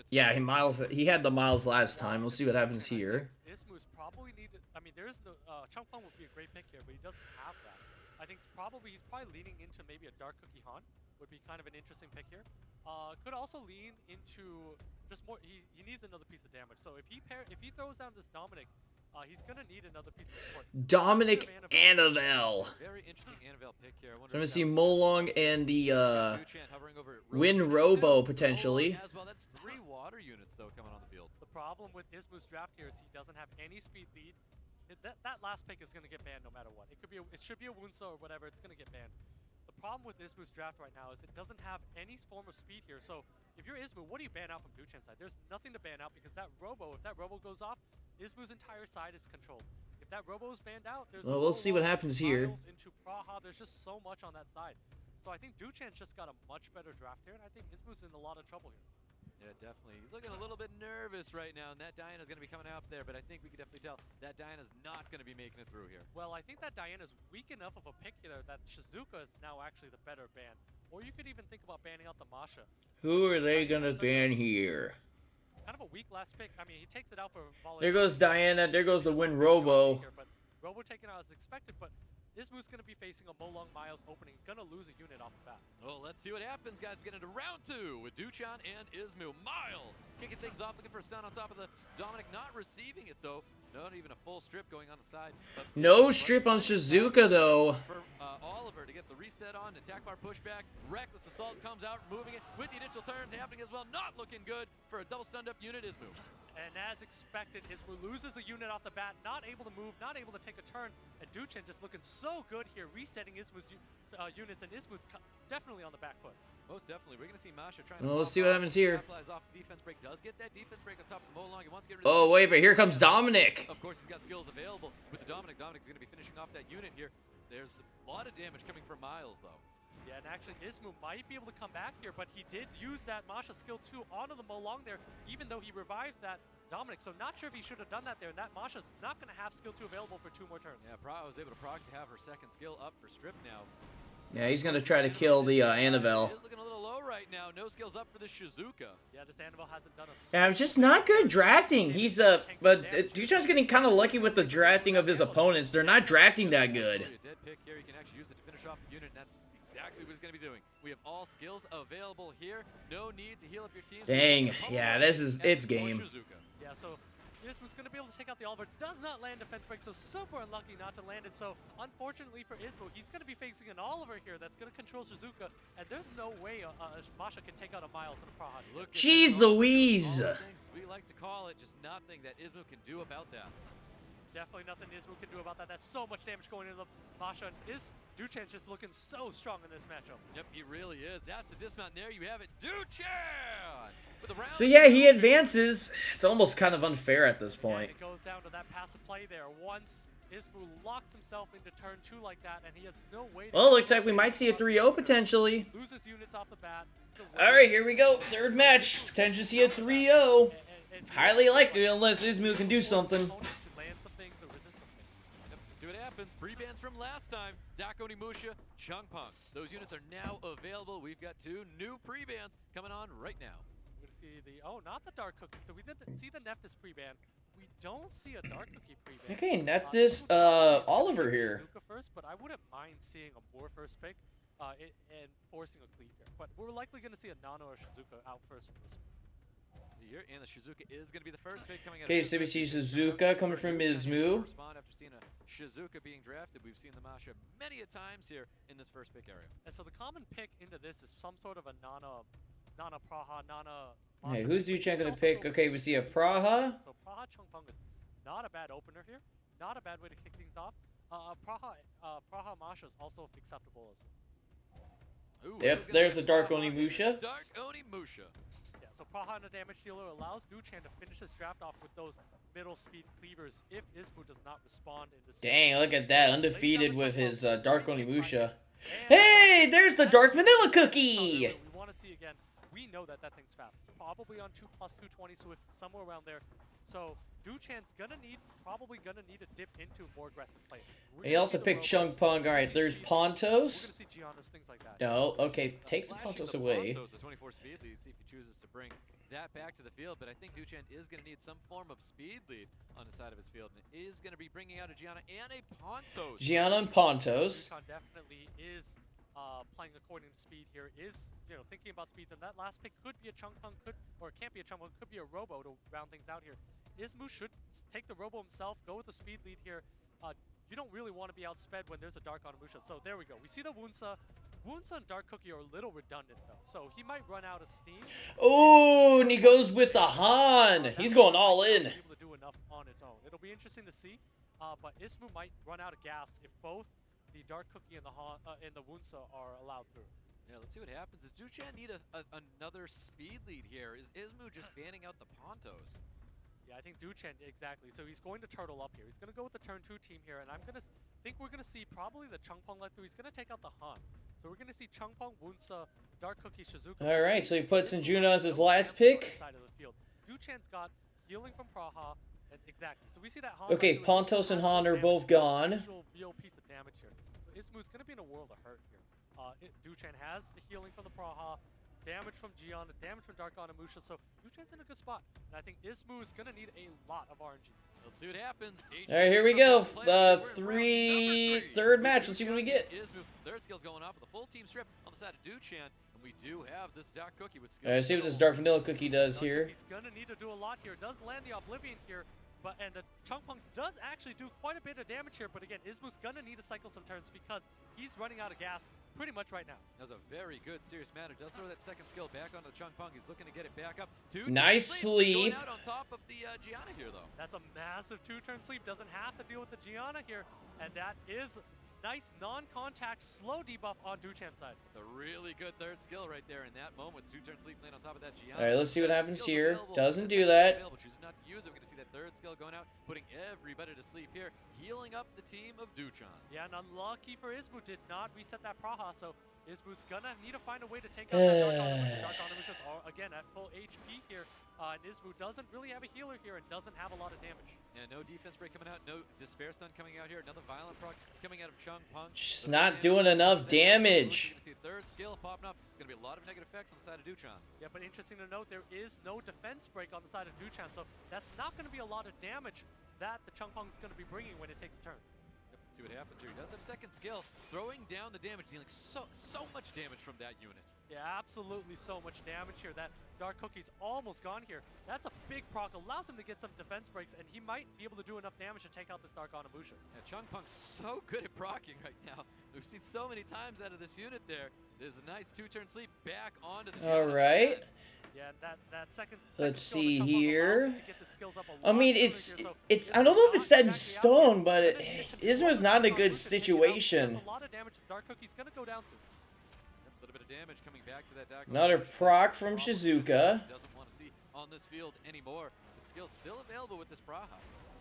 Yeah, he had the Miles last time. We'll see what happens here. Ismu's probably needed. I mean, there's no Chungpung would be a great pick here, but he doesn't have that. I think he's probably leaning into maybe a Dark Cookie Han would be kind of an interesting pick here. Could also lean into just more. He needs another piece of damage. So if he throws down this Dominic, he's gonna need another piece of support. Dominic Anavel. Very interesting Anavel pick here. I'm gonna see Molong and the Win Robo potentially. As well, that's 3 water units though coming on the field. The problem with Ismu's draft here is he doesn't have any speed lead. That last pick is gonna get banned no matter what. It should be a Wunso or whatever. It's gonna get banned. The problem with Ismu's draft right now is it doesn't have any form of speed here. So if you're Ismu, what do you ban out from Duchan's side? There's nothing to ban out because that Robo, if that Robo goes off, Ismu's entire side is controlled. If that Robo is banned out, there's well, we'll see what happens here. Into Praha, there's just so much on that side. So I think Duchan's just got a much better draft here, and I think Ismu's in a lot of trouble here. Yeah, definitely. He's looking a little bit nervous right now, and that Diana's going to be coming out there, but I think we can definitely tell that Diana's not going to be making it through here. Well, I think that Diana's weak enough of a pick here that Shizuka is now actually the better ban. Or you could even think about banning out the Masha. Who are they going to ban here? Kind of a weak last pick. I mean, he takes it out for There goes Diana. There goes the Win Robo. But Robo taken out as expected, but Ismu's going to be facing a Molong Miles opening. Going to lose a unit off the bat. Well, let's see what happens, guys. We get into round 2 with Duchan and Ismu. Miles kicking things off, looking for a stun on top of the Dominic. Not receiving it, though. Not even a full strip going on the side. No strip on Shizuka, though. For Oliver to get the reset on, attack bar pushback. Reckless Assault comes out, moving it with the initial turns happening as well. Not looking good for a double stunned up unit, Ismu. And as expected, Ismu loses a unit off the bat, not able to move, not able to take a turn. And Duchan just looking so good here, resetting Ismu's units, and Ismu's definitely on the back foot. Most definitely. We're going to see Masha trying to... Well, let's see what happens here. Capitalize off defense break. Does get that defense break on top of the Molong. He wants to get rid Oh, wait, but here comes Dominic. Of course, he's got skills available with the Dominic. Dominic's going to be finishing off that unit here. There's a lot of damage coming from Miles, though. Yeah, and actually Ismu might be able to come back here, but he did use that Masha skill 2 onto the Molong there, even though he revived that Dominic. So not sure if he should have done that there, and that Masha's not going to have skill 2 available for 2 more turns. Yeah, Praha was able to proc to have her second skill up for strip now. Yeah, he's gonna try to kill the Annabelle. Is looking a little low right now. No skills up for the Shizuka. Yeah, this Annabelle hasn't done a Yeah, it's just not good drafting. He's but Duchan's getting kind of lucky with the drafting of his opponents. They're not drafting that good. A dead pick here. He can actually use it to finish off the unit, and that's exactly what he's going to be doing. We have all skills available here. No need to heal up your team. Dang, yeah, it's game. Yeah, so this was going to be able to take out the Oliver. Does not land defense break, so super unlucky not to land it. So unfortunately for Ismo, he's going to be facing an Oliver here that's going to control Shizuka, and there's no way Masha can take out a Miles and a Praha. Jeez Louise! All the things we like to call it, just nothing that Ismo can do about that. Definitely nothing Ismo can do about that. That's so much damage going into the Masha, and Duchan's just looking so strong in this matchup. Yep, he really is. That's the dismount, and there you have it. Duchan! So yeah, he advances. It's almost kind of unfair at this point. And it goes down to that passive play there. Once Ismu locks himself into turn 2 like that, and he has no way to... Well, it looks like we might see a 3-0 potentially. Loses units off the bat. Alright, here we go. Third match. Potentially see a 3-0. Highly likely unless Ismu can do something. See what happens. Pre-bans from last time. Dakoni Musha, Chungpong. Those units are now available. We've got 2 new pre-bans coming on right now. We're going to see the... Oh, not the Dark Cookie. So we didn't see the Nephthys pre-ban. We don't see a Dark Cookie pre-ban. Okay, Nephthys, Oliver here. First, but I wouldn't mind seeing a Moore first pick and forcing a cleave here. But we're likely going to see a Nano or Shizuka out first from this. Here, and the Shizuka is going to be the first pick coming out. Okay, so we see Shizuka coming from Ismu. Respond after seeing a Shizuka being drafted. We've seen the Masha many a times here in this first pick area. And so the common pick into this is some sort of a Nana Praha, Nana... Hey, who's Duchan gonna pick? Okay, we see a Praha. So Praha Chungpong is not a bad opener here. Not a bad way to kick things off. Praha Masha is also acceptable as well. Ooh, Yep, there's the Dark Onimusha. Dark Onimusha. Yeah, so Praha and a damage dealer allows Duchan to finish his draft off with those middle speed cleavers if Ismu does not respond in this. Dang, look at that. Undefeated with his Dark Onimusha. Hey, there's the Dark Vanilla Cookie! We want to see again. We know that that thing's fast. It's probably on 2 plus 220, so it's somewhere around there. So Duchan's probably gonna need to dip into more aggressive play. He also picked Chungpong. Alright, there's Pontos. We're gonna see Gianna's, things like that. No, okay, takes the Pontos away. Pontos, a 24 speed lead, see if he chooses to bring that back to the field, but I think Duchan is going to need some form of speed lead on the side of his field, and is going to be bringing out a Gianna and a Pontos. Gianna and Pontos. Duchan definitely is playing according to speed here, is thinking about speeds, and that last pick could be a Chungpong, or it can't be a Chungpong, could be a Robo to round things out here. Ismu should take the Robo himself, go with the speed lead here. You don't really want to be outsped when there's a Dark Onimusha, so there we go. We see the Wunsa. Wunsa and Dark Cookie are a little redundant though, so he might run out of steam. Oh, and he goes with the Han. He's going all in. Be able to do enough on his own. It'll be interesting to see, but Ismu might run out of gas if both the Dark Cookie and the Han and the Wunsa are allowed through. Yeah, let's see what happens. Does Duchan need another speed lead here? Is Ismu just banning out the Pontos? Yeah, I think Duchan, exactly. So he's going to turtle up here. He's going to go with the turn 2 team here, and I think we're going to see probably the Chungpong let through. He's going to take out the Han. So we're going to see Chungpong, Wunsa, Dark Cookie, Shizuka. Alright, so he puts in Juno as his last pick. Side of the field. Duchan's got healing from Praha. Exactly. So we see that Han. Okay, Pontos and Han are both gone. Real piece of damage here. So Ismu's going to be in a world of hurt here. Duchan has the healing from the Praha. Damage from Gianna, damage from Dark Onimusha, so Duchan's in a good spot. And I think Ismu is going to need a lot of RNG. Let's see what happens. Alright, here we go. Third match. Let's see what we get. Ismu, third skill's going off with a full team strip on the side of Duchan. And we do have this Dark Cookie with skill. Alright, let's see what this Dark Vanilla Cookie does here. He's going to need to do a lot here. Does land the Oblivion here. And the Chungpong does actually do quite a bit of damage here, but again, Ismu's gonna need to cycle some turns because he's running out of gas pretty much right now. That's a very good serious matter. Does throw that second skill back onto the Chungpong. He's looking to get it back up. Nice sleep. Going out on top of the Gianna here, though. That's a massive 2-turn sleep. Doesn't have to deal with the Gianna here, and that is nice non-contact slow debuff on Duchan's side. It's a really good third skill right there in that moment. 2-turn sleep laying on top of that Gianna. Alright, let's see what happens here. Doesn't do that. Chooses not to use it. We're going to see that third skill going out, putting everybody to sleep here, healing up the team of Duchan. Yeah, and unlucky for Ismu, did not reset that Praha, so Ismu's gonna need to find a way to take out that Dark Onimusha. Dark Onimusha's again at full HP here. And Ismu doesn't really have a healer here and doesn't have a lot of damage. Yeah, no defense break coming out, no Despair Stun coming out here, another violent proc coming out of Chung Pung. Just not doing enough damage. You can see third skill popping up. It's gonna be a lot of negative effects on the side of Duchan. Yeah, but interesting to note, there is no defense break on the side of Duchan, so that's not going to be a lot of damage that the Chung Pung's going to be bringing when it takes a turn. Yep, see what happens here. He does have second skill, throwing down the damage, dealing so much damage from that unit. Yeah, absolutely so much damage here. That Dark Cookie's almost gone here. That's a big proc, allows him to get some defense breaks, and he might be able to do enough damage to take out this Dark Onimusha. Yeah, Chung Pung's so good at proccing right now. We've seen so many times out of this unit there. There's a nice two-turn sleep back onto the All right. Yeah, that second Let's skill see that Chung Pung here. allows him to get the skills up a I lot mean, sooner it's here, so I don't know if it's set in exactly out stone, here. but And in addition to Ismu's all not in a Dark good Onimusha taking out, situation. there's a lot of damage Dark Cookie's gonna go down to. A little bit of damage coming back to that Dark Another Onimusha. proc from Probably Shizuka. Doesn't want to see on this field anymore. The skill's still available with this Praha.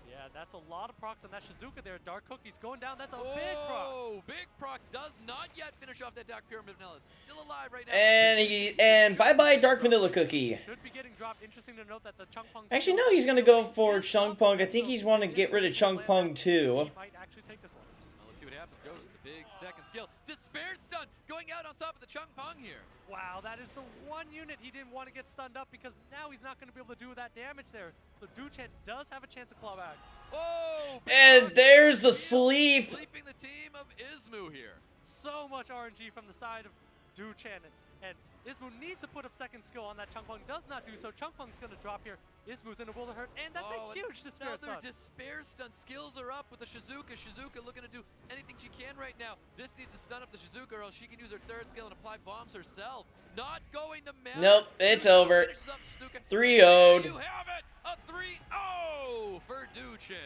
Yeah, that's a lot of procs on that Shizuka there. Dark Cookie's going down. That's a big proc. Oh, big proc does not yet finish off that Dark Pyramid Vanilla. It's still alive right now. And bye-bye Dark Vanilla Cookie. Should be getting dropped. Interesting to note that the Chung Pung. Actually, no, he's gonna go for Chung Pung. I think he's wanting to get rid of Chung Pung too. He might actually take this one. Well, let's see what happens. Goes the big second skill. Despair Stun going out on top of the Chung Pung here. Wow, that is the one unit he didn't want to get stunned up because now he's not going to be able to do that damage there. So Duchan does have a chance to claw back. Oh, big And proc. there's the sleep. Sleeping the team of Ismu here. So much RNG from the side of Duchan. And Ismu needs to put up second skill on that Chung Pung. Does not do so. Chung Pung's going to drop here. Ismu's in a world of hurt. And that's Oh, a huge Despair Another Stun. Despair Stun. Skills are up with the Shizuka. Shizuka looking to do anything she can right now. This needs to stun up the Shizuka or else she can use her third skill and apply bombs herself. Not going to matter. Nope, it's Shizuka over. finishes up Shizuka. 3-0'd. There you have it. A 3-0 for Duchan.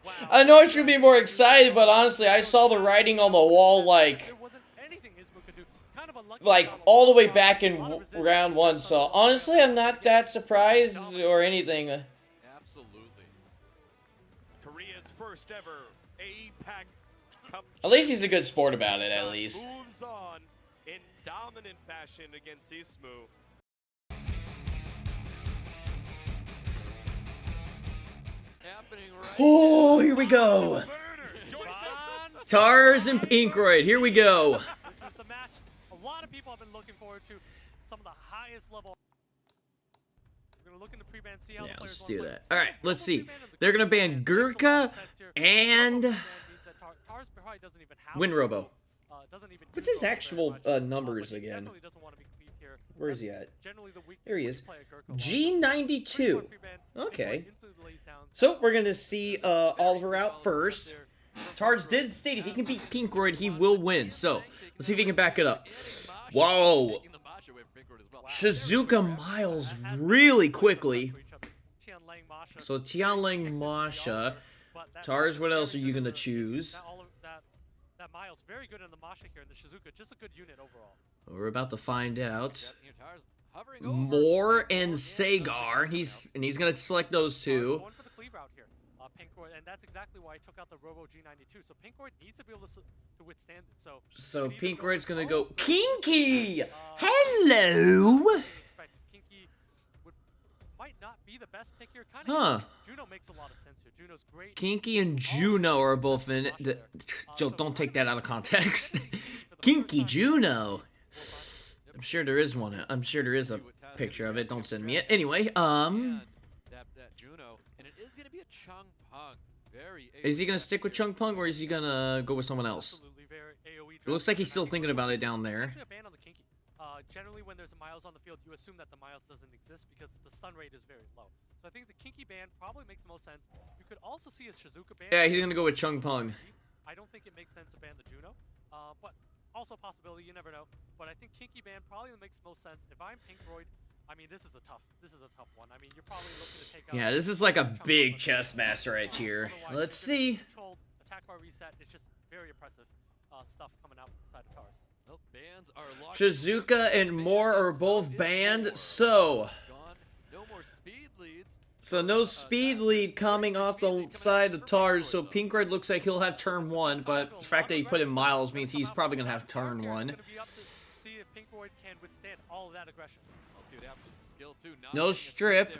Wow. I know I should be more excited, but honestly, I saw the writing on the wall like There wasn't anything Ismu could do. Kind of unlucky like down all the way one. back A in lot of resistance. round one. So honestly, I'm not that surprised or anything. Absolutely. Korea's first ever APAC Cup. At least he's a good sport about it. At least. Moves on in dominant fashion against Ismu. Happening right Oh, here we go. Fun. Tars and Pinkroyd. Here we go. This is the match a lot of people have been looking forward to. Some of the highest level. We're gonna look in the pre-ban, see how Yeah, the players let's want do to play. that. All right, let's see. Double pre-ban in the They're gonna ban pre-ban makes a lot of Gurkha sense here. and Double pre-ban means that Tars probably doesn't even have Win a Robo. doesn't even What's do his Robo very actual, much. numbers But he again? definitely doesn't want to be cleaved here. Where is That's he at? Generally the weakest There he way is. to play a Gurkha lineup. G92. 3-1 pre-ban, Okay. Pinkroyd instantly lays down. So we're gonna see Oliver out first. Tars did state if he can beat Pinkroyd, he will win. So let's see if he can back it up. Whoa. Shizuka Miles really quickly. So Tianling Masha. Tars, what else are you gonna choose? That Miles very good in the Masha here, and the Shizuka just a good unit overall. We're about to find out. Hovering Moore and Sagar. He's gonna select those two. Going for the cleave route here, Pinkroyd, and that's exactly why I took out the Robo G92. So Pinkroyd needs to be able to withstand it. So we need to Pinkroyd's gonna oh, go very Kinky. good. Hello. Expected. Kinky might not be the best pick here. Kind Huh. of. Juno makes a lot of sense here. Juno's great. Kinky and Juno are both in it. Joe, don't take that out of context. Kinky Juno. I'm sure there is one. I'm sure there is a picture of it. Don't send me it. Anyway, that Juno, and it is gonna be a Chung Pung. Very. is he gonna stick with Chung Pung or is he gonna go with someone else? Absolutely very AoE It looks like he's still thinking about it down there. Actually a ban on the Kinky. Generally, when there's a Miles on the field, you assume that the Miles doesn't exist because the stun rate is very low. So I think the Kinky ban probably makes the most sense. You could also see a Shizuka ban. Yeah, he's gonna go with Chung Pung. I don't think it makes sense to ban the Juno, but also a possibility. You never know. But I think Kinky ban probably makes the most sense. If I'm Pinkroyd, I mean this is a tough one. I mean you're probably looking to take out. Yeah, this is like a Chung Pung big with chess the- match right here. Otherwise, Let's you're gonna see. get controlled, attack bar reset. It's just very impressive stuff coming out inside of Tars. Well, bans are locked. Shizuka and Moore are both banned, so Gone. No more speed leads. So no speed lead coming off the side of Tars, so Pink Red looks like he'll have turn 1, but the fact that he put in Miles means he's probably going to have turn 1. See if Pink Void can withstand all of that aggression. No strip.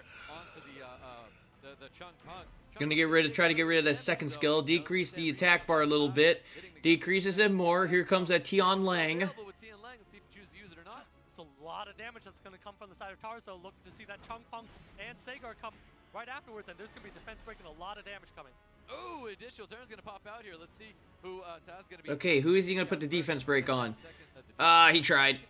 Gonna try to get rid of that second skill. Decrease the attack bar a little bit. Decreases it more. Here comes that Tian Lang. It's a lot of damage that's going to come from the side of Tarzo. Looking to see that Chung Pung and Sagar come right afterwards, and there's going to be defense break and a lot of damage coming. Oh, additional turn's going to pop out here. Let's see who Taz going to be. Okay, who is he gonna put the defense break on? He tried.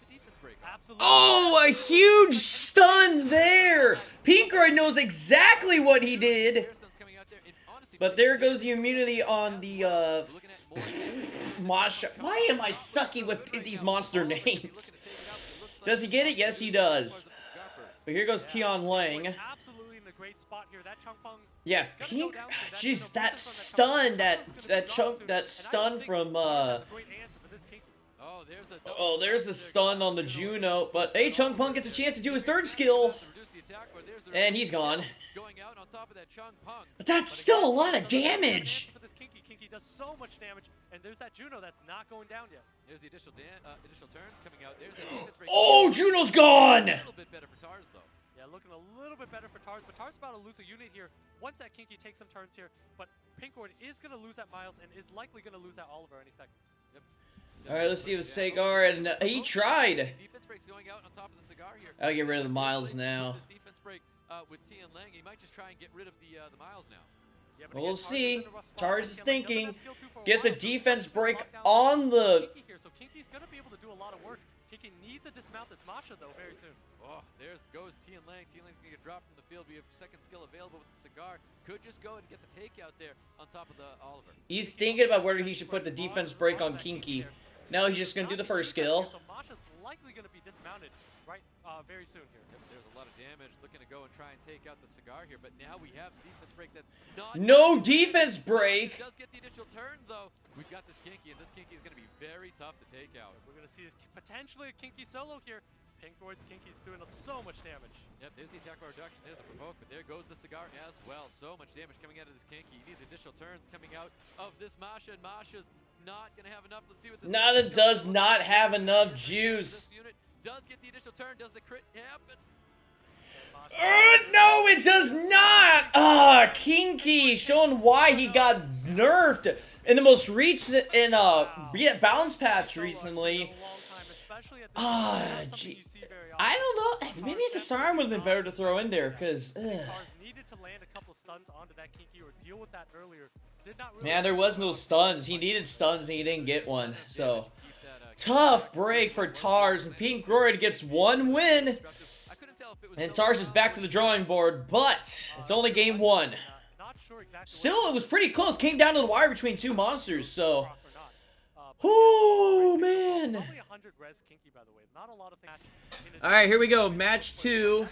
Absolutely. Oh, a huge stun there! Pinkroyd knows exactly what he did. But there goes the immunity on the, Masha. Why am I sucky with these monster names? Does he get it? Yes, he does. But here goes Tian Lang. Absolutely in a great spot here. That Chung Pung. Yeah, Pink. Jeez, that stun, that stun from, Oh, there's the stun on the Juno. But hey, Chung Pung gets a chance to do his third skill. And he's gone. But that's still a lot of damage. Kinky does so much damage, and there's that Juno that's not going down yet. There's the additional turns coming out. There's the Oh, Juno's gone! A little bit better for Tars, though. Yeah, looking a little bit better for Tars, but Tars about to lose a unit here once that Kinky takes some turns here. But Pinkroyd is going to lose that Miles and is likely going to lose that Oliver any second. Yep. Alright, let's see with Sagar, and he tried. Defense break's going out on top of the Cigar here. I'll get rid of the Miles now. Defense break with Tian Lang. He might just try and get rid of the Miles now. Yeah, Well, we'll again, see. is in a rough spot. Tars is Tian Lang doesn't thinking. have skill 2 for a Gets a while, so defense he's gonna break lock down on the... Kinky here, so Kinky's going to be able to do a lot of work. Kinky needs to dismount this Masha, though, very soon. Oh, goes Tian Lang. Tian Lang's going to get dropped from the field. We have second skill available with the Cigar. Could just go and get the takeout there on top of the Oliver. He's thinking about whether he should put the defense break on Kinky. No, he's just going to do the first skill. So Masha's likely going to be dismounted right very soon here. Yep, there's a lot of damage. Looking to go and try and take out the Cigar here, but now we have the defense break that's not... No defense break! Does get the initial turn, though. We've got this Kinky, and this Kinky is going to be very tough to take out. We're going to see potentially a Kinky solo here. Pinkroyd's Kinky's doing so much damage. Yep, there's the attack bar reduction, there's the provoke, but there goes the Cigar as well. So much damage coming out of this Kinky. He needs additional turns coming out of this Masha, and Masha's not going to have enough. Let's see what this... Nada does not have enough juice. This unit does get the initial turn. Does the crit happen? No, it does not! Kinky, showing why he got nerfed in the most recent, balance patch recently. Gee. I don't know. Maybe it's a Star would have been better to throw in there, because... Needed to land a couple stuns onto that Kinky or deal with that earlier. Did not really... Yeah, there was no stuns. He needed stuns and he didn't get one, so... Tough break for Tars, and Pinkroyd gets one win. And Tars is back to the drawing board, but it's only game 1. Still, it was pretty close. Came down to the wire between two monsters, so... Oh, man. Alright, here we go. Match 2.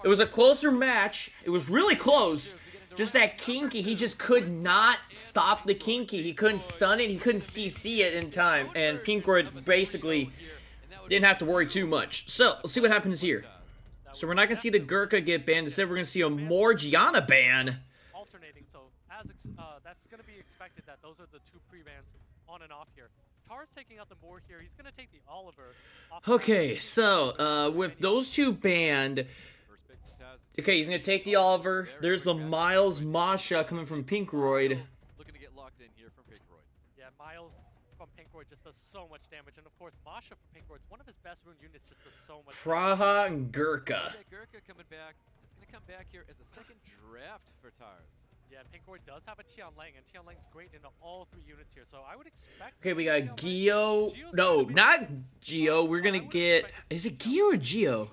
It was a closer match. It was really close. Just that Kinky, he just could not stop the Kinky. He couldn't stun it. He couldn't CC it in time. And Pinkroyd basically didn't have to worry too much. So, let's see what happens here. So we're not going to see the Gurkha get banned. Instead, we're going to see a more Gianna ban. Alternating, so that's going to be expected that those are the two pre-bans on and off here. Tar's taking out the Moore here. He's going to take the Oliver. Okay, so with those two banned... Okay, he's going to take the Oliver. There's the Miles Masha coming from Pinkroyd. Looking to get locked in here from Pinkroyd. Yeah, Miles from Pinkroyd just does so much damage. And of course, Masha from Pinkroyd, one of his best rune units, just does so much Praha and Gurkha. Gurkha coming back. It's going to come back here as a second draft for Tars. Yeah, Pinkroyd does have a Tian Lang, and Tian Lang's great into all 3 units here. So I would expect... Okay, we got Gio. No, not Gio. We're going to get... Is it Gio or Gio?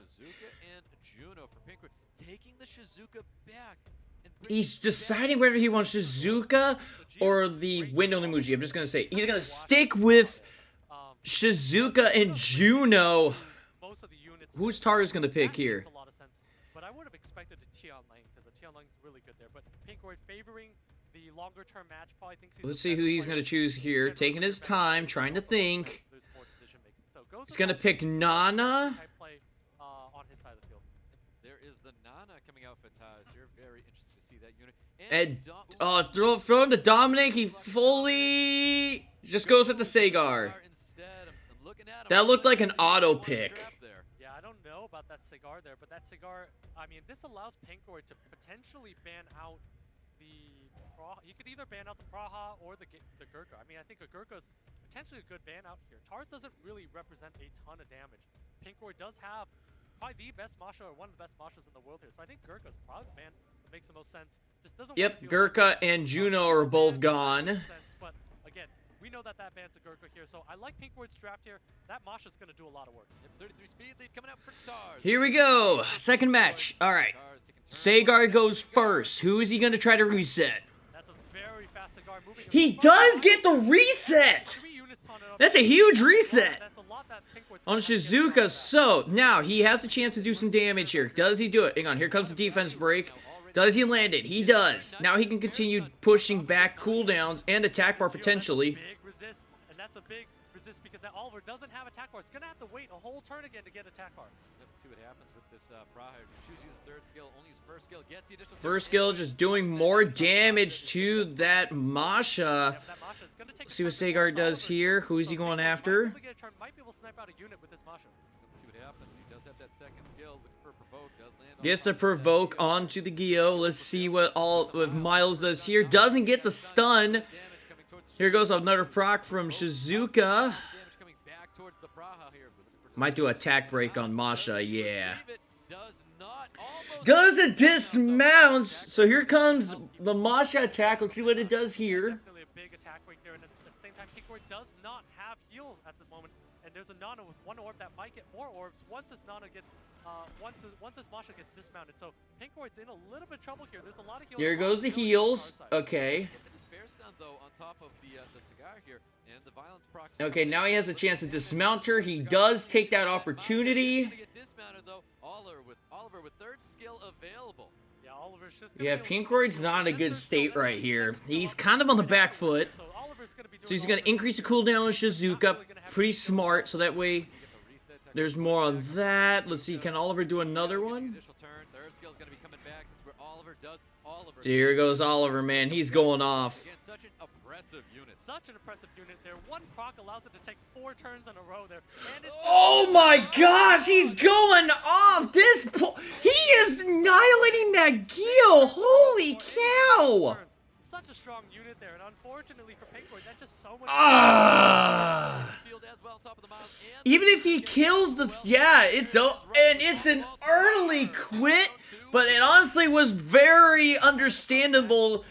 He's deciding whether he wants Shizuka or the Wind-Only Muji. I'm just going to say, he's going to stick with Shizuka and Juno. Who's Tars going to pick here? But I would have expected a Tian Lang, because the Tian Lang's really good there. But Pinkroyd favoring the longer-term match probably thinks he's... Let's see who he's going to choose here. Taking his time, trying to think. He's going to pick Nana. There is the Nana coming out for Taz here. Very interesting to see that unit. And throwing to Dominic, he fully just goes with the Sagar. That looked like an auto pick. Yeah, I don't know about that cigar there, but that cigar, I mean, this allows Pinkroyd to potentially ban out the he could either ban out the Praha or the Gurkha. I mean, I think a Gurkha is potentially a good ban out here. Tars doesn't really represent a ton of damage. Pinkroyd does have probably the best Masha, or one of the best Mashas in the world here, so I think Gurkha is probably the ban that makes the most sense. Just doesn't Yep, Gurkha and Juno are both gone. But again, we know that bans a Gurkha here, so I like Pinkroyd's draft here. That Masha's going to do a lot of work. 33 speed lead coming out for Tars. Here we go. Second match. All right. Sagar goes first. Who is he going to try to reset? That's a very fast cigar moving. He does get the reset. That's a huge reset on Shizuka. So now he has a chance to do some damage here. Does he do it? Hang on. Here comes the defense break. Does he land it? He does. Now he can continue pushing back cooldowns and attack bar potentially. Big resist, and that's a big resist because that Oliver doesn't have attack bar. It's gonna have to wait a whole turn again to get attack bar. Let's see what happens with this Praha. If you choose to use third skill, only use first skill, gets the additional First skill just doing more damage to that Masha. Let's see what Sagar does here. Who is he going after? Might be able to snipe out a unit with this Masha. Let's see what happens. He does have that second skill. Looking for a provoke. Does land on Gets the provoke onto the Gyo. Let's see what Miles does here. Doesn't get the stun. Here goes another proc from Shizuka. Might do attack break on Masha, yeah. Does a dismount. So here comes the Masha attack. Let's see what it does here. Definitely a big attack right there, and at the same time, Pinkroyd does not have heals at the moment. And there's a Nana with one orb that might get more orbs once this Nana gets, once this Masha gets dismounted. So Pinkroyd's in a little bit of trouble here. There's a lot of heals. Here goes the heals. Okay. Okay, now he has a chance to dismount her. He does take that opportunity. Oliver with third skill available. Yeah, Oliver's just Yeah, Pinkroyd's not in a good state right here. He's kind of on the back foot. So he's going to increase the cooldown on Shizuka. Pretty smart, so that way there's more on that. Let's see, can Oliver do another one? Here goes Oliver, man. He's going off. Such an oppressive unit. Such an oppressive unit there. One proc allows it to take 4 turns in a row there. Oh my gosh, he's going off. He is annihilating that Gyo. Holy cow. Such a strong unit there, and unfortunately for Pinkroyd, that's just so much. Even if he kills this, yeah, it's an early quit, but it honestly was very understandable.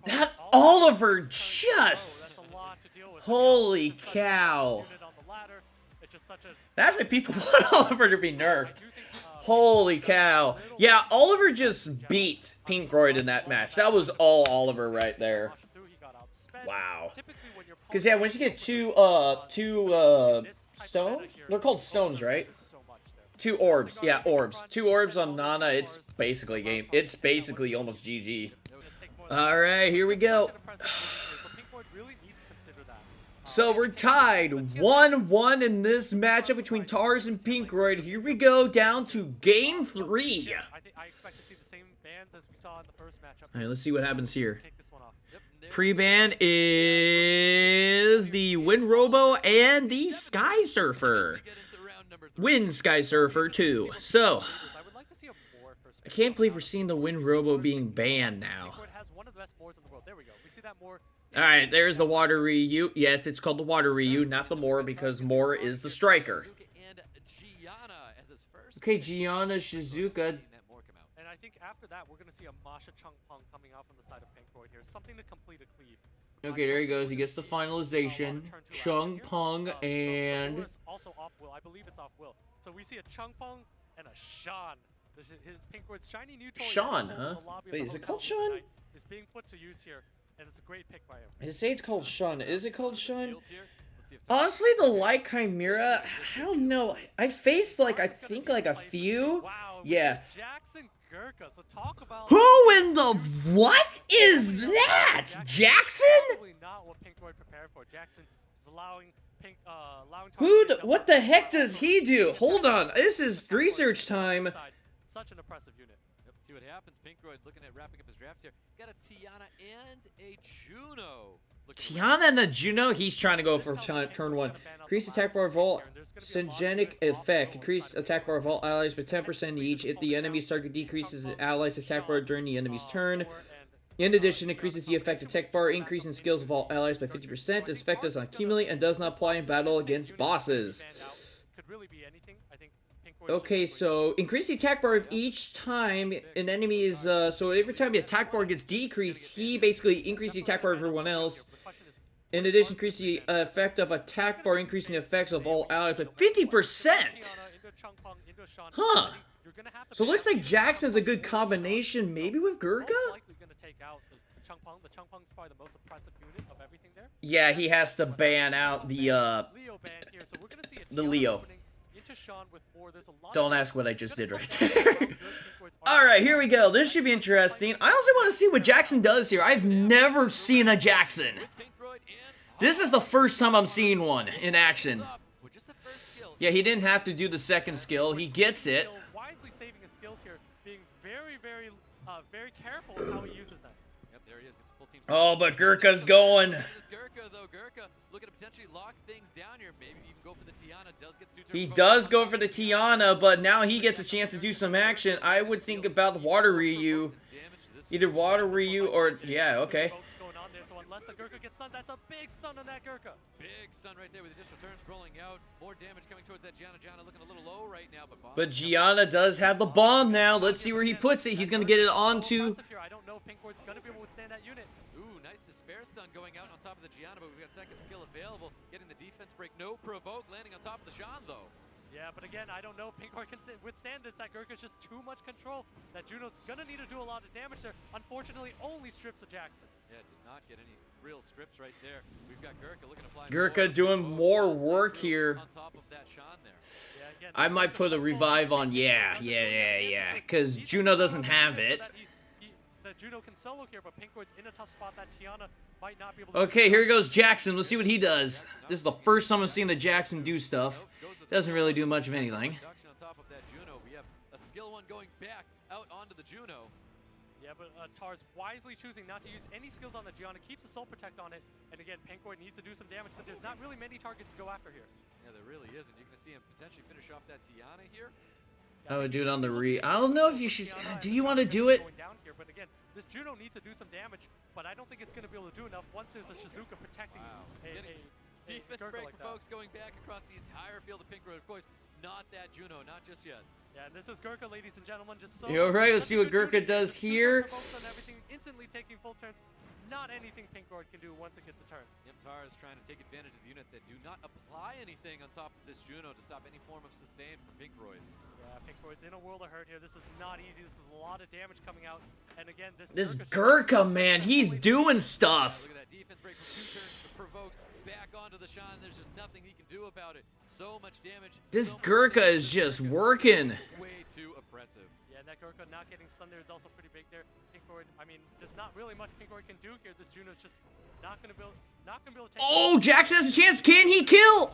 That Oliver just, holy cow. That's why people want Oliver to be nerfed. Holy cow. Yeah, Oliver just beat Pinkroyd in that match. That was all Oliver right there. Wow. Because, yeah, once you get two stones, they're called stones, right? 2 orbs. Yeah, orbs. 2 orbs on Nana, it's basically game. It's basically almost GG. Alright, here we go. So we're tied 1-1 in this matchup between Tars and Pinkroyd. Here we go down to game 3. I expect to see the same bans as we saw in the first matchup. Alright, let's see what happens here. Pre-ban is the Wind Robo and the Sky Surfer. Wind Sky Surfer 2. So, I can't believe we're seeing the Wind Robo being banned now. Alright, there's the Water Ryu. Yes, it's called the Water Ryu, not the Moore, because Moore is the striker. Okay, Gianna, Shizuka. And I think after that, we're going to see a Masha Chung Pung coming out from the side of Pinkroyd here. Something to complete a cleave. Okay, there he goes. He gets the finalization. Chung Pung and... Also off will. I believe it's off will. So we see a Chung Pung and a Sean. His Pinkroyd's shiny new toy. Sean, huh? Wait, is it called Sean? Is being put to use here. And it's a great pick by him. I say it's called Sean. Is it called Sean? Honestly, the Light Chimera, I don't know. I faced, like, I think, like, a few. Wow, yeah. Jackson Gurkha. So talk about... Who in the... What is that? Jackson? Probably not what Pinkroyd prepared for. Jackson is allowing... What the heck does he do? Hold on. This is research time. such an impressive unit. Yep, see what happens. Pinkroyd looking at wrapping up his draft here. Got a Tiana and a Juno. Tiana and a Juno, he's trying to go for turn 1. Increase attack bar of all synergetic effect. Increase attack bar of all allies by 10% each. If the enemy's target decreases the allies' attack bar during the enemy's turn. In addition, increases the effect attack bar, increasing skills of all allies by 50%. This effect does not accumulate and does not apply in battle against bosses. Could really be anything. I think Okay, so increase the attack bar of each time an enemy is, so every time the attack bar gets decreased, he basically increases the attack bar of everyone else. In addition, increase the effect of attack bar, increasing the effects of all allies by 50%! Huh. So it looks like Jackson's a good combination, maybe with Gurkha? Yeah, he has to ban out the Leo. Don't ask what I just did right there. Alright, here we go. This should be interesting. I also want to see what Jackson does here. I've never seen a Jackson. This is the first time I'm seeing one in action. Yeah, he didn't have to do the second skill. He gets it. Wisely saving his skills here, being very careful with how he uses them. Yep, there he is. Gets full team. Oh, but Gurkha's going. Gurkha, though. Gurkha looking to potentially lock things down here. Maybe even go for the Tiana. Does get the 2 turns. He does go for the Tiana, but now he gets a chance to do some action. I would think about the Water Ryu. Either Water Ryu or... Yeah, okay. Unless the Gurkha gets stunned, that's a big stun on that Gurkha. Big stun right there with additional turns rolling out. More damage coming towards that Gianna. Gianna looking a little low right now, but Gianna does have the bomb now. Let's see where he puts it. He's going to get it onto... I don't know if Pinkroyd's going to be able to withstand that unit. Ooh, nice despair stun going out on top of the Gianna, but we've got second skill available. Getting the defense break. No provoke. Landing on top of the Sean, though. Yeah, but again, I don't know if Pinkroyd can withstand this. That Gurkha's just too much control. That Juno's going to need to do a lot of damage there. Unfortunately, only strips of Jackson. Yeah, did not get any real strips right there. We've got Gurkha looking to apply Gurkha doing more work here. On top of that Sean there. Yeah, again, I might put a revive on. Yeah. Because Juno doesn't have it. The Juno can solo here, but Pinkroyd's in a tough spot. That Tiana might not be able to... Okay, here goes Jackson. Let's see what he does. This is the first time I've seen the Jackson do stuff. Doesn't really do much of anything. On top of that Juno, we have a skill one going back out onto the Juno. Yeah, but Tar's wisely choosing not to use any skills on the Gianna, keeps the Soul Protect on it, and again, Pinkroyd needs to do some damage, but there's not really many targets to go after here. Yeah, there really isn't. You're going to see him potentially finish off that Tiana here. I would do it on the I don't know if you should... Do you want to do it? Down here, but again, this Juno needs to do some damage, but I don't think it's going to be able to do enough once there's a Shizuka protecting a defense Gurkha break like for folks going back across the entire field of Pinkroyd. Of course, not that Juno, not just yet. Yeah, and this is Gurkha, ladies and gentlemen. Just so You're right. Let's see what Gurkha does here. Instantly taking full turns. Not anything Pinkroyd can do once it gets a turn. Tar is trying to take advantage of the unit that do not apply anything on top of this Juno to stop any form of sustain from Pinkroyd. Yeah, Pinkroyd's in a world of hurt here. This is not easy. This is a lot of damage coming out. And again, this Gurkha, man, he's doing stuff. Look at that defense break from 2 turns to provoke back onto the Sean. There's just nothing he can do about it. So much damage. This Gurkha is just working. Way too oppressive. Yeah, that Gurkha not getting stunned there is also pretty big there. Pinkroyd, I mean, there's not really much Pinkroyd can do here. This Juno's just not gonna be able to take... Oh, Jackson has a chance. Can he kill?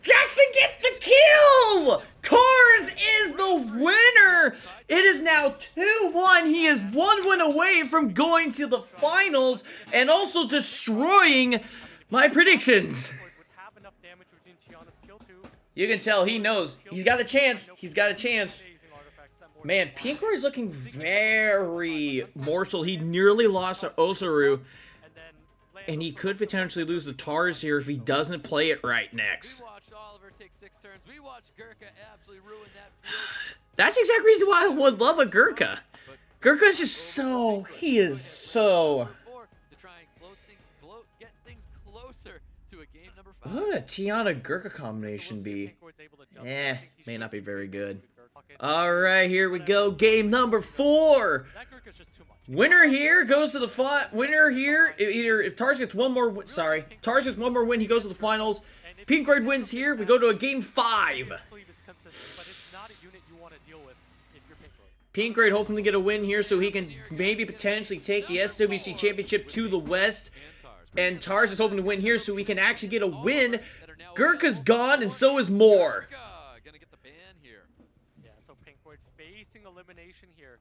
Jackson gets the kill! Tars is the winner! It is now 2-1. He is 1 win away from going to the finals and also destroying my predictions. You can tell he knows. He's got a chance. He's got a chance. Man, Pinkroyd's looking very mortal. He nearly lost to Osaru. And he could potentially lose the Tars here if he doesn't play it right next. We watched Oliver take 6 turns. We watched Gurkha absolutely ruin that field. That's the exact reason why I would love a Gurkha. Gurkha's just so... He is so... To try and get things closer to a game number 5. What would a Tiana Gurkha combination be? May not be very good. Alright, here we go. Game number 4. Winner here goes to the winner here. Either if Tars gets one more, Tars gets one more win, he goes to the finals. Pinkroyd wins here. We go to a game 5. Pinkroyd hoping to get a win here so he can maybe potentially take the SWC Championship to the West. And Tars is hoping to win here so we can actually get a win. Gurkha's gone and so is Moore. elimination here.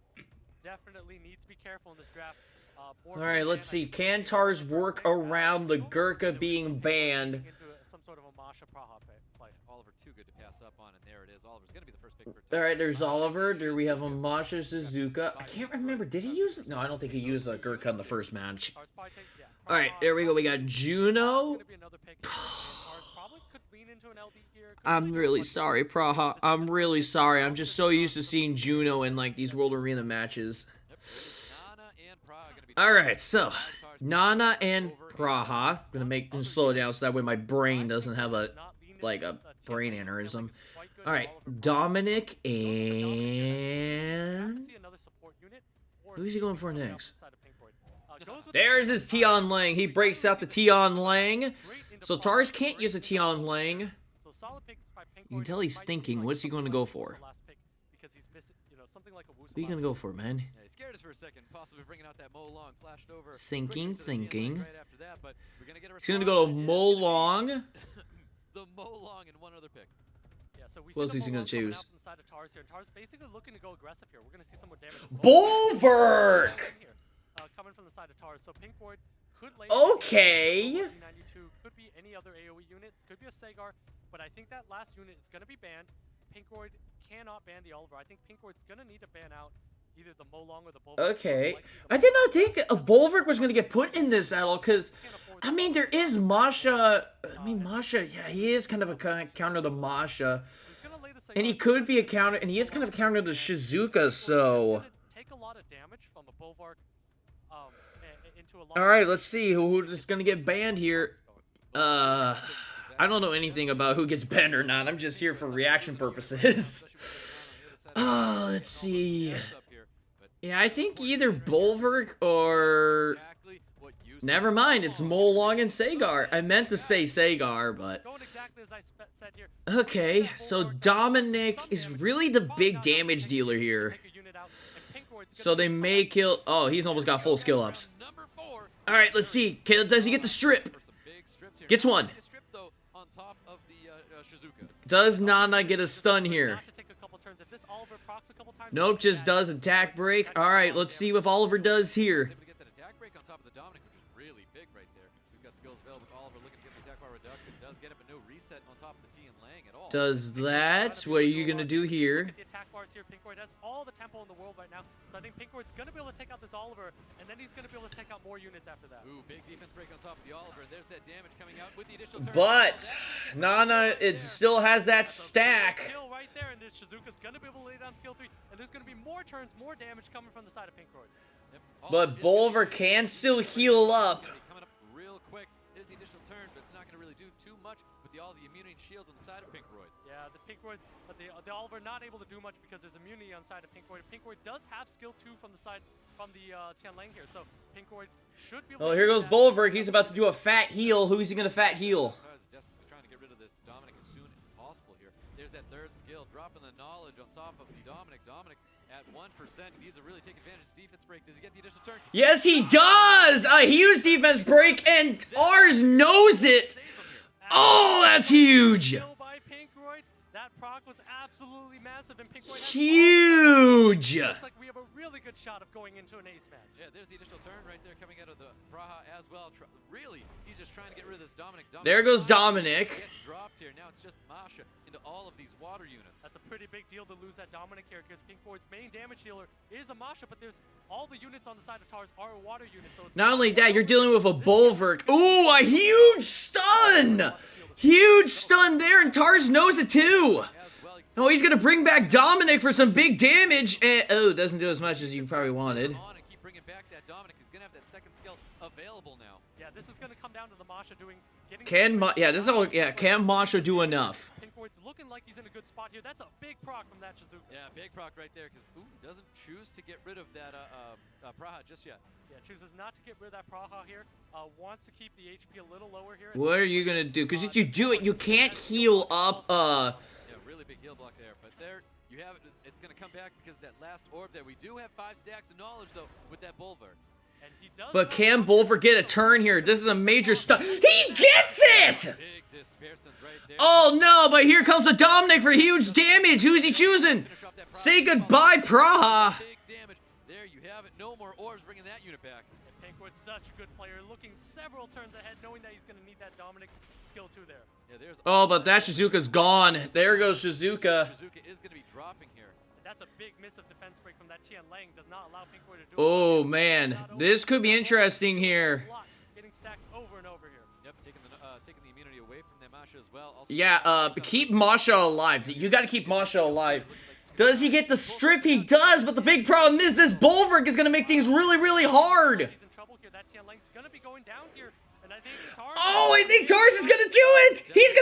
Definitely needs to be careful in this draft. All right, let's see. Can Tars work around the Gurkha being banned? Into some sort of a Masha Praha play. Oliver too good to pass up on, and there it is. Oliver's gonna be the first pick for All right, there's Oliver. There we have a Masha Suzuka. I can't remember. Did he use? No, I don't think he used the Gurkha in the first match. All right, there we go. We got Juno. I'm really sorry, Praha. I'm really sorry. I'm just so used to seeing Juno in like these World Arena matches. All right, so Nana and Praha. I'm gonna slow it down so that way my brain doesn't have a brain aneurysm. All right, Dominic and who's he going for next? There's his Tian Lang. He breaks out the Tian Lang. So Tars can't use a Tian Lang. You can tell he's thinking. What's he going to go for? What are you going to go for, man? Scared us for a second, possibly bringing out that Mo Long flashed over. Thinking. Right after that, but we're gonna get a He's going to go to Mo Long. The Mo Long and one other pick. Yeah, so we What else is he going to choose? Tars basically looking to go aggressive here. We're going to see some more damage. Bulwark! Coming from the side of Tars. So Pink Void could lay Okay. 92, could be any other AoE unit, could be a Sagar, but I think that last unit is going to be banned. Pink Void cannot ban the Oliver. I think Pink Void's going to need to ban out either the Mo Long or the Bulwark. Okay. I did not think a Bulwark was going to get put in this at all, because, I mean, there is Masha. I mean, Masha, yeah, he is kind of a counter to Masha. And he could be a counter, and he is kind of a counter to Shizuka, so... Take a lot of damage from the Bulwark into a lot. All right, let's see who is going to get banned here. I don't know anything about who gets banned or not. I'm just here for reaction purposes. Let's see. Yeah, I think either Bulwark or... Never mind, it's Mo Long and Sagar. I meant to say Sagar, but... Okay, so Dominic is really the big damage dealer here. So they may kill... Oh, he's almost got full skill ups. Alright, let's see. Does he get the strip? Gets one. Does Nana get a stun here? Nope, just does attack break. Alright, let's see what Oliver does here. Does that? What are you gonna do here? The attack bars here, Pink Void has all the tempo in the world right now, so I think Pink Void's gonna be able to take out this Oliver, and then he's gonna be able to take out more units after that. Ooh, big defense break on top of the Oliver. There's that damage coming out with the additional turn. But Nana, it still has that stack. Skill right there, and this Shizuka's gonna be able to lay down skill 3, and there's gonna be more turns, more damage coming from the side of Pink Void. But Bulwark can still heal up. Coming up real quick. There's the additional turn, but it's not gonna really do too much with all the immunity shields on the side of Pink Void. Yeah, the Pink Void, but the Oliver not able to do much because there's immunity on the side of Pink Void. Pink Void does have skill 2 from the side, from the Tian Lang here, so Pink Void should be able to... Well, here goes Bulwark. He's about to do a fat heal. Who's he gonna fat heal? Desperately trying to get rid of this Dominic as soon as possible here. There's that third skill, dropping the knowledge on top of the Dominic. Dominic at 1%. He needs to really take advantage of his defense break. Does he get the additional turn? Yes, he does! A huge defense break, and Tars knows it! Oh, that's huge! That proc was absolutely massive, and Pink Void has huge! looks like we have a really good shot of going into an ace match. Yeah, there's the additional turn right there coming out of the Praha as well. Really, he's just trying to get rid of this Dominic. There goes Dominic. Gets dropped here. Now it's just Masha into all of these water units. That's a pretty big deal to lose that Dominic here, because Pink Void's main damage dealer is a Masha, but there's all the units on the side of Tars are water units. So not only that, you're dealing with a Bulwark. Ooh, a huge stun! Huge stun there, and Tars knows it too. Oh, he's gonna bring back Dominic for some big damage, and oh, doesn't do as much as you probably wanted. Keep bringing back that Dominic. He's gonna have that second skill available now. Yeah, this is gonna come down to the Masha doing. Can Masha do enough? Pink Void's looking like he's in a good spot here. That's a big proc from that Shizuka. Yeah, big proc right there, because doesn't choose to get rid of that Praha just yet. Yeah, chooses not to get rid of that Praha here. Wants to keep the HP a little lower here. What are you gonna do? Because if you do it, you can't heal up. Yeah, really big heal block there. But there you have it. It's gonna come back because that last orb there. We do have 5 stacks of knowledge though with that Bulwark. And he does. But can Bulwark get a turn here? This is a major stun. He gets it! Big dispersants right there. Oh no! But here comes a Dominic for huge damage. Who's he choosing? Say goodbye, Praha. Big damage. There you have it. No more orbs bringing that unit back. And Pinkwood's such a good player, looking several turns ahead, knowing that he's going to need that Dominic skill too there. Yeah, there's Oh, but that Shizuka's gone. There goes Shizuka. Shizuka is going to be dropping here. And that's a big miss of defense break from that Tian Lang. Does not allow Pinkwood to do Oh, it. man. This could be interesting here. Getting stacks over and over here. Yep, taking the immunity away from that Masha as well. Also, Yeah, keep Masha alive. You gotta keep Masha alive. Does he get the strip? He does, but the big problem is this Bulwark is gonna make things really, really hard. He's in trouble here. That Tian Lang's going to be going down here. And I think Tars... Oh, I think Tars is gonna do it! He's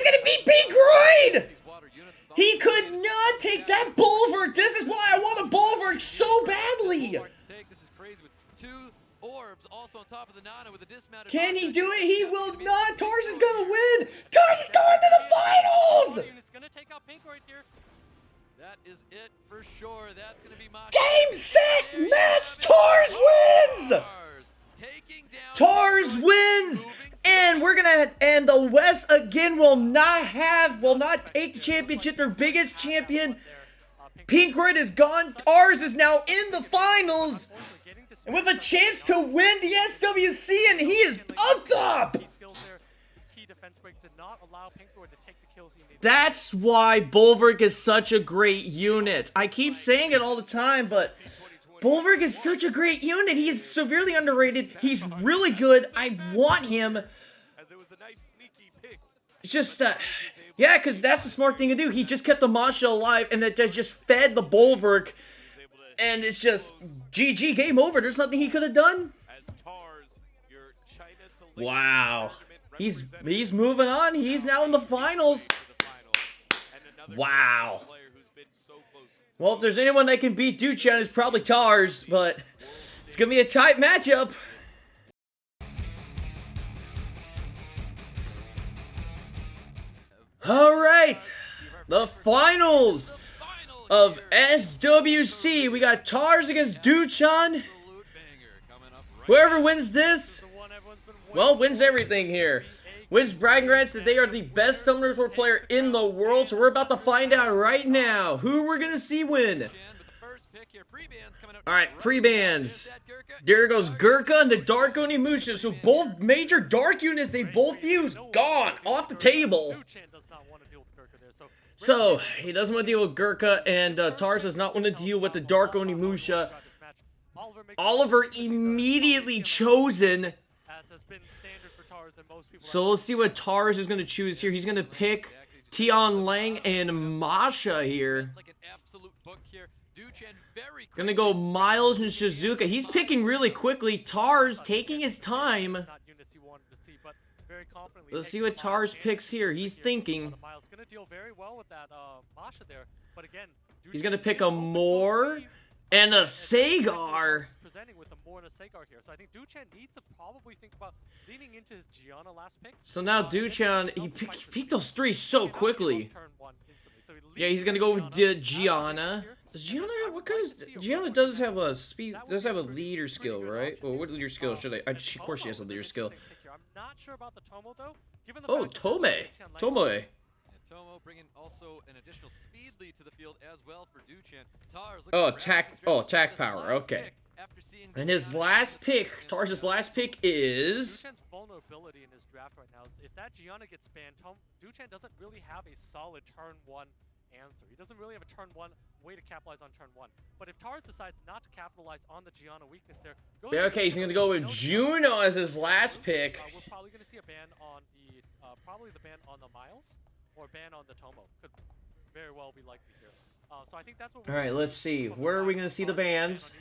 gonna beat Pingroid! He could not take that Bulwark! This is why I want a Bulwark so badly! This is crazy with 2 orbs also on top of the Nana with a dismounted. Can he do it? He will not! Tars is gonna win! Tars is going to the finals! It's going to take out Pinkroid here. That is it for sure. That's going to be Masha. Game, set, match! Tars wins! Taking down Tars wins! And we're gonna, and the West again will not take the championship. Their biggest champion, Pinkroid, is gone. Tars is now in the finals, and with a chance to win the SWC, and he is pumped up! That's why Bulwark is such a great unit. I keep saying it all the time, but Bulwark is such a great unit. He is severely underrated. He's really good. I want him. It's just, yeah, because that's the smart thing to do. He just kept the Masha alive, and that just fed the Bulwark. And it's just, GG, game over. There's nothing he could have done. Wow. He's moving on. He's now in the finals. Wow. Well, if there's anyone that can beat Duchan, it's probably Tars, but it's going to be a tight matchup. All right, the finals of SWC. We got Tars against Duchan. Whoever wins this, well, wins everything here. Wins bragging rights that they are the best Summoners War player in the world. So we're about to find out right now who we're going to see win. Alright, pre-bans. There goes Gurkha and the Dark Onimusha. So both major dark units they both use, gone, off the table. So, he doesn't want to deal with Gurkha, and Tars does not want to deal with the Dark Onimusha. Oliver immediately chosen. So let's see what Tars is going to choose here. He's going to pick Tian Lang and Masha here. Gonna go Miles and Shizuka. He's picking really quickly. Tars taking his time. Let's see what Tars picks here. He's thinking. He's gonna pick a Moore and a Sagar. So I think Duchan needs to probably think about leaning into his Gianna last pick. So now Duchan, he picked those 3 so quickly. Yeah, he's gonna go with Gianna. Does Gianna, what kind of, Gianna does have a speed, does have a leader skill, right? Well, what leader skill should I of course she has a leader skill. I'm not sure about the Tomo though. Oh, Tomoe. Tomo bringing also an additional speed lead to the field as well for Duchan. Tars attack power, okay. And his last pick, Tars' last pick is... Duchan's vulnerability in his draft right now is if that Gianna gets banned, Duchan doesn't really have a solid turn 1 answer. He doesn't really have a turn 1 way to capitalize on turn 1. But if Tars decides not to capitalize on the Gianna weakness there... Okay, he's going to go with Juno as his last pick. We're probably going to see a ban on the... probably the ban on the Miles or ban on the Tomo. Could very well be likely here. So I think that's what. All right, let's see. Where are we going to see the bans?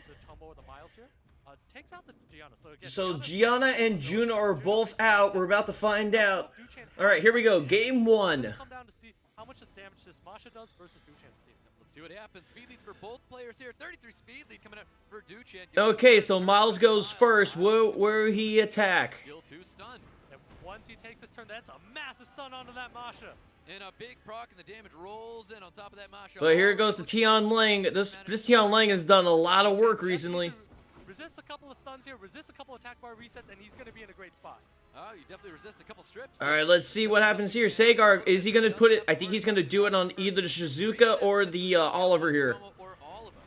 Takes out the Gianna. So Gianna and Juno are both out. We're about to find out. All right, here we go. Game 1. Come down to see how much damage this Masha does versus Duchan's team. Let's see what happens. Speed leads for both players here. 33 speed lead coming up for Duchan. Okay, so Miles goes first. Where will he attack? Skill 2 stun. And once he takes his turn, that's a massive stun onto that Masha. And a big proc, and the damage rolls in on top of that Masha. But here goes to Tian Lang. This Tian Lang has done a lot of work recently. resist a couple of stuns here, resist a couple of attack bar resets, and he's going to be in a great spot. Oh, you definitely resist a couple strips. All right, let's see what happens here. Sagar, is he gonna put it? I think he's gonna do it on either the Shizuka or the Oliver here. Or Oliver.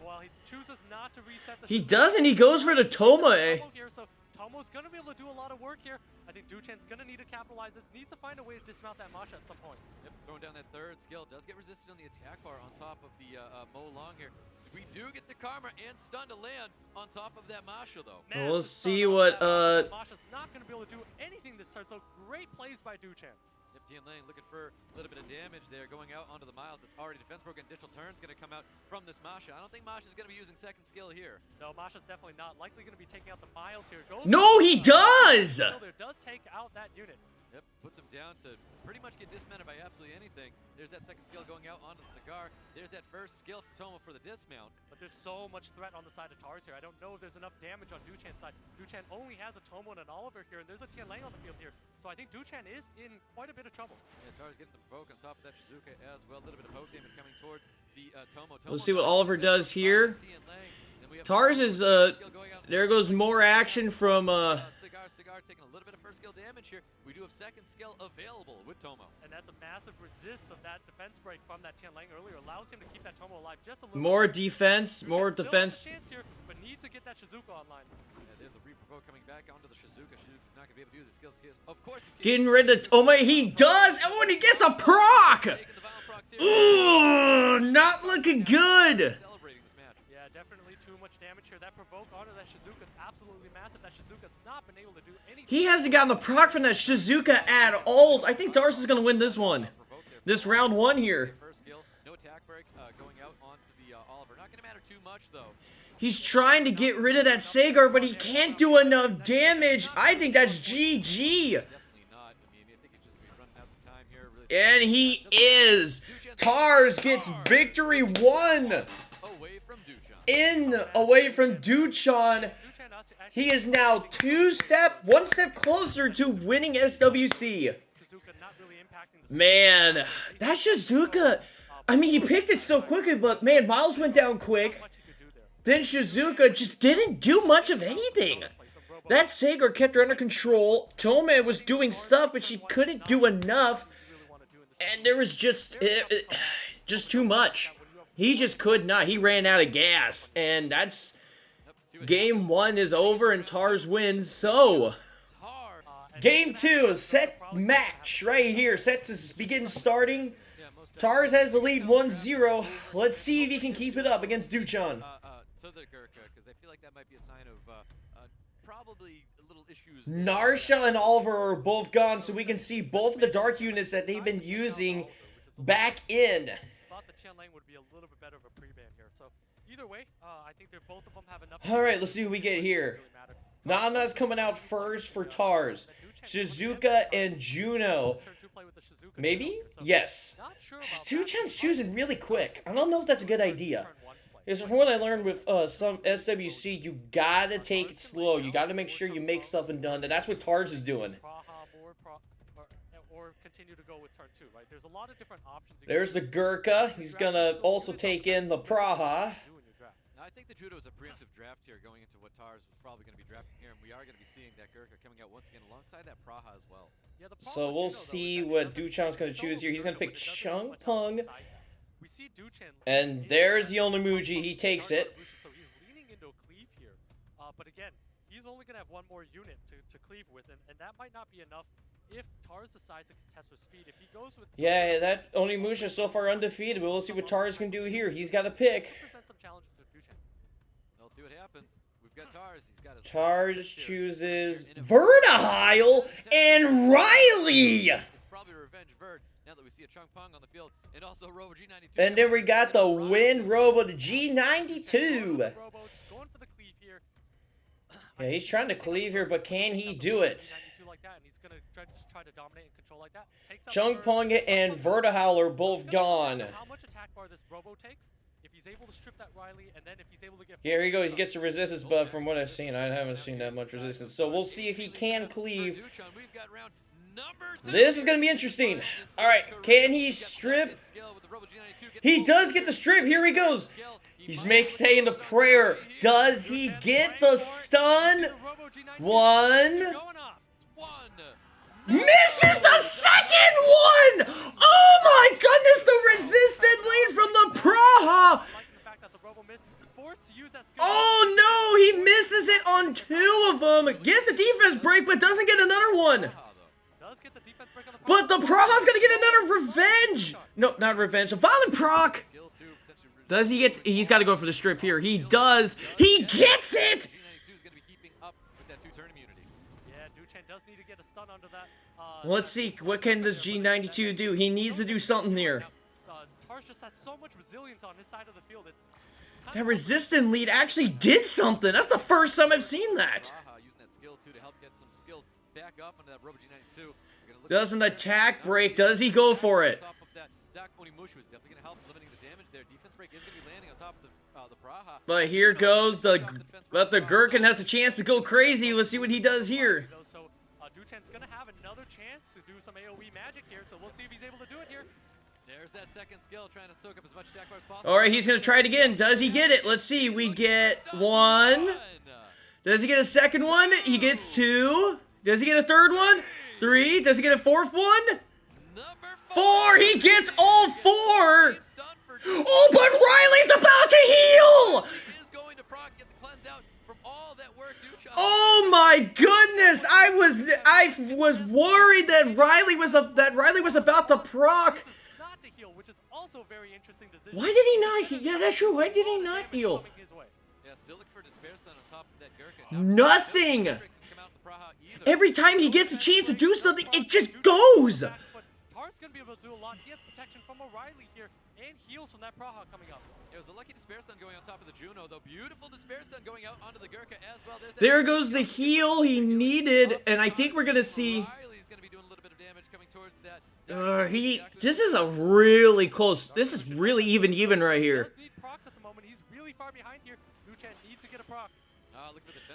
Well, he chooses not to reset the He doesn't. He goes for the Toma. here, so Tomo's going to be able to do a lot of work here. I think Duchan's going to need to capitalize this. Needs to find a way to dismount that Masha at some point. Yep, throwing down that third skill. Does get resisted on the attack bar on top of the Mo Long here. We do get the Karma and stun to land on top of that Masha, though. Man, We'll the see stun on what, that Masha. Masha's not going to be able to do anything this turn, so great plays by Duchan. Yep, Tian Lang looking for a little bit of damage there, going out onto the Miles. It's already defense broken. Additional turn's going to come out from this Masha. I don't think Masha's going to be using second skill here. No, Masha's definitely not. Likely going to be taking out the Miles here. Goes No, he does! there does take out that unit. Yep, puts him down to pretty much get dismounted by absolutely anything. There's that second skill going out onto the Cigar. There's that first skill for Tomo for the dismount. But there's so much threat on the side of Tars here. I don't know if there's enough damage on Duchan's side. Duchan only has a Tomo and an Oliver here, and there's a Tian Lang on the field here. So I think Duchan is in quite a bit of trouble. Yeah, Tars getting the provoke on top of that Shizuka as well. A little bit of poke damage coming towards the Tomo. Let's see what Oliver does here. Tars is, there goes more action from, Cigar taking a little bit of first skill damage here. We do have second skill available with Tomo. And that's a massive resist of that defense break from that Tian Lang earlier. Allows him to keep that Tomo alive just a little more bit. defense, more Duchan still defense. has a chance here, but needs to get that Shizuka online. Yeah, there's a re-provoke coming back onto the Shizuka. Shizuka's not going to be able to use his skills. Of course, Getting rid of Toma. He does! Oh, and he gets a proc! taking the violent procs here. Ooh, not looking good. Celebrating this match. Yeah, definitely too much damage here. That provoke onto that Shizuka is absolutely massive. That Shizuka's not been able to do anything. He hasn't gotten the proc from that Shizuka at all. I think Tars is going to win this one. This round one here. First skill, no attack break going out onto the Oliver. Not going to matter too much though. He's trying to get rid of that Sagar, but he can't do enough damage. I think that's GG. Definitely not. I mean, I think he's just going to be running out of time here. Really. And he is. Tars gets victory one. Away from Duchan. Away from Duchan. He is now one step closer to winning SWC. Man, that Shizuka, I mean, he picked it so quickly, but man, Miles went down quick. Then Shizuka just didn't do much of anything. That Sagar kept her under control. Toma was doing stuff, but she couldn't do enough. And there was just too much. He just could not. He ran out of gas. And that's... Game 1 is over and Tars wins. So... Game 2, set match right here. Set to begin starting. Tars has the lead 1-0. Let's see if he can keep it up against Duchan. To the Gurkha, because I feel like that might be a sign of probably a little issues. Narsha and Oliver are both gone, so we can see both of the dark units that they've been using back in. Thought the Tian Lang would be a little bit better of a pre-ban here. So either way, I think both of them have enough. All right, let's see what we get here. Nana's coming out first for Tars. Shizuka and Juno. Maybe? Yes. Duchan's choosing really quick. I don't know if that's a good idea. Because from what I learned with some SWC, you gotta take it slow. You gotta make sure you make stuff and done. And that's what Tars is doing. Or continue to go with turn 2, right? There's a lot of different options. There's the Gurkha. He's gonna also take in the Praha. I think the Judo is a preemptive draft here going into what Tars was probably going to be drafting here, and we are going to be seeing that Gurkha coming out once again alongside that Praha as well. Yeah, So we'll see what Duchan's going to choose here. He's going to pick Chung Pung. And there's the Onimuji. He takes it. So he's leaning into a cleave here. But again, he's only going to have one more unit to cleave with, and that might not be enough if Tars decides to contest with speed. If he goes with... Yeah, that Onimusha is so far undefeated, but we'll see what Tars can do here. He's got to pick. Some challenges to Duchan. Let's see what happens. We've got Tars. He's got his Tars chooses Vertihile and Riley. It's probably Revenge Vert now that we see a Chung Pung on the field, and also Robo G92. And then we got the Wind Robo to G92. Going for the cleave here. Yeah, he's trying to cleave here, but can he do it? Like that, and he's gonna try to dominate and control like that. Chung Pung and Vertihile are both gone. How much attack bar this Robo takes? If he's able to strip that Riley, and then if he's able to get... Here he goes. He gets the resistance, but from what I've seen, I haven't seen that much resistance. So we'll see if he can cleave. We've got round This is going to be interesting. All right, can he strip? He does get the strip. Here he goes. He's saying the prayer. Does he get the stun? One. Misses the second one! Oh my goodness, the resistant lead from the Praha! Oh no, he misses it on 2 of them. Gets the defense break, but doesn't get another one. But the Praha's gonna get another revenge. No, not revenge, a violent proc. Does he get, he's gotta go for the strip here. He does. He gets it! Let's see, what can this G92 do? He needs to do something here. That resistant lead actually did something. That's the first time I've seen that. Does an attack break? Does he go for it? But here goes but the Gherkin has a chance to go crazy. Let's see what he does here. Duchan's gonna have another chance to do some AoE magic here, so we'll see if he's able to do it here. There's that second skill, trying to soak up as much attack bar as possible. Alright, he's gonna try it again. Does he get it? Let's see. We get 1. Does he get a second one? He gets 2. Does he get a third one? 3. Does he get a fourth one? 4. He gets all 4. Oh, but Riley's about to heal! Oh my goodness! I was worried that Riley was about to proc. Why did he not? Yeah, that's true. Why did he not heal? Nothing. Every time he gets a chance to do something, it just goes. Tar's gonna be able to do a lot. He has protection from O'Reilly here and heals from that Praha coming up. It was a lucky Despair Stun going on top of the Juno, though. Beautiful Despair Stun going out onto the Gurkha as well. There goes the heal he needed, and I think we're gonna see. Riley's gonna be doing a little bit of damage coming towards that. This is a really close. This is really even right here. He does need procs at the moment. He's really far behind here. Duchan needs to get a proc.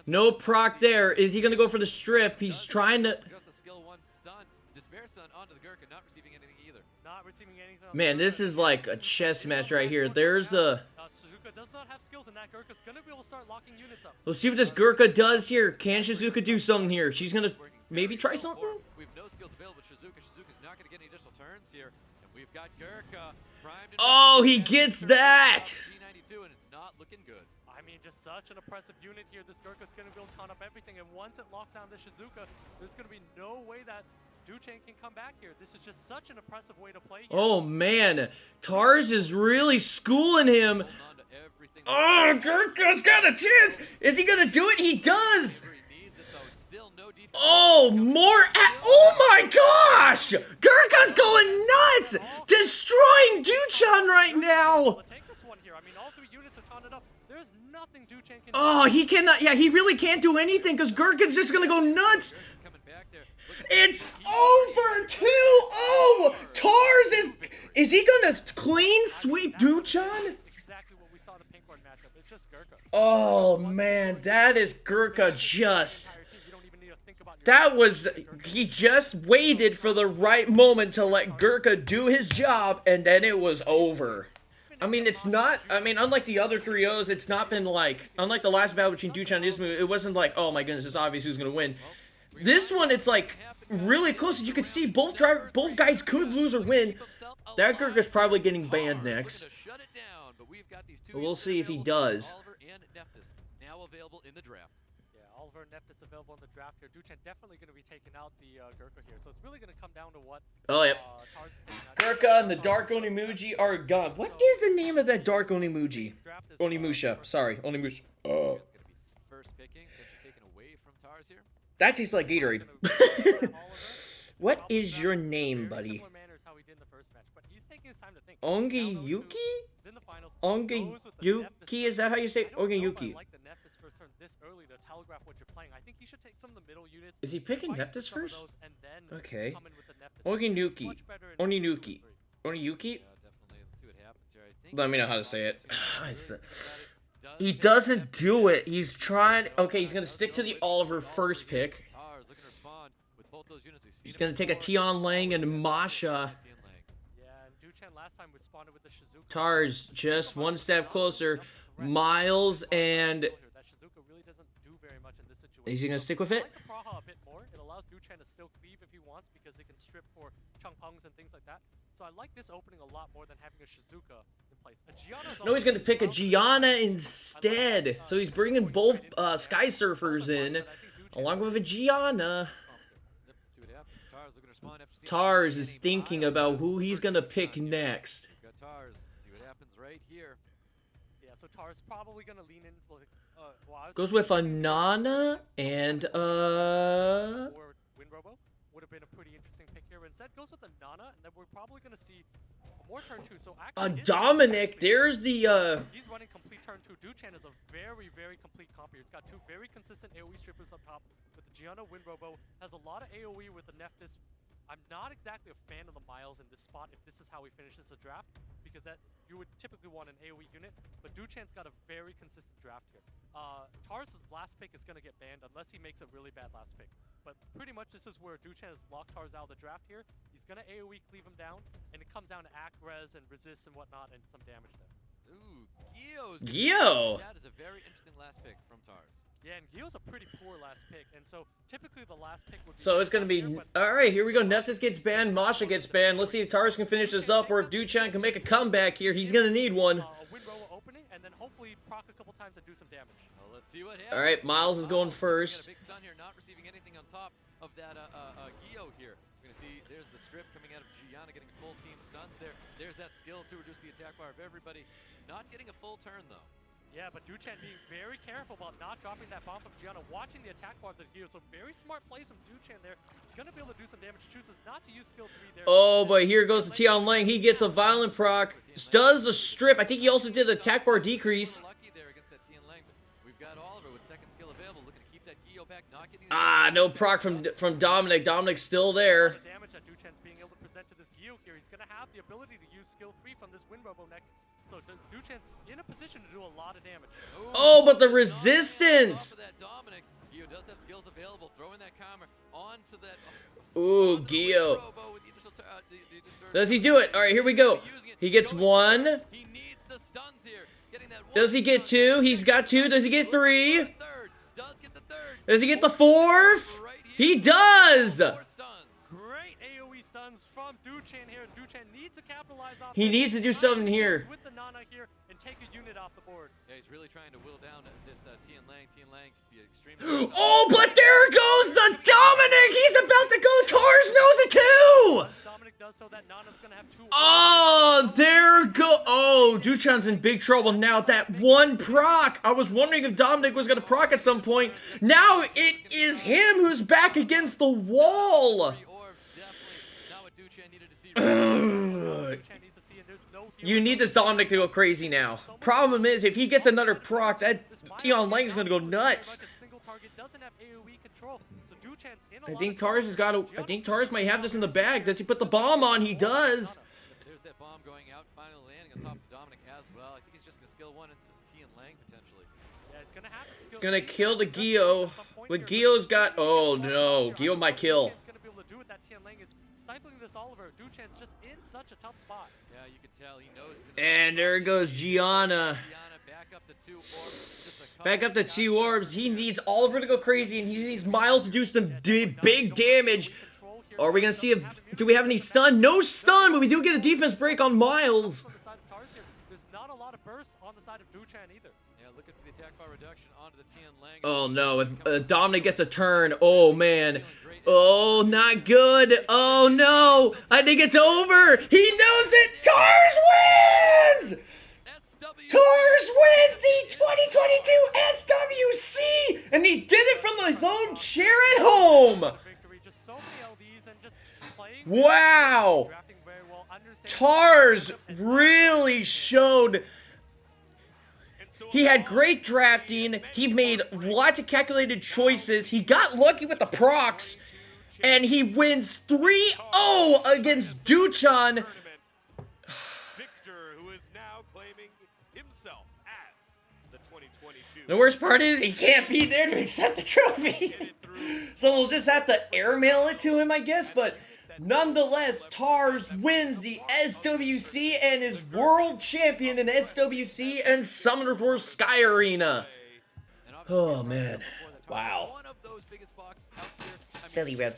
No proc there. Is he gonna go for the strip? He's trying to. Just a skill 1 stun. Despair Stun onto the Gurkha, not receiving anything either. Not receiving anything. Man, this is like a chess match right here. There's the. Shizuka does not have skills, and that Gurkha's gonna be able to start locking units up. Let's see what this Gurkha does here. Can Shizuka do something here? She's gonna maybe try something. We have no skills available with Shizuka. Shizuka's not gonna get any additional turns here, and we've got Gurkha primed. Oh, he gets that. G92, and it's not looking good. I mean, just such an oppressive unit here. This Gurkha's gonna be able to ton up everything, and once it locks down the Shizuka, there's gonna be no way that Duchan can come back here. This is just such an oppressive way to play here. Oh man, Tars is really schooling him. Oh, Gurkha's got a chance. Is he gonna do it? He does. Oh, oh my gosh! Gurkha's going nuts! Destroying Duchan right now! Take this one here. I mean, all 3 units are taunted up. There's nothing Duchan can do. Oh, he cannot. Yeah, he really can't do anything because Gurkha's just gonna go nuts. It's over 2-0! Tars is he gonna clean sweep Duchan? Exactly what we saw in the Pinkhorn matchup. It's just Gurkha. Oh man, that is Gurkha just. He just waited for the right moment to let Gurkha do his job, and then it was over. I mean, unlike the other 3-0s, it's not been like, unlike the last battle between Duchan and Ismu, it wasn't like, oh my goodness, it's obvious who's gonna win. This one, it's like, really close, as you can see, both guys could lose or win. That Gurkha's probably getting banned next. But we'll see if he does. Now available in the draft. Oliver and Nephthys available in the draft here. Duchan definitely going to be taking out the Gurkha here, so it's really going to come down to what. Oh yeah. Gurkha and the Dark Onimuji are gone. What is the name of that Dark Onimuji? Onimusha. Sorry, Onimusha. First picking, taken away from Tars here. That tastes like Gatorade. What is your name, buddy? Ongiyuki? Ongiyuki? Is that how you say it? Ongiyuki. Is he picking Nephthys first? Okay. Oninuki. Oninuki. Oniyuki? Let me know how to say it. He doesn't do it. He's trying. Okay, he's gonna stick to the Oliver first pick. up those units. We've seen He's it gonna take a before. Tion Lang and Masha. Tian Lang. Yeah, and Duchan last time responded with the Shizuka. Tars just one step closer. Miles and That Shizuka really doesn't do very much in this situation. is he gonna stick with I it? like the Praha a bit more. It allows Duchan to still cleave if he wants because they can strip for Changpungs and things like that. So I like this opening a lot more than having a Shizuka in place. A Gianna's No, he's gonna pick a also- Gianna instead. So he's bringing both Sky Surfers in, along with a Gianna. Yep, see what happens. Tars looking to respond after seeing Tars is Miles thinking get about the who he's first gonna shot pick here. next. We've got Tars. See what happens right here. Yeah, so Tar's probably gonna lean in for well, I was Goes thinking with a Nana and or Wind Robo would have been a pretty interesting pick here, but instead goes with a Nana, and then we're probably gonna see more turn 2. So actually, his Dominic. actually- There's the He's running complete turn 2. Duchan is a very, very complete comp here. He's got 2 very consistent AoE strippers up top with the Gianna Wind Robo. Has a lot of AoE with the Nephthys. I'm not exactly a fan of the Miles in this spot if this is how he finishes the draft, because that you would typically want an AoE unit, but Duchan's got a very consistent draft here. Tars' last pick is going to get banned unless he makes a really bad last pick. But pretty much this is where Duchan has locked Tars out of the draft here. He's going to AoE cleave him down, and it comes down to Act Res and Resist and whatnot, and some damage there. Ooh, Gio's Gio. That is a very interesting last pick from Tars. Yeah, and Gio's a pretty poor last pick, and so typically the last pick would be... So it's gonna be alright, here we go. Nephthys gets banned, Masha gets banned. Let's see if Tars can finish this up or if Duchan can make a comeback here. He's gonna need one. A Wind Robo opening, and then hopefully proc a couple times and do some damage. Well, let's see what happens. Alright, Miles is going Miles first. getting a big stun here, not receiving anything on top of that Gio here. We're gonna see there's the strip coming out of Gianna getting a full team stun there. There's that skill to reduce the attack bar of everybody. Not getting a full turn though. Yeah, but Duchan being very careful about not dropping that bomb from Gianna, watching the attack bar of the Gio. So very smart plays from Duchan there. He's gonna be able to do some damage. Chooses not to use skill 3 there. Oh, but here goes to Tion Lang. He gets a violent proc. Does a strip. I think he also did the attack bar decrease. Lucky there against that Tian Lang, but we've got Oliver with second skill available, looking to keep that Gio back, not getting No proc from Dominic. Dominic's still there. The damage that Duchan's being able to present to this Gio here. He's gonna have the ability to use skill 3 from this Wind Robo next. So Duchan's in a position to do a lot of damage. Oh, but the resistance. Off of that Dominic, Gio does have skills available, throwing that camera onto that. Ooh, onto the Gio. Robo with the initial the Does he do it? Alright, here we go. He gets one. He needs the stuns here. Getting that one Does he get stun. 2? He's got 2. Does he get 3? Third. Does get the third. Does he get the 4th? Right He here. does! 4 stuns. Great AoE stuns from Duchan here. Duchan needs to capitalize off. He this. needs to do Try something and here. use With the Nana here and take a unit off the board. Yeah, he's really trying to whittle down this Tian Lang. Tian Lang can be extremely. Oh, but there goes the Dominic! He's about to go. Tars knows it too! Dominic does so that Nana's gonna have 2. Oh, there go. Oh, Duchan's in big trouble now. That one proc. I was wondering if Dominic was going to proc at some point. Now it is him who's back against the wall. Definitely not what Duchan needed to see. Duchan needs to see, and there's no You need this Dominic to go crazy now. Problem is, if he gets another proc, that Tion Lang's going to go nuts. Single target doesn't have AoE control. So Duchan's in a I lot think of Tars has got to. I think Tars might have this in the bag. Does he put the bomb on? He does. There's that bomb going out, finally landing on top of Dominic as well. I think he's just gonna skill 1 into the Tian Lang potentially. Yeah, he's gonna have to skill Gonna 3 kill the at Gio. some point But here, Gio's got. Oh no, Gio might kill. Duchan's gonna be able to do with that Tian Lang is stifling this Oliver. Duchan's just in such a tough spot. Yeah, you can tell he knows. And there goes Gianna. Gianna back up to 2 orbs. Just a Back couple up to shots 2 there. orbs. He needs Oliver to go crazy, and he needs Miles to do some big damage. Are we gonna see if? Do we have any stun? No stun, but we do get a defense break on Miles. On the side of Tars here, there's not a lot of burst on the side of Duchan either. Yeah, looking for the attack bar reduction onto the Tian Lang. Oh no! If Dominic gets a turn, oh man. Oh, not good. Oh no! I think it's over. He knows it. Tars wins. SWC. Tars wins the 2022 SWC, and he did it from his own chair at home. Victory, just so many LDs and just playing. Wow. Drafting very well, understanding- Tars really showed. He had great drafting. He made lots of calculated choices. He got lucky with the procs, and he wins 3-0 against Duchan. Tournament. Victor, who is now claiming himself as the 2022. The worst part is he can't be there to accept the trophy. Get it through So we'll just have to airmail it to him, I guess. But nonetheless, Tars wins the SWC and is world champion in SWC and Summoners Wars Sky Arena. Oh, man. Wow. Belly rub.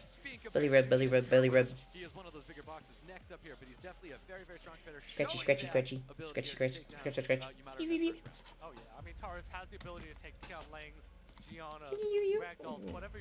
Belly rub, belly rub, belly rub. He is one of those bigger boxes next up here, but he's definitely a very, very strong fighter. Scratchy, scratchy, scratchy. Scratchy, scratch, scratch, scratch. Beep, beep, beep. Oh yeah, I mean Taurus has the ability to take Tian Langs, Gianna, Ragdolls, whatever